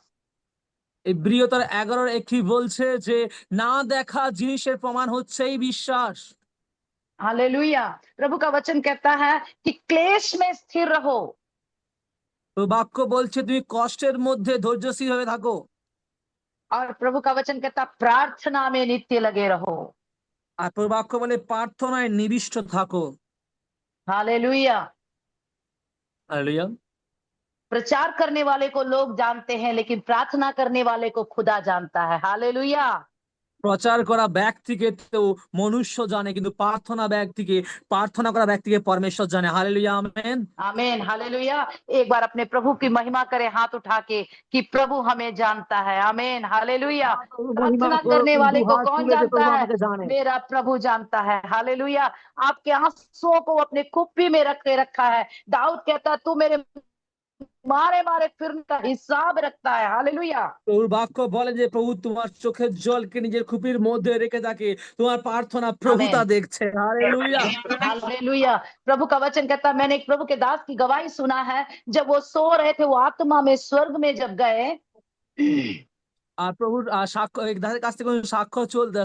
এই বৃহত্তর 11-1 কি বলছে যে না দেখা জিনিসের প্রমাণ হচ্ছে এই বিশ্বাস। हालेलुया। प्रभु का वचन कहता है कि क्लेश में स्थिर रहो। তো বাক্য বলছে তুমি কষ্টের মধ্যে ধৈর্যশীল হয়ে থাকো। और प्रभु का वचन कहता प्रार्थना में नित्य लगे रहो। আর প্রভু বাক্য বলে প্রার্থনায় নিবিষ্ট থাকো। हालेलुया। হালেলুয়া। प्रचार करने वाले को लोग जानते हैं, लेकिन प्रार्थना करने वाले को खुदा जानता है। हालेलुया। প্রচার করা ব্যক্তিকে তো মনুষ্য জানে, কিন্তু প্রার্থনা করা ব্যক্তিকে পরমেশ্বর জানে। Hallelujah, amen. आमीन, हालेलुया। एक बार अपने प्रभु की महिमा करें हाथ उठा के कि प्रभु हमें जानता है। आमीन, हालेलुया। মহিমা प्रार्थना করো, करने তুমি वाले को দুহাত कौन তুলে যে जानता প্রভু है? আমাকে জানে। मेरा प्रभु जानता है। हालेलुया। आपके आंसुओं को अपने कुप्पी में रख के रखा है। दाऊद कहता तू मेरे मारे मारे फिरने का हिसाब रखता है। हालेलुया। প্রভুর বাক্য বলে যে প্রভু তোমার চোখের জলকে নিজের খুপির মধ্যে রেখে থাকে, তোমার প্রার্থনা প্রভু তা आमीन, দেখছে। হালেলুয়া। हालेलुया। प्रभु का वचन कहता है, मैंने एक प्रभु के दास की गवाही सुना है, जब वो सो रहे थे, वो आत्मा में स्वर्ग में जब गए, আর প্রভুর সাক্ষ্য তাদের কাছ থেকে সাক্ষ্য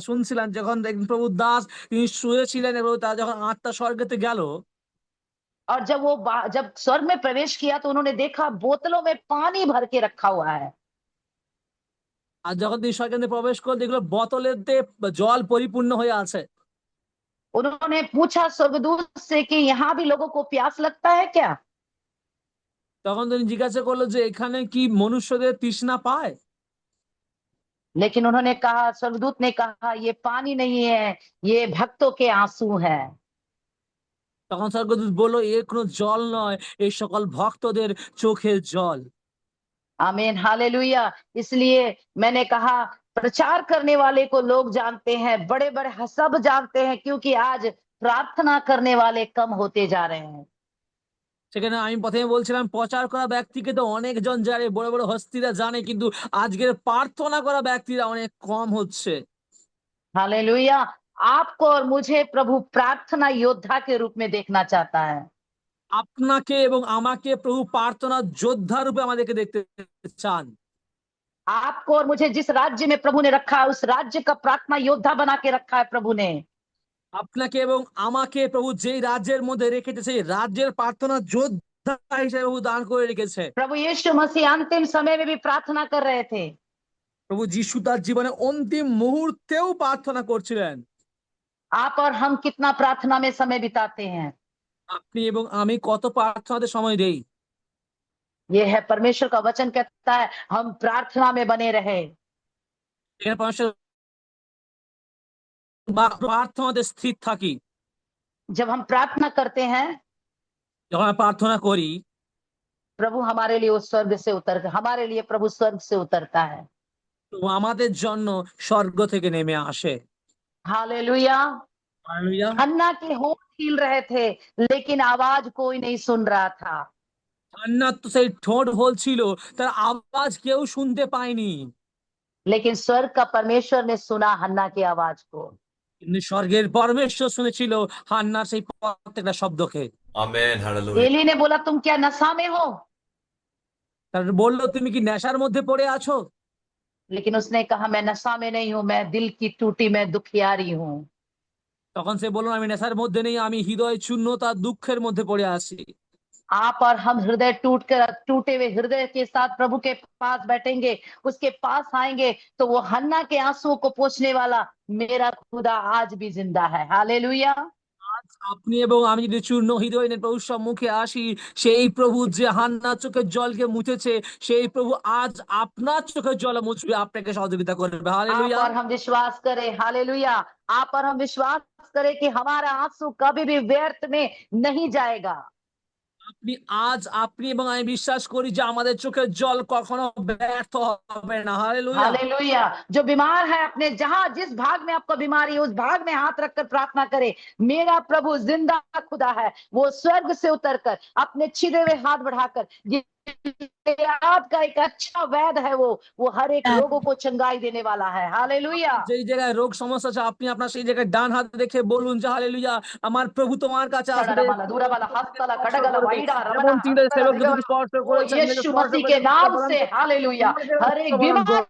শুনছিলাম যখন দেখবেন প্রভুর দাস তিনি শুয়েছিলেন এবং তার যখন আত্মা স্বর্গেতে গেল और जब वो जब स्वर्ग में प्रवेश किया तो उन्होंने देखा बोतलों में पानी भर के रखा हुआ है। আর যখন তিনি স্বর্গে প্রবেশ করলেন দেখলো বোতলেতে জল পরিপূর্ণ হয়ে আছে। उन्होंने पूछा स्वर्गदूत से कि यहाँ भी लोगों को प्यास लगता है क्या? তখন তিনি জিজ্ঞাসা করলো যে এখানে কি মনুষ্যদের তৃষ্ণা পায়? लेकिन उन्होंने कहा, स्वर्गदूत ने कहा, ये पानी नहीं है, ये भक्तों के आंसू है। তখন স্বর্গদূত বলল এ কোনো জল নয়, এই সকল ভক্তদের চোখের জল। आमीन, हालेलुया। इसलिए मैंने कहा प्रचार करने वाले को लोग जानते हैं, बड़े बड़े सब जानते हैं, क्योंकि आज प्रार्थना करने वाले कम होते जा रहे हैं। সেখানে আমি প্রথমে বলছিলাম প্রচার করা ব্যক্তিকে তো অনেকজন জানে, বড় বড় হস্তিরা জানে, কিন্তু আজকের প্রার্থনা করা ব্যক্তিরা অনেক কম হচ্ছে। हालेलुया। आपको और मुझे प्रभु प्रार्थना योद्धा के रूप में देखना चाहता है। আপনাকে এবং আমাকে প্রভু প্রার্থনা যোদ্ধা রূপে আমাদেরকে দেখতে চান। आपको और मुझे जिस राज्य में प्रभु ने रखा है, उस राज्य का प्रार्थना योद्धा बना के रखा है प्रभु ने। আপনাকে এবং আমাকে প্রভু যেই রাজ্যের মধ্যে রেখেছে সেই রাজ্যের প্রার্থনা যোদ্ধা হিসেবে প্রভু দান করে রেখেছে। प्रभु यीशु मसीह अंतिम समय में भी प्रार्थना कर रहे थे। প্রভু যিশু তার জীবনে অন্তিম মুহূর্তেও প্রার্থনা করছিলেন। आप और हम कितना प्रार्थना में समय बिताते हैं? আপনি এবং আমি কত প্রার্থনাতে সময় দেই? ये है परमेश्वर का वचन कहता है हम प्रार्थना में बने रहे। এখানে পরমেশ্বর প্রার্থনাতে স্থির থাকি। जब हम प्रार्थना करते हैं, যখন আমরা প্রার্থনা করি प्रभु हमारे लिए उस स्वर्ग से उतर हमारे लिए प्रभु स्वर्ग से उतरता है। তো আমাদের জন্য স্বর্গ থেকে নেমে আসে। हालेलुया। हालेलुया। हन्ना के होंठ हिल रहे थे, लेकिन आवाज कोई नहीं सुन रहा था। হান্নার তো সেই ঠোঁট বলছিল, তার আওয়াজ কেউ শুনতে পায়নি, लेकिन स्वर्ग का परमेश्वर ने सुना हन्ना की आवाज को। কিন্তু স্বর্গের পরমেশ্বর শুনেছিল হান্নার সেই প্রত্যেকটা শব্দকে। Amen. Hallelujah. एली ने बोला तुम क्या नशा में हो? তার বললো তুমি কি নেশার মধ্যে পড়ে আছো? लेकिन उसने कहा मैं नशा में नहीं हूं, मैं दिल की टूटी, मैं दुखियारी हूं। তখন সে বলল আমি নেশার মধ্যে নেই, আমি হৃদয় শূন্যতা দুঃখের মধ্যে পড়ে আছি। आप और हम हृदय टूटे हुए हृदय के साथ प्रभु के पास बैठेंगे, उसके पास आएंगे, तो वो हन्ना के आंसुओं को पोंछने वाला मेरा खुदा आज भी जिंदा है। हालेलुया। আজ আপনি এবং আমি যদি চূর্ণ হৃদয় নিয়ে প্রভুর সম্মুখে আসি, সেই প্রভু যে হান্নার চোখের জলকে মুছেছে, সেই প্রভু আজ আপনার চোখের জল মুছবে, আপনাকে সহযোগিতা করবে। आप হালেলুয়া। और हम विश्वास करें, हालेलुया, आप और हम विश्वास करें कि हमारा आंसू कभी भी व्यर्थ में नहीं जाएगा। আপনি এবং আমি বিশ্বাস করি যে আমাদের চোখের জল কখনো ব্যর্থ হবে না। হালেলুয়া। हालेलुया। जो बीमार है अपने जहां जिस भाग में आपको बीमारी है उस भाग में हाथ रखकर प्रार्थना करे, मेरा प्रभु जिंदा खुदा है, वो स्वर्ग से उतरकर अपने छिदे हुए हाथ बढ़ाकर आपका एक अच्छा वैद है, वो हर एक रोगों को चंगाई देने वाला है। हालेलुया। যেই জায়গায় রোগ সমস্যা আছে আপনি আপনার সেই জায়গায় ডান হাত রেখে বলুন যে হালেলুয়া, আমার প্রভু তোমার কাছে আসবে, सड़रमाला, दूरावाला, हस्तला, कड़गला, वाइडा, এবং रमना, তিনি हस्तला, সেবককে दिगवा, তুমি স্পর্শ ओ করেছেন, यीशु मसीह के नाम से हालेलुया हर एक बीमारी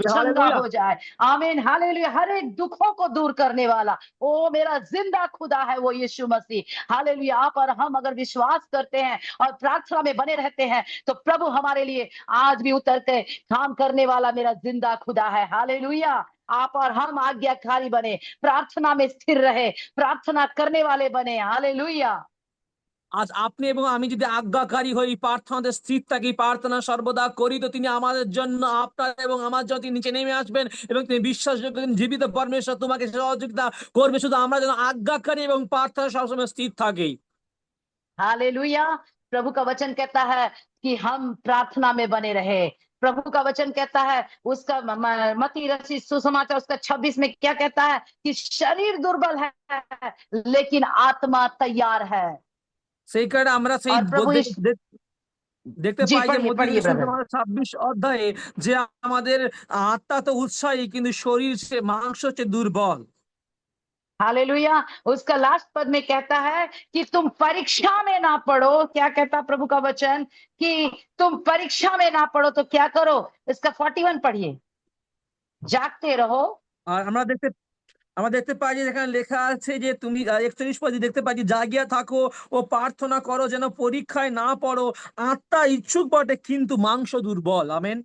चंगा हालेलुया। हो जाए। आमीन, हालेलुया। हर एक दुखों को दूर करने वाला ओ मेरा जिंदा खुदा है, वो यीशु मसीह। हालेलुया। आप और हम अगर विश्वास करते हैं और प्रार्थना में बने रहते हैं, तो प्रभु हमारे लिए आज भी उतर के काम करने वाला मेरा जिंदा खुदा है। हालेलुया। आप और हम आज्ञाकारी बने, प्रार्थना में स्थिर रहे, प्रार्थना करने वाले बने। हालेलुया। আজ আপনি এবং আমি যদি আজ্ঞাকারী হই, প্রার্থনাতে স্থির থাকি, প্রার্থনা সর্বদা করি, তো তিনি আমাদের জন্য, আপনার এবং আমার জন্য তিনি নিচে নেমে আসবেন এবং তিনি বিশ্বাসযোগ্য জীবিত পরমেশ্বর তোমাকে সহযোগিতা করবে। শুধু আমরা যেন আজ্ঞাকারী এবং প্রার্থনা সবসময় স্থির থাকি। हालेलुया। प्रभु का वचन कहता है कि हम प्रार्थना में बने रहे। प्रभु का वचन कहता है, उसका मत्ती रचित सुसमाचार उसका 26 में क्या कहता है कि शरीर दुर्बल है लेकिन आत्मा तैयार है। সেই কারণে আমরা সেই और प्रभु দেখতে जी পাই যে पढ़िए মধ্যে पढ़िए ब्रदर। 26 অধ্যায়ে যে আমাদের আত্মা তো উৎসাহী কিন্তু শরীর সে মাংস হচ্ছে দুর্বল। हालेलुया। उसका लास्ट पद में कहता है कि तुम परीक्षा में ना पढ़ो। क्या कहता प्रभु का वचन कि तुम परीक्षा में ना पढ़ो तो क्या करो? इसका 41 पढ़िए। जागते रहो। আর আমরা দেখতে পাই যে এখানে লেখা আছে যে তুমি 41 পদে দেখতে পাই যে জাগিয়া থাকো ও প্রার্থনা করো যেন পরীক্ষায় না পড়ো। আত্মা ইচ্ছুক বটে কিন্তু মাংস দুর্বল। আমেন।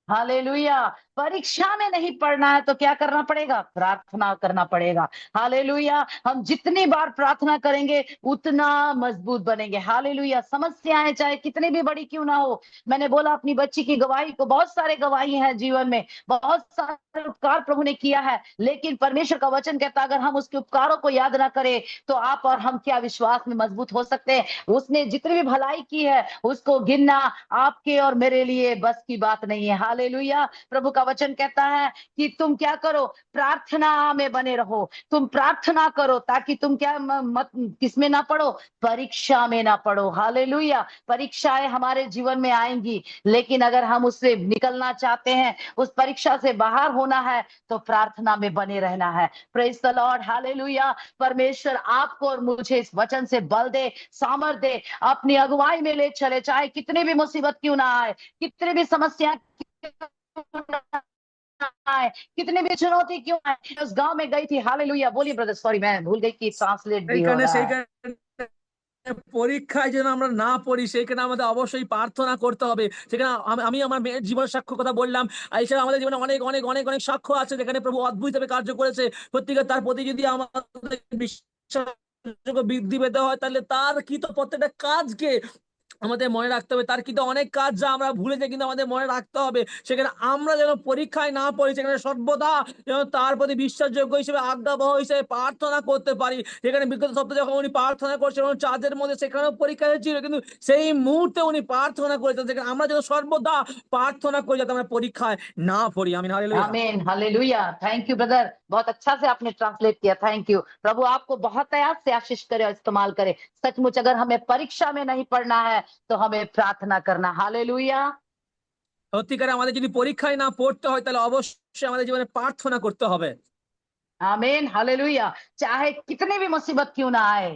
हालेलुया। परीक्षा में नहीं पढ़ना है तो क्या करना पड़ेगा? प्रार्थना करना पड़ेगा। हालेलुया। हम जितनी बार प्रार्थना करेंगे उतना मजबूत बनेंगे। हालेलुया। समस्याएं चाहे कितनी भी बड़ी क्यों ना हो, मैंने बोला अपनी बच्ची की गवाही को, बहुत सारे गवाही हैं जीवन में, बहुत सारे उपकार प्रभु ने किया है, लेकिन परमेश्वर का वचन कहता है अगर हम उसके उपकारों को याद ना करें तो आप और हम क्या विश्वास में मजबूत हो सकते हैं? उसने जितनी भी भलाई की है उसको गिनना आपके और मेरे लिए बस की बात नहीं है। हालेलुया। प्रभु का वचन कहता है कि तुम क्या करो? प्रार्थना में बने रहो। तुम प्रार्थना करो ताकि तुम क्या मत किसमें ना पढ़ो? परीक्षा में ना पढ़ो। हालेलुया। परीक्षाएं हमारे जीवन में आएंगी, लेकिन अगर हम उससे निकलना चाहते हैं, उस परीक्षा से बाहर होना है, तो प्रार्थना में बने रहना है। Praise the Lord. हालेलुया। परमेश्वर आपको और मुझे इस वचन से बल दे, सामर्थ दे, अपनी अगुवाई में ले चले, चाहे कितनी भी मुसीबत क्यों ना आए, कितनी भी समस्या आए, कितनी भी चुनौती क्यों आए। उस गांव में गई थी। हालेलुया। बोलिए ब्रदर, सॉरी मैं भूल गई कि ट्रांसलेट भी हो रहा है। পরীক্ষায় যেন আমরা না পড়ি সেখানে আমাদের অবশ্যই প্রার্থনা করতে হবে। সেখানে আমি আমার মেয়ের জীবন সাক্ষ্য কথা বললাম, এছাড়া আমাদের জীবনে অনেক অনেক অনেক অনেক সাক্ষ্য আছে যেখানে প্রভু অদ্ভুতভাবে কার্য করেছে। সত্যিকার তার প্রতি যদি আমাদের বিশ্বাস বৃদ্ধি পেতে হয় তাহলে তার কি তো প্রত্যেকটা কাজকে আমাদের মনে রাখতে হবে। তার কিন্তু অনেক কাজ যা আমরা ভুলে যাই কিন্তু আমাদের মনে রাখতে হবে। সেখানে আমরা যেন পরীক্ষায় না পড়ি, সেখানে সর্বদা যেন তার প্রতি বিশ্বাসযোগ্য হিসেবে আজ্ঞাবহ হিসেবে প্রার্থনা করতে পারি। সেখানে বিগত সপ্তাহে যখন উনি প্রার্থনা করছিলেন চাঁদের মধ্যে, সেখানেও পরীক্ষা ছিল কিন্তু সেই মুহূর্তে উনি প্রার্থনা করেছেন। সেখানে আমরা যেন সর্বদা প্রার্থনা করি যাতে আমরা परीक्षाয় না পড়ি। আমিন। हालेलुया। आमीन। हालेलुया। थैंक यू ब्रदर, बहुत अच्छा से आपने ट्रांसलेट किया। Thank you. प्रभु आपको बहुत तयार से आशीष करे और इस्तेमाल करे। सचमुच अगर हमें परीक्षा में नहीं पढ़ना है तो हमें प्रार्थना करना। हालेलुया। সত্যিকারে আমাদের যদি পরীক্ষায় না পড়তে হয় তাহলে অবশ্যই আমাদের জীবনে প্রার্থনা করতে হবে। आमीन। हालेलुया। चाहे कितनी भी मुसीबत क्यों ना आए,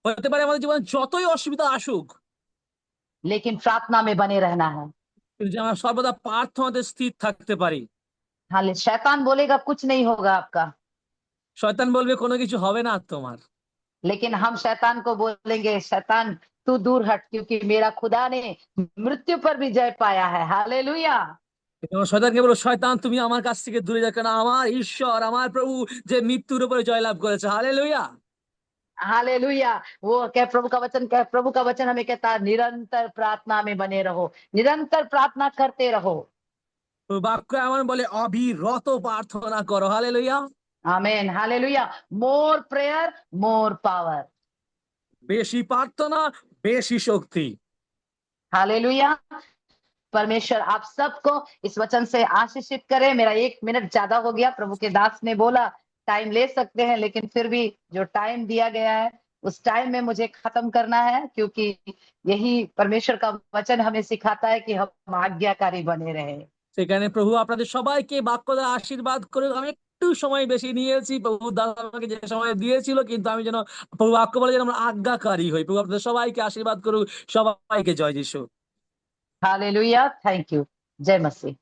হতে পারে আমাদের জীবনে যতই অসুবিধা আসুক, लेकिन प्रार्थना में बने रहना है। কিন্তু যে আমরা সর্বদা প্রার্থনাতে স্থির থাকতে পারি। हाले शैतान बोलेगा कुछ नहीं होगा आपका, শয়তান বলবে কোনো কিছু হবে না তোমার, लेकिन हम शैतान को बोलेंगे शैतान तू दूर हट, क्योंकि मेरा खुदा ने मृत्यु पर भी जय पाया है। हालेलुया। কিন্তু শয়তানকে বলো শয়তান তুমি আমার কাছ থেকে দূরে যাও, কেন আমার ঈশ্বর আমার প্রভু যে মৃত্যুর উপরে জয়লাভ করেছে। হালেলুয়া। हालेलुया। वो क्या प्रभु का वचन हमें कहता है निरंतर प्रार्थना में बने रहो, निरंतर प्रार्थना करते रहो। বাক্য এমন বলে অবিরত প্রার্থনা করো। হালেলুয়া। आमीन। हालेलुया। मोर प्रेयर मोर पावर। বেশি প্রার্থনা বেশি শক্তি। हालेलुया। परमेश्वर आप सबको इस वचन से आशीषित करे। मेरा 1 मिनट ज्यादा हो गया, प्रभु के दास ने बोला टाइम ले सकते हैं, लेकिन फिर भी जो टाइम दिया गया है उस टाइम में मुझे खत्म करना है, क्योंकि यही परमेश्वर का वचन हमें सिखाता है कि हम आज्ञाकारी बने रहे। সেখানে প্রভু আপনাদের সবাইকে বাক্য দ্বারা আশীর্বাদ করুক। আমি একটু সময় বেশি নিয়েছি, প্রভু দাদা আমাকে যে সময় দিয়েছিল, কিন্তু আমি যেন প্রভু বাক্য বলে যেন আমরা আজ্ঞাকারী হই। প্রভু আপনাদের সবাইকে আশীর্বাদ করুক, সবাইকে জয় যিশু। हालेलुया। Thank you. जय मसीह।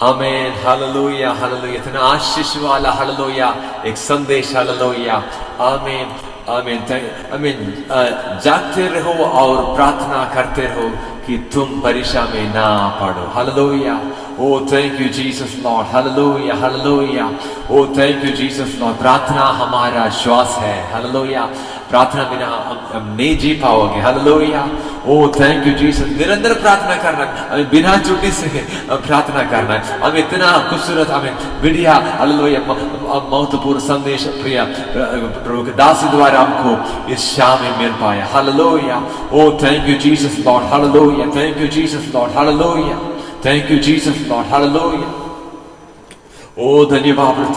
आमेन। Hallelujah hallelujah. इतना आशीष वाला हालेलुया एक संदेश। हालेलुया। आमेन आमेन आमेन। जागते रहो और प्रार्थना करते रहो कि तुम परीक्षा में ना पड़ो। Hallelujah. Oh, thank you Jesus Lord. Hallelujah, hallelujah. Oh, thank you Jesus Lord. प्रार्थना हमारा श्वास है। हालेलुया। प्रार्थना बिना हम नहीं जी पाओगे। Hallelujah. Oh, thank you Jesus. निरंतर प्रार्थना करना, हमें बिना छुट्टी से प्रार्थना करना है। हमें इतना खूबसूरत हमें बढ़िया हालेलुया महत्वपूर्ण संदेश प्रिय प्रभु के दास द्वारा हमको इस शाम में मिल पाया। Hallelujah. Oh, thank you Jesus Lord. Hallelujah. Thank you Jesus Lord. Hallelujah. Thank you Jesus Lord. Hallelujah. Oh, धन्यवाद